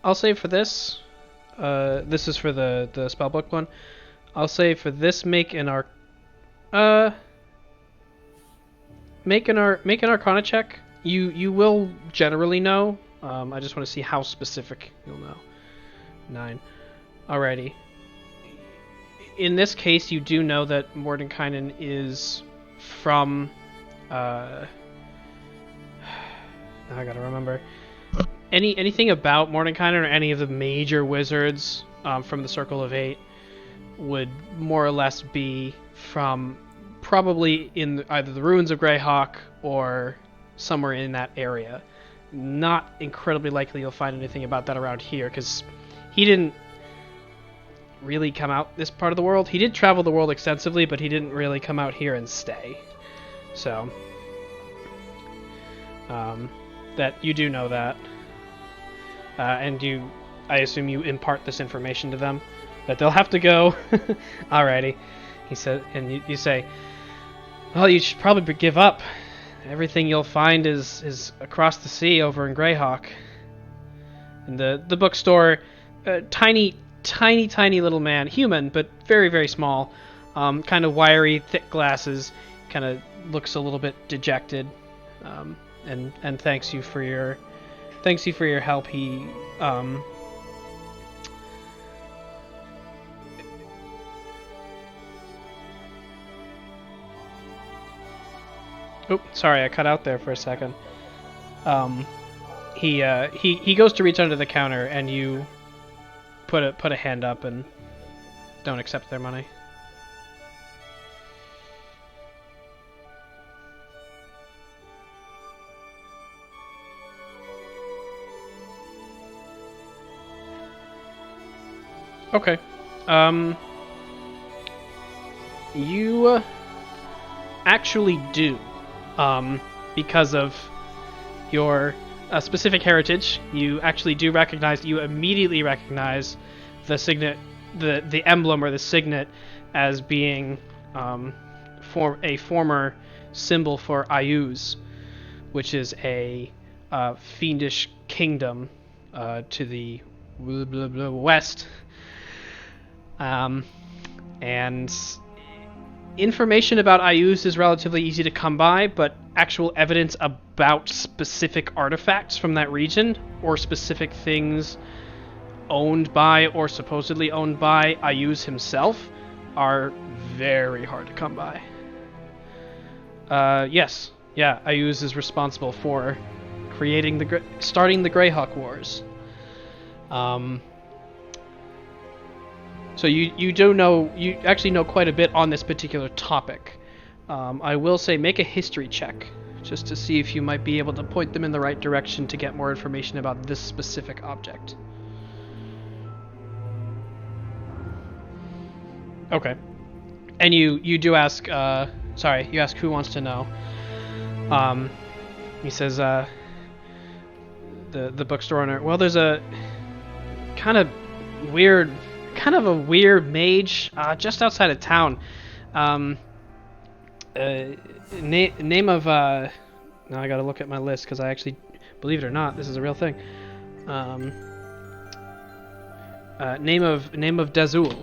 I'll say for this. This is for the spellbook one. I'll say for this, make an Arcana check. You will generally know. I just want to see how specific you'll know. 9. Alrighty. In this case, you do know that Mordenkainen is from. Now I gotta remember. Anything about Mordenkainen or any of the major wizards from the Circle of Eight would more or less be from probably in either the ruins of Greyhawk or somewhere in that area. Not incredibly likely you'll find anything about that around here, because he didn't really come out this part of the world. He did travel the world extensively, but he didn't really come out here and stay. So, that you do know that. And I assume you impart this information to them, that they'll have to go. Alrighty, he said, and you say, well, you should probably give up. Everything you'll find is across the sea over in Greyhawk. And the bookstore, tiny little man, human, but very, very small, kind of wiry, thick glasses, kind of looks a little bit dejected, and thanks you for your help. He sorry, I cut out there for a second. He goes to reach under the counter, and you put a hand up and don't accept their money. Okay. You actually do, because of your specific heritage. You actually do recognize. You immediately recognize the signet, the emblem or the signet, as being a former symbol for Ayuz, which is a fiendish kingdom to the west. And information about Ayuz is relatively easy to come by, but actual evidence about specific artifacts from that region, or specific things owned by or supposedly owned by Ayuz himself, are very hard to come by. Yes. Yeah, Ayuz is responsible for starting the Greyhawk Wars. So you actually know quite a bit on this particular topic. I will say make a history check, just to see if you might be able to point them in the right direction to get more information about this specific object. Okay. And you do ask, you ask who wants to know. He says, the bookstore owner, well, there's a kind of a weird mage just outside of town. Name of now I gotta look at my list because I actually, believe it or not, this is a real thing. Name of Dazul.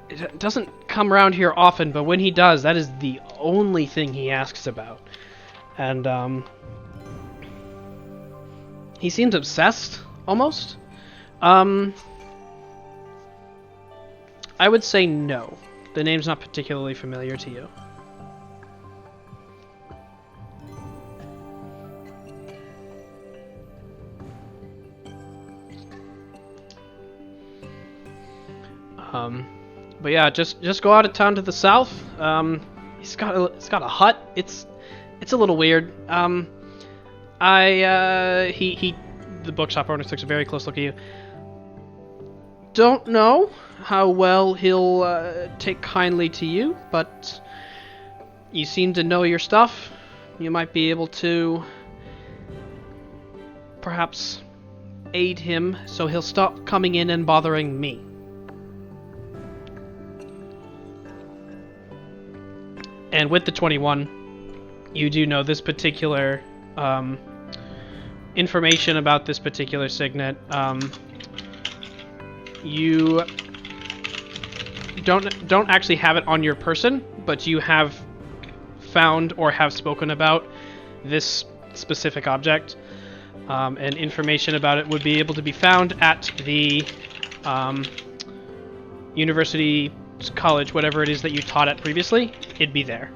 It doesn't come around here often, but when he does, that is the only thing he asks about. And he seems obsessed, almost. I would say no. The name's not particularly familiar to you. But yeah, just go out of town to the south. He's got a hut. It's a little weird. The bookshop owner takes a very close look at you. Don't know how well he'll take kindly to you, but you seem to know your stuff. You might be able to perhaps aid him so he'll stop coming in and bothering me. And with the 21, you do know this particular information about this particular signet. You don't actually have it on your person, but you have found or have spoken about this specific object, and information about it would be able to be found at the university, college, whatever it is that you taught at previously. It'd be there.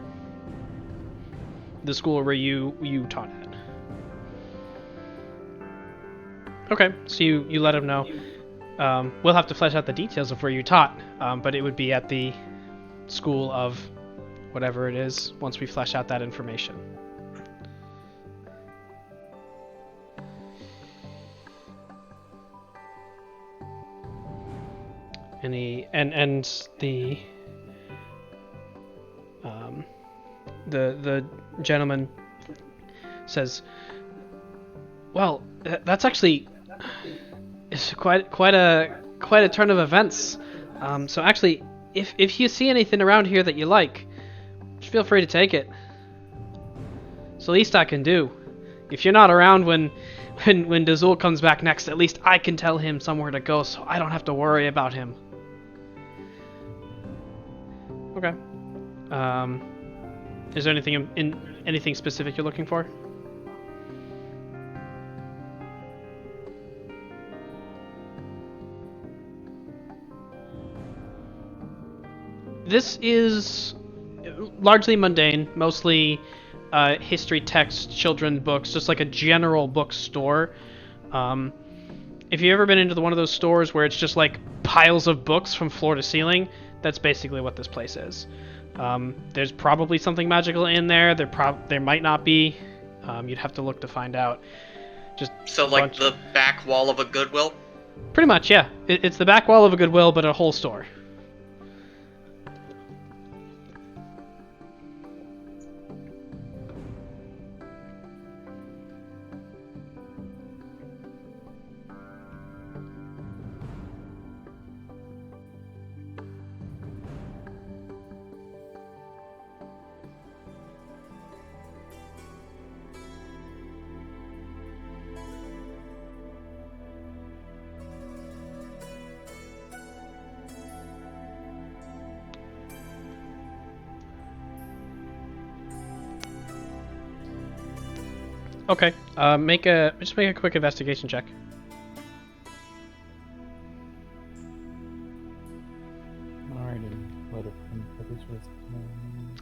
The school where you taught at. Okay, so you let him know. We'll have to flesh out the details of where you taught, but it would be at the school of whatever it is once we flesh out that information. And the gentleman says, "Well, that's actually it's quite a turn of events. So actually, if you see anything around here that you like, just feel free to take it. It's the least I can do. If you're not around when Dazul comes back next, at least I can tell him somewhere to go, so I don't have to worry about him." Okay. Is there anything specific you're looking for? This is largely mundane, mostly history text, children books, just like a general bookstore. If you've ever been into one of those stores where it's just like piles of books from floor to ceiling, that's basically what this place is. There's probably something magical in there. There might not be. You'd have to look to find out. So like the back wall of a Goodwill? Pretty much, yeah. It's the back wall of a Goodwill, but a whole store. Okay. Just make a quick investigation check.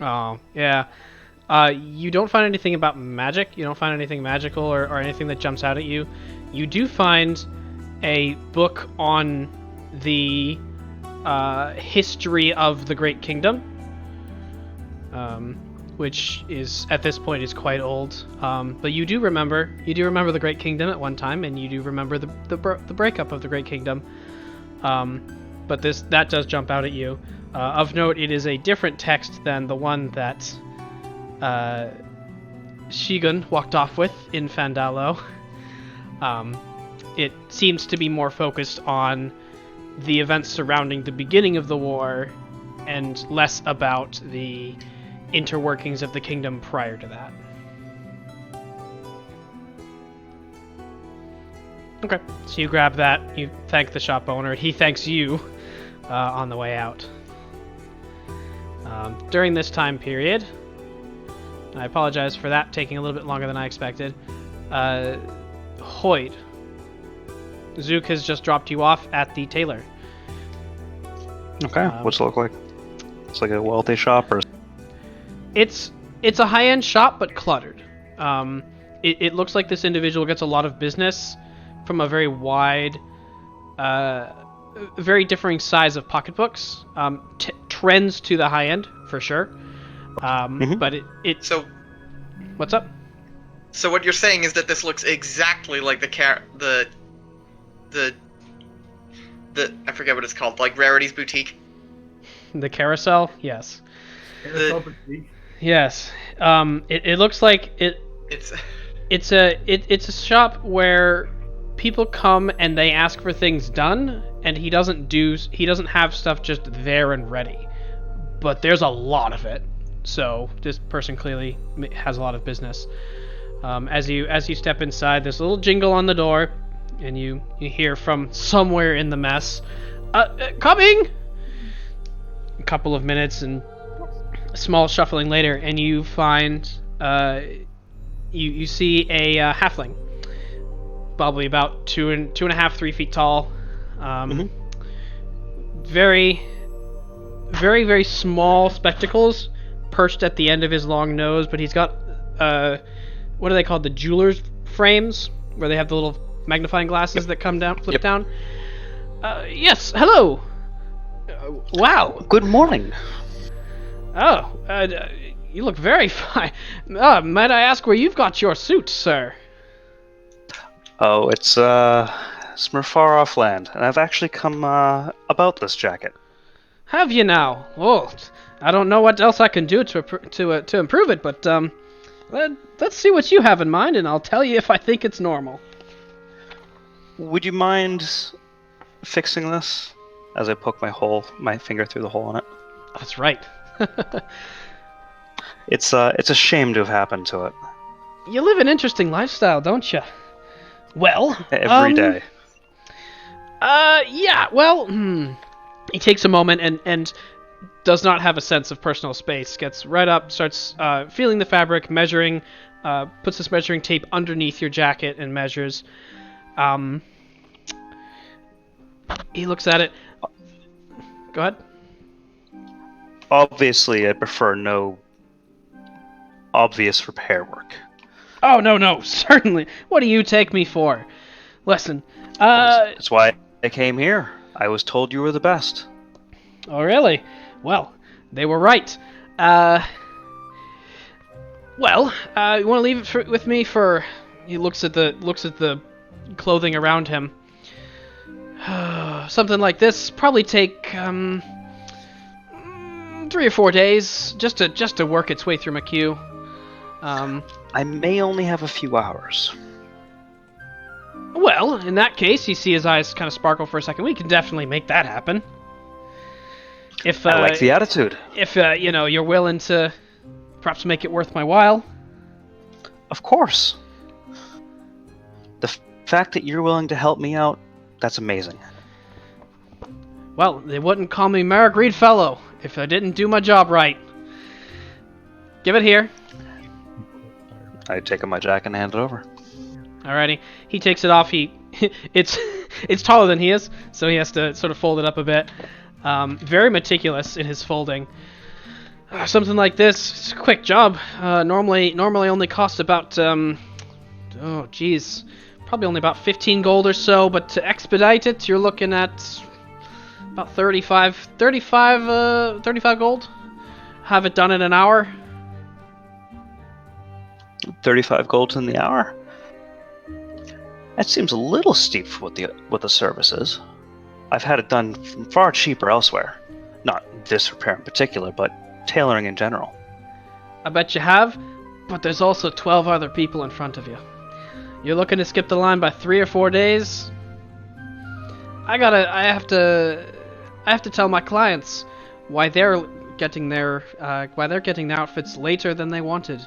Oh, yeah. You don't find anything about magic. You don't find anything magical or anything that jumps out at you. You do find a book on the history of the Great Kingdom, which is at this point is quite old. But you do remember the Great Kingdom at one time, and you do remember the breakup of the Great Kingdom. But that does jump out at you. Of note, it is a different text than the one that Shigun walked off with in Fandalo. It seems to be more focused on the events surrounding the beginning of the war and less about the interworkings of the kingdom prior to that. Okay, so you grab that, you thank the shop owner, he thanks you on the way out. During this time period, I apologize for that taking a little bit longer than I expected, Hoyd, Zook has just dropped you off at the tailor. Okay, what's it look like? It's like a wealthy shop, or? It's a high-end shop, but cluttered. It looks like this individual gets a lot of business from a very wide, very differing size of pocketbooks. Trends to the high end for sure. But it. So, what's up? So what you're saying is that this looks exactly like the I forget what it's called, like Rarity's Boutique. The carousel, yes. Carousel boutique. Yes. It looks like it. It's a shop where people come and they ask for things done, and he doesn't have stuff just there and ready. But there's a lot of it, so this person clearly has a lot of business. As you step inside, there's a little jingle on the door, and you hear from somewhere in the mess, coming! A couple of minutes and a small shuffling later, and you find, you see a halfling, probably about 2.5, 3 feet tall, very, very, very small spectacles perched at the end of his long nose, but he's got, what are they called? The jeweler's frames, where they have the little magnifying glasses that come down, flip down. Yes, hello. Wow. Good morning. Oh, you look very fine. Might I ask where you've got your suit, sir? Oh, it's from far off land, and I've actually come about this jacket. Have you now? Oh, I don't know what else I can do to improve it, but let's see what you have in mind, and I'll tell you if I think it's normal. Would you mind fixing this? As I poke my finger through the hole in it. That's right. It's a shame to have happened to it. You live an interesting lifestyle, don't you? Well, every day. Yeah. Well, he takes a moment and does not have a sense of personal space. Gets right up, starts feeling the fabric, measuring, puts this measuring tape underneath your jacket and measures. He looks at it. Go ahead. Obviously, I prefer no obvious repair work. Oh, no, certainly. What do you take me for? Listen, That's why I came here. I was told you were the best. Oh, really? Well, they were right. You want to leave it with me for... He looks at the clothing around him. Something like this probably take 3 or 4 days just to work its way through my queue. I may only have a few hours. Well, in that case, you see his eyes kind of sparkle for a second. We can definitely make that happen. If I like the attitude. If you're willing to perhaps make it worth my while. Of course. The fact that you're willing to help me out, that's amazing. Well, they wouldn't call me Merrick Reed Fellow if I didn't do my job right. Give it here. I take out my jacket and hand it over. Alrighty. He takes it off. It's taller than he is, so he has to sort of fold it up a bit. Very meticulous in his folding. Something like this, it's a quick job. Normally only costs about probably only about 15 gold or so. But to expedite it, you're looking at about 35 gold. Have it done in an hour. 35 gold in the hour? That seems a little steep for what the service is. I've had it done far cheaper elsewhere. Not this repair in particular, but tailoring in general. I bet you have, but there's also 12 other people in front of you. You're looking to skip the line by 3 or 4 days? I have to tell my clients why they're getting their outfits later than they wanted.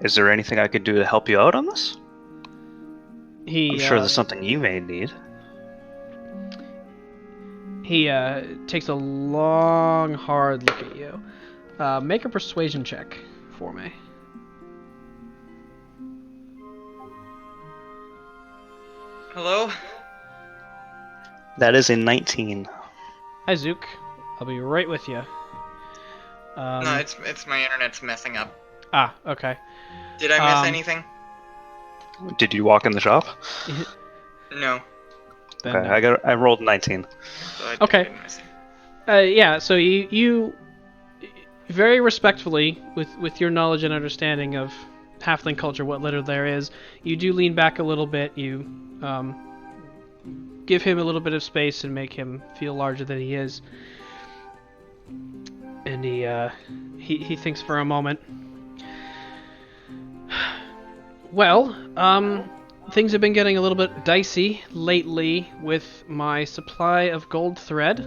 Is there anything I could do to help you out on this? I'm sure there's something you may need. He takes a long, hard look at you. Make a persuasion check for me. Hello? That is a 19. Hi, Zook. I'll be right with you. No, it's my internet's messing up. Ah, okay. Did I miss anything? Did you walk in the shop? No. Then, Okay, I rolled 19. So I Okay. didn't miss it. Yeah, so you very respectfully, with your knowledge and understanding of halfling culture, what litter there is, you do lean back a little bit. You give him a little bit of space and make him feel larger than he is. And he thinks for a moment. Well, things have been getting a little bit dicey lately with my supply of gold thread.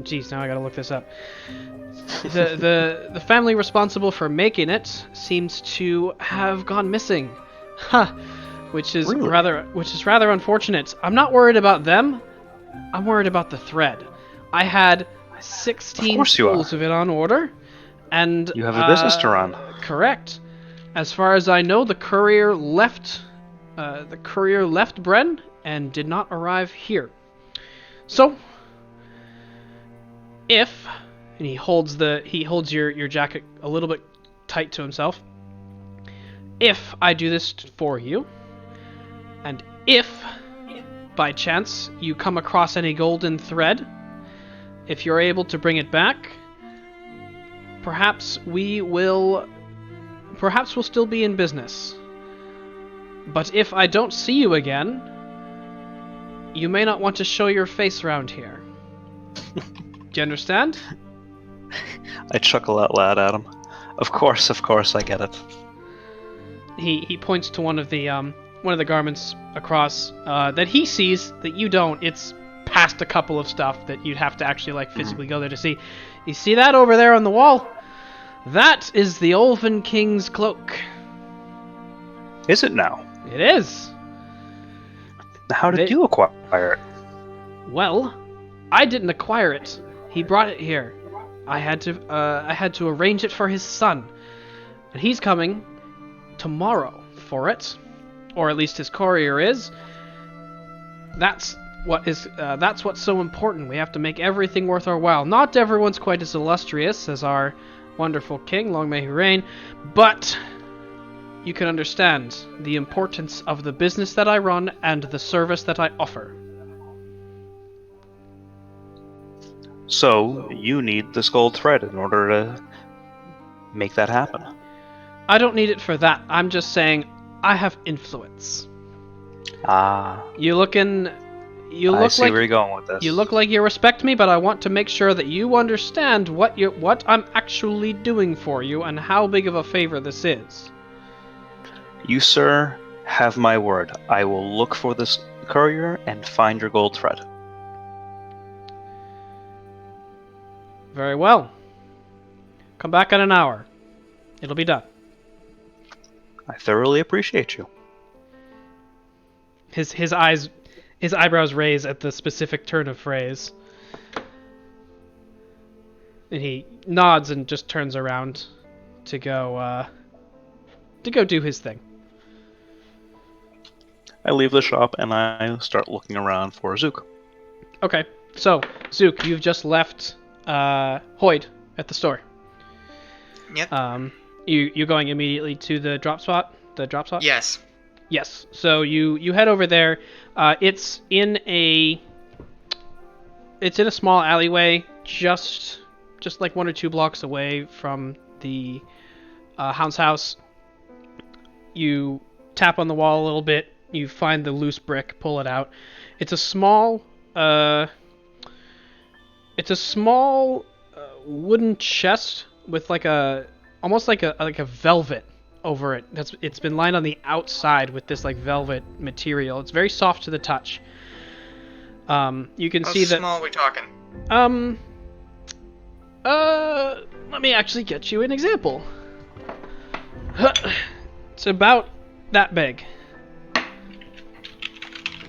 Geez, now I gotta look this up. The family responsible for making it seems to have gone missing. Huh. Which is Really? rather unfortunate. I'm not worried about them. I'm worried about the thread. I had 16 Of course you are. spools of it on order, and You have a business to run. Correct. As far as I know, the courier left Bren and did not arrive here. So, and he holds your jacket a little bit tight to himself. If I do this for you, and if by chance you come across any golden thread, if you're able to bring it back, perhaps we'll still be in business. But if I don't see you again, you may not want to show your face around here. Do you understand? I chuckle out loud at him. Of course, I get it. He points to one of the garments across that he sees that you don't. It's past a couple of stuff that you'd have to actually physically go there to see. You see that over there on the wall? That is the Olven King's cloak. Is it now? It is. How did you acquire it? Well, I didn't acquire it. He brought it here. I had to arrange it for his son, and he's coming tomorrow for it, or at least his courier is. That's what's so important. We have to make everything worth our while. Not everyone's quite as illustrious as our wonderful king, long may he reign, but you can understand the importance of the business that I run and the service that I offer. So, you need this gold thread in order to make that happen. I don't need it for that. I'm just saying I have influence. Ah. I see where you're going with this. You look like you respect me, but I want to make sure that you understand what I'm actually doing for you and how big of a favor this is. You, sir, have my word. I will look for this courier and find your gold thread. Very well. Come back in an hour. It'll be done. I thoroughly appreciate you. His eyebrows raise at the specific turn of phrase. And he nods and just turns around to go do his thing. I leave the shop and I start looking around for Zook. Okay, so Zook, you've just left Hoyd at the store. Yep. You going immediately to the drop spot? The drop spot? Yes. Yes. So you head over there. It's in a small alleyway, just like 1 or 2 blocks away from the Hound's house. You tap on the wall a little bit. You find the loose brick, pull it out. It's a small wooden chest with almost like a velvet over it. It's been lined on the outside with this like velvet material. It's very soft to the touch. You can see that. How small are we talking? Let me actually get you an example. It's about that big.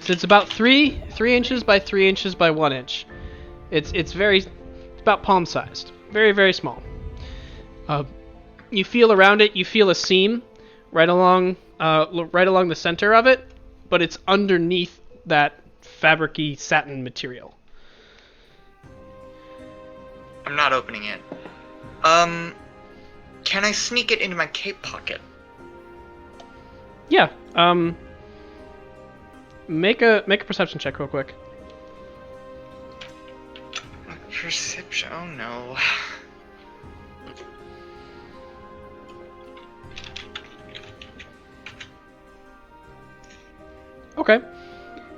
So it's about 3 inches by 3 inches by 1 inch. It's about palm sized. Very, very small. You feel around it, you feel a seam right along the center of it, but it's underneath that fabric-y satin material. I'm not opening it. Can I sneak it into my cape pocket? Yeah. Make a perception check real quick. Perception. Oh no. Okay.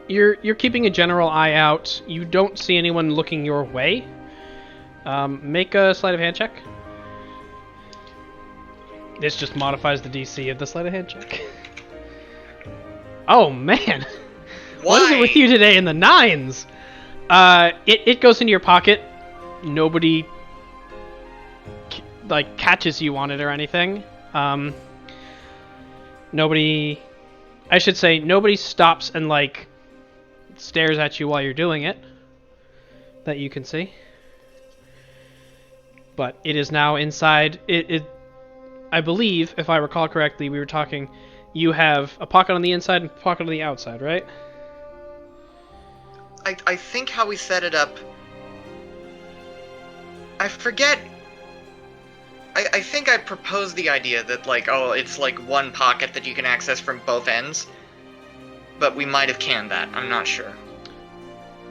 You're keeping a general eye out. You don't see anyone looking your way. Make a sleight of hand check. This just modifies the DC of the sleight of hand check. Oh man. What is it with you today in the 9s? It goes into your pocket. Nobody catches you on it or anything. Nobody stops and stares at you while you're doing it. That you can see. But it is now inside. I believe, if I recall correctly, we were talking. You have a pocket on the inside and a pocket on the outside, right? I think how we set it up. I forget. I think I proposed the idea that it's one pocket that you can access from both ends. But we might have canned that. I'm not sure.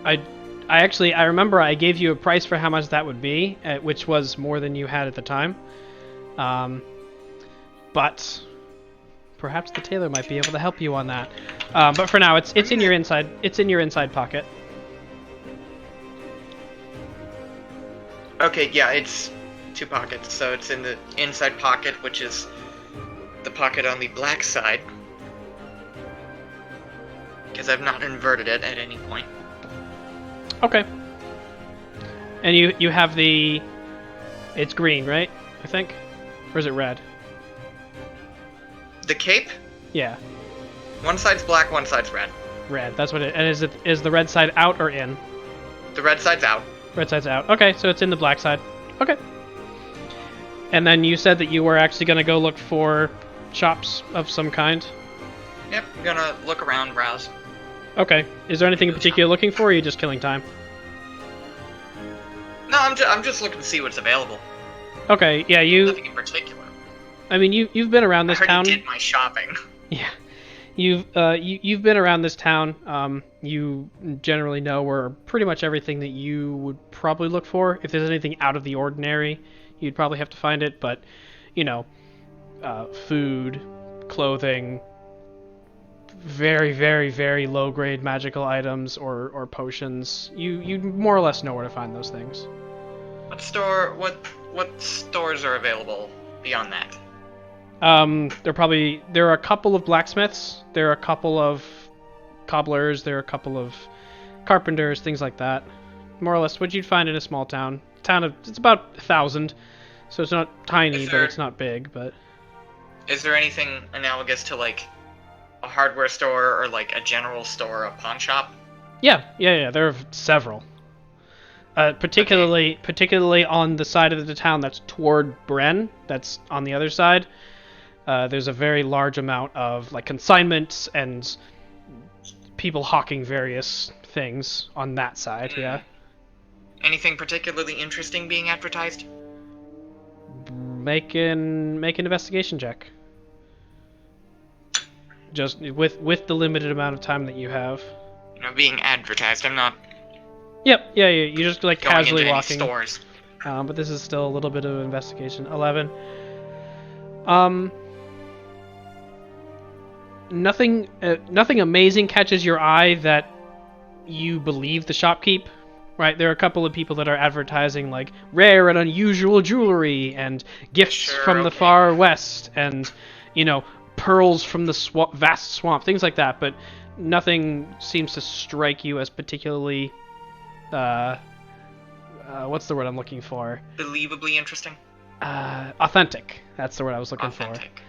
I remember I gave you a price for how much that would be, which was more than you had at the time. But perhaps the tailor might be able to help you on that. But for now, it's in your inside. It's in your inside pocket. Okay, yeah, it's 2 pockets, so it's in the inside pocket, which is the pocket on the black side. Because I've not inverted it at any point. Okay. And you have the... It's green, right? I think? Or is it red? The cape? Yeah. One side's black, one side's red. Red, that's what it... And is the red side out or in? The red side's out. Red side's out. Okay, so it's in the black side. Okay. And then you said that you were actually going to go look for shops of some kind? Yep, I'm gonna look around, browse. Okay. Is there anything in particular you're looking for, or are you just killing time? No, I'm just looking to see what's available. Okay, yeah, Nothing in particular. I mean, you've been around this I town. already did my shopping. Yeah. You've been around this town. You generally know where pretty much everything that you would probably look for. If there's anything out of the ordinary, you'd probably have to find it. But, food, clothing, very, very, very low-grade magical items or potions. You more or less know where to find those things. What stores are available beyond that? There are a couple of blacksmiths, there are a couple of cobblers, there are a couple of carpenters, things like that. More or less what you'd find in a small town. It's about 1,000, so it's not tiny, but it's not big, but... Is there anything analogous to, a hardware store or like a general store, a pawn shop? Yeah. There are several. Particularly on the side of the town that's toward Bren, that's on the other side. There's a very large amount of like consignments and people hawking various things on that side. Yeah. Anything particularly interesting being advertised? Make an investigation check. Just with the limited amount of time that you have. You know, being advertised. I'm not Yep. Yeah. You just like going casually into walking. any stores. But this is still a little bit of investigation. 11. Nothing amazing catches your eye that you believe the shopkeep, right? There are a couple of people that are advertising like rare and unusual jewelry and gifts from the far west and, pearls from the vast swamp, things like that. But nothing seems to strike you as particularly, what's the word I'm looking for? Believably interesting? Authentic. That's the word I was looking Authentic.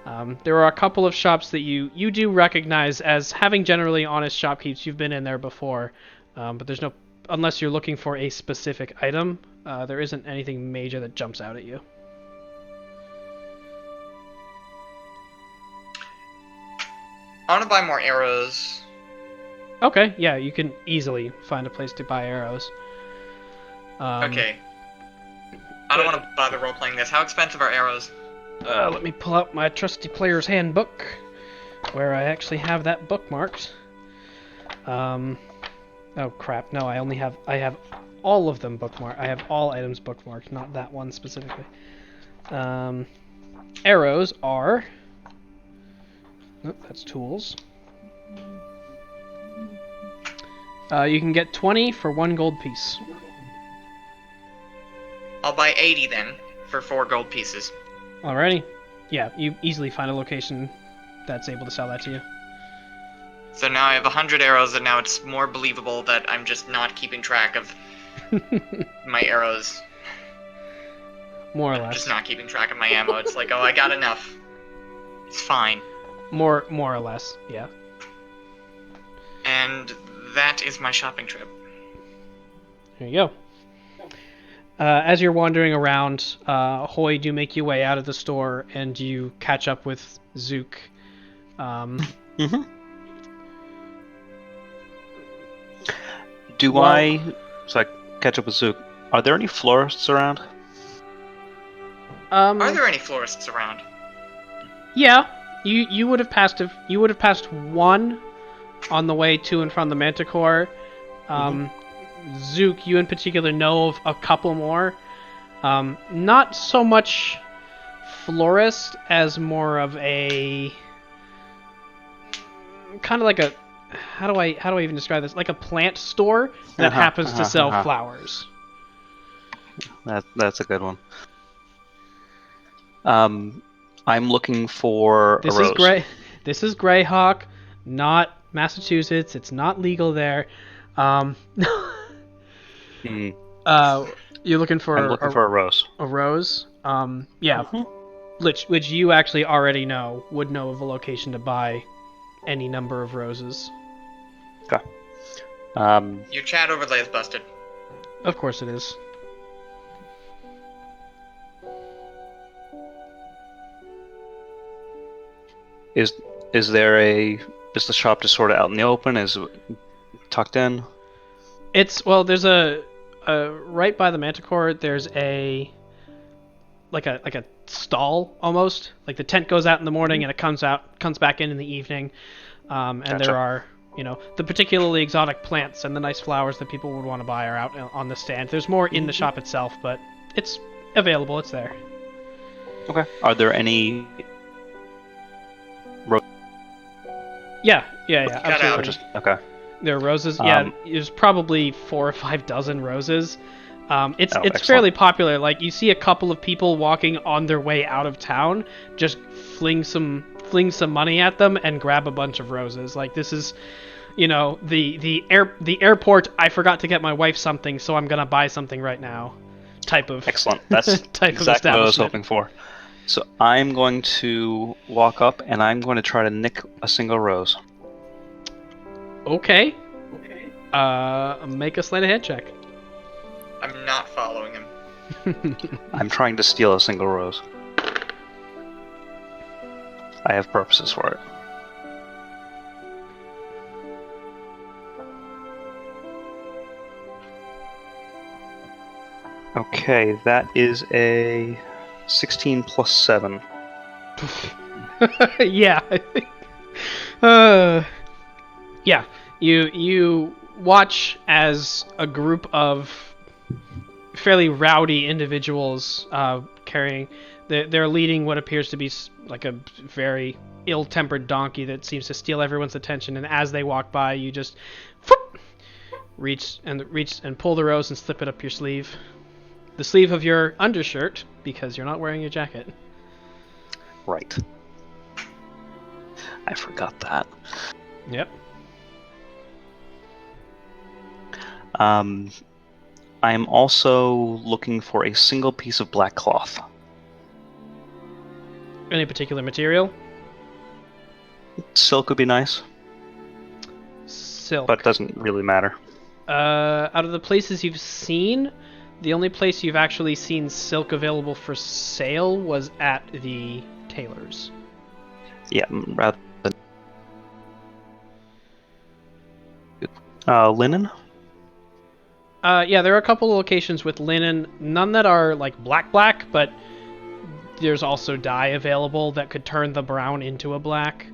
for. There are a couple of shops that you do recognize as having generally honest shopkeepers. You've been in there before, but there's no, unless you're looking for a specific item, there isn't anything major that jumps out at you. I want to buy more arrows. Okay, yeah, you can easily find a place to buy arrows. Okay. I don't want to bother role-playing this. How expensive are arrows? Let me pull out my trusty player's handbook, where I actually have that bookmarked. Oh crap! No, I have all of them bookmarked. I have all items bookmarked, not that one specifically. Arrows are. Oh, that's tools. You can get 20 for 1 gold piece. I'll buy 80 then, for 4 gold pieces. Alrighty. Yeah, you easily find a location that's able to sell that to you. So now I have 100 arrows, and now it's more believable that I'm just not keeping track of my arrows. More or I'm less. just not keeping track of my ammo. It's like, oh, I got enough. It's fine. More or less, yeah. And that is my shopping trip. There you go. As you're wandering around, Hoy, do make your way out of the store, and you catch up with Zook. Mm-hmm. So I catch up with Zook. Are there any florists around? Are there any florists around? Yeah, you would have passed one on the way to and from the Manticore. Zook, you in particular know of a couple more. Not so much florist as more of a kind of like a how do I even describe this? Like a plant store that happens to sell flowers. That's a good one. I'm looking for a rose. This is Greyhawk, not Massachusetts. It's not legal there. You're looking for. I'm looking for a rose. A rose. Yeah. Which you actually already would know of a location to buy any number of roses. Okay. Your chat overlay is busted. Of course it is. Is the shop just sort of out in the open? Is it tucked in? There's a right by the Manticore. There's a like a stall almost. Like the tent goes out in the morning and it comes back in the evening. And Gotcha. There are the particularly exotic plants and the nice flowers that people would want to buy are out on the stand. There's more in the shop itself, but it's available. It's there. Okay. Are there any? Yeah, absolutely. Okay. There are roses. There's probably 4 or 5 dozen roses. It's excellent. fairly popular. Like you see a couple of people walking on their way out of town, just fling some money at them and grab a bunch of roses. Like this is, the airport. I forgot to get my wife something, so I'm gonna buy something right now. Type of Excellent. That's type exactly of what I was establishment. hoping for. So I'm going to walk up and I'm going to try to nick a single rose. Okay. Make a sleight of hand check. I'm not following him. I'm trying to steal a single rose. I have purposes for it. Okay, that is a 16 plus 7. Yeah, I think. Yeah, you watch as a group of fairly rowdy individuals carrying. They're leading what appears to be like a very ill-tempered donkey that seems to steal everyone's attention. And as they walk by, you just reach and pull the rose and slip it up your sleeve. The sleeve of your undershirt, because you're not wearing your jacket. Right. I forgot that. Yep. I am also looking for a single piece of black cloth. Any particular material? Silk would be nice, Silk. but it doesn't really matter. Out of the places you've seen, the only place you've actually seen silk available for sale was at the tailor's. Yeah, rather than... linen? Yeah, there are a couple of locations with linen, none that are like black, but there's also dye available that could turn the brown into a black.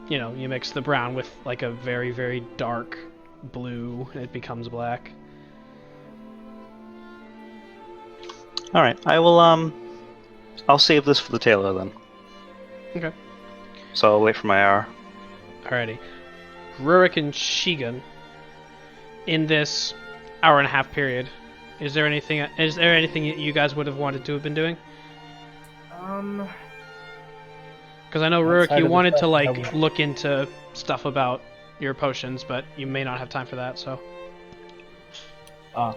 You mix the brown with like a very, very dark blue, and it becomes black. Alright, I'll save this for the tailor then. Okay. So I'll wait for my hour. Alrighty. Rurik and Shigun, in this hour and a half period, is there anything you guys would have wanted to have been doing? Because I know Rurik, Outside you of the wanted to fact like that look into stuff about your potions, but you may not have time for that. So. Ah.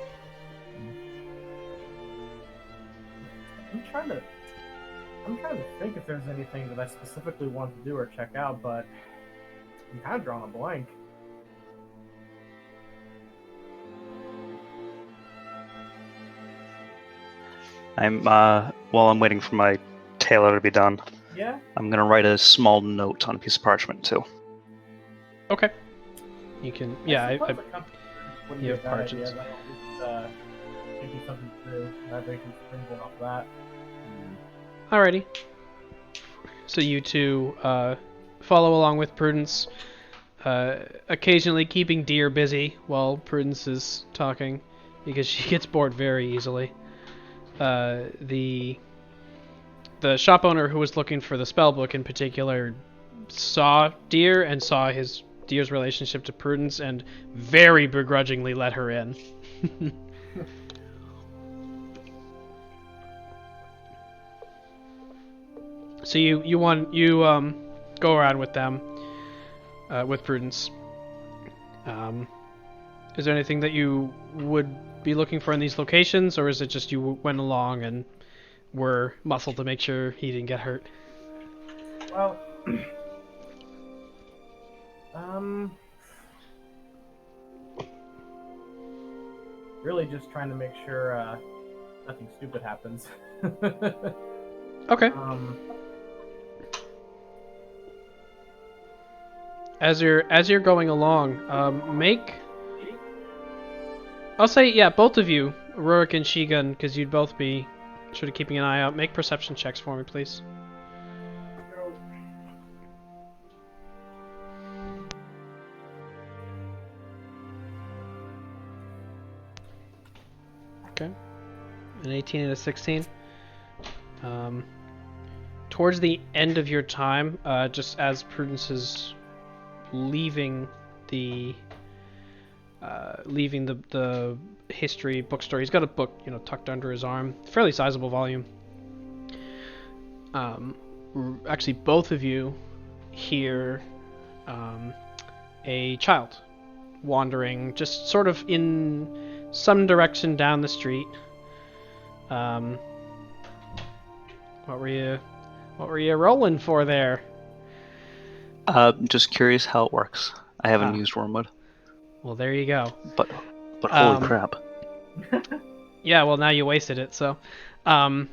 I'm trying to think if there's anything that I specifically want to do or check out, but I'm kind of drawing a blank. While I'm waiting for my tailor to be done, Yeah. I'm gonna write a small note on a piece of parchment too. Okay. You can. Yeah, I suppose a company wouldn't you be a have bad idea, parchments. but give you something to do. I think we can springboard off that. Alrighty. So you two follow along with Prudence, occasionally keeping Deer busy while Prudence is talking, because she gets bored very easily. The shop owner who was looking for the spell book in particular saw Deer and saw Deer's relationship to Prudence and very begrudgingly let her in. So you go around with them, with Prudence. Is there anything that you would be looking for in these locations, or is it just you went along and were muscled to make sure he didn't get hurt? Well, really just trying to make sure nothing stupid happens. Okay. As you're going along, I'll say, yeah, both of you, Rurik and Shigun, because you'd both be sort of keeping an eye out. Make perception checks for me, please. Okay. An 18 and a 16. Towards the end of your time, just as Prudence is leaving the history bookstore, he's got a book, tucked under his arm, fairly sizable volume. Actually, both of you hear a child wandering, just sort of in some direction down the street. What were you rolling for there? Just curious how it works. I haven't used Wormwood, Well, there you go. but holy crap! Yeah, well, now you wasted it. So, Rurik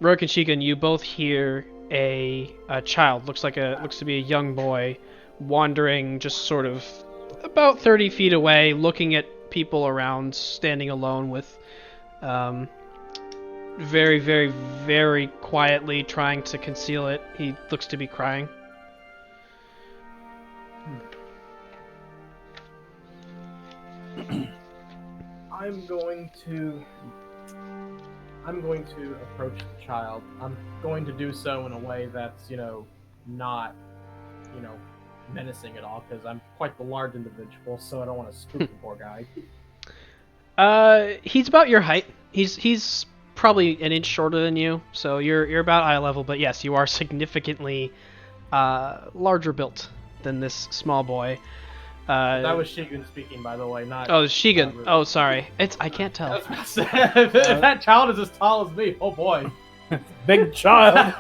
and Shigun, you both hear a child. Looks to be a young boy, wandering just sort of about 30 feet away, looking at people around, standing alone with, very, very, very quietly trying to conceal it. He looks to be crying. I'm going to approach the child. I'm going to do so in a way that's, not, menacing at all, because I'm quite the large individual, so I don't want to spook the poor guy. He's about your height. He's probably an inch shorter than you, so you're about eye level, but yes, you are significantly larger built than this small boy. That was Shigun speaking, by the way, not... Oh, Shigun. Oh, sorry. I can't tell. If that child is as tall as me, oh boy. Big child.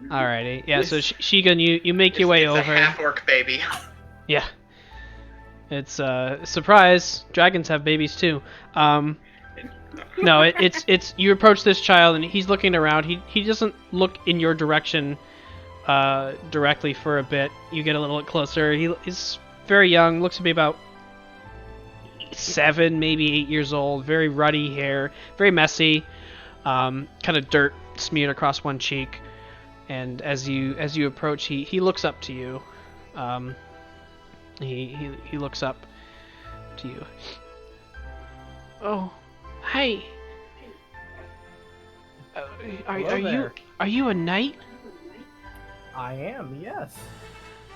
Alrighty. Yeah, so Shigun, you make your way it's over. a half-orc baby. Yeah. It's surprise. Dragons have babies too. No, it's you approach this child and he's looking around. He doesn't look in your direction directly for a bit. You get a little bit closer. He's very young, looks to be about 7, maybe 8 years old. Very ruddy hair, very messy, kind of dirt smeared across one cheek. And as you approach, he looks up to you. He looks up to you. Oh, hi. Are you a knight? I am, yes.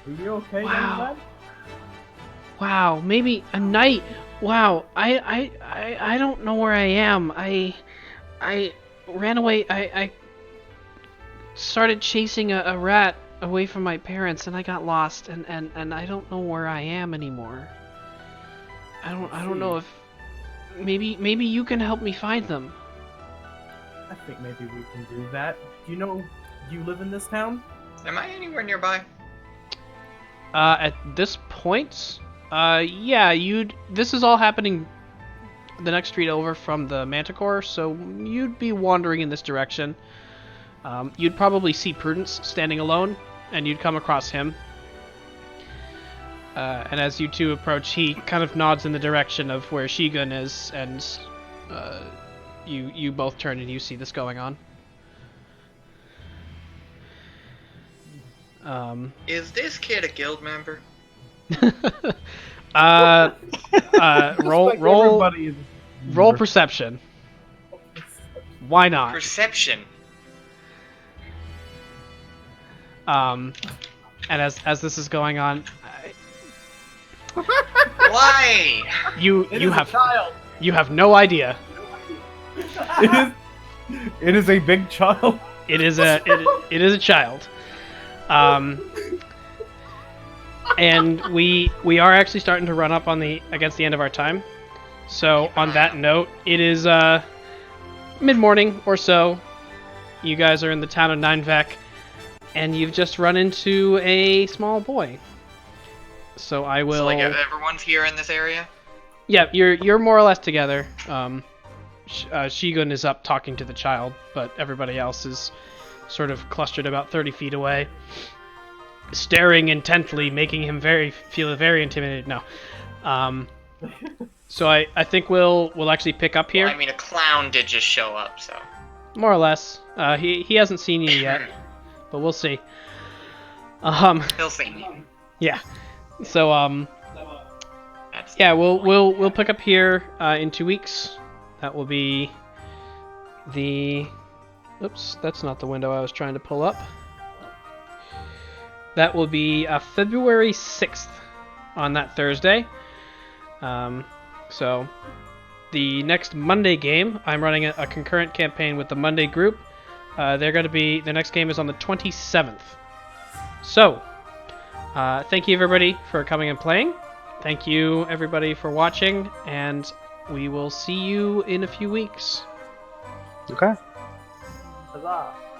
Are you okay, Wow. young lad? Wow, maybe a knight. Wow, I don't know where I am. I ran away. I started chasing a rat away from my parents, and I got lost, and I don't know where I am anymore. I don't know if maybe you can help me find them. I think maybe we can do that. Do you live in this town? Am I anywhere nearby? At this point, yeah, this is all happening the next street over from the Manticore, so you'd be wandering in this direction. You'd probably see Prudence standing alone, and you'd come across him. And as you two approach, he kind of nods in the direction of where Shigun is, and you both turn and you see this going on. Is this kid a guild member? Roll perception. Why not? Perception. And as this is going on, Why? you have no idea. It is a big child. It is a child. And we are actually starting to run up against the end of our time. So on that note, it is mid-morning or so. You guys are in the town of Ninevek, and you've just run into a small boy. So I will. So like everyone's here in this area? Yeah, you're more or less together. Shigun is up talking to the child, but everybody else is sort of clustered about 30 feet away, staring intently, making him feel very intimidated. No. So I think we'll actually pick up here. Well, I mean, a clown did just show up, so. More or less. He hasn't seen you yet, but we'll see. He'll see me. Yeah. So That's yeah, we'll pick up here in 2 weeks. That will be the. Oops, that's not the window I was trying to pull up. That will be February 6th on that Thursday. So the next Monday game, I'm running a concurrent campaign with the Monday group. The next game is on the 27th. So, thank you everybody for coming and playing. Thank you everybody for watching, and we will see you in a few weeks. Okay. Huzzah!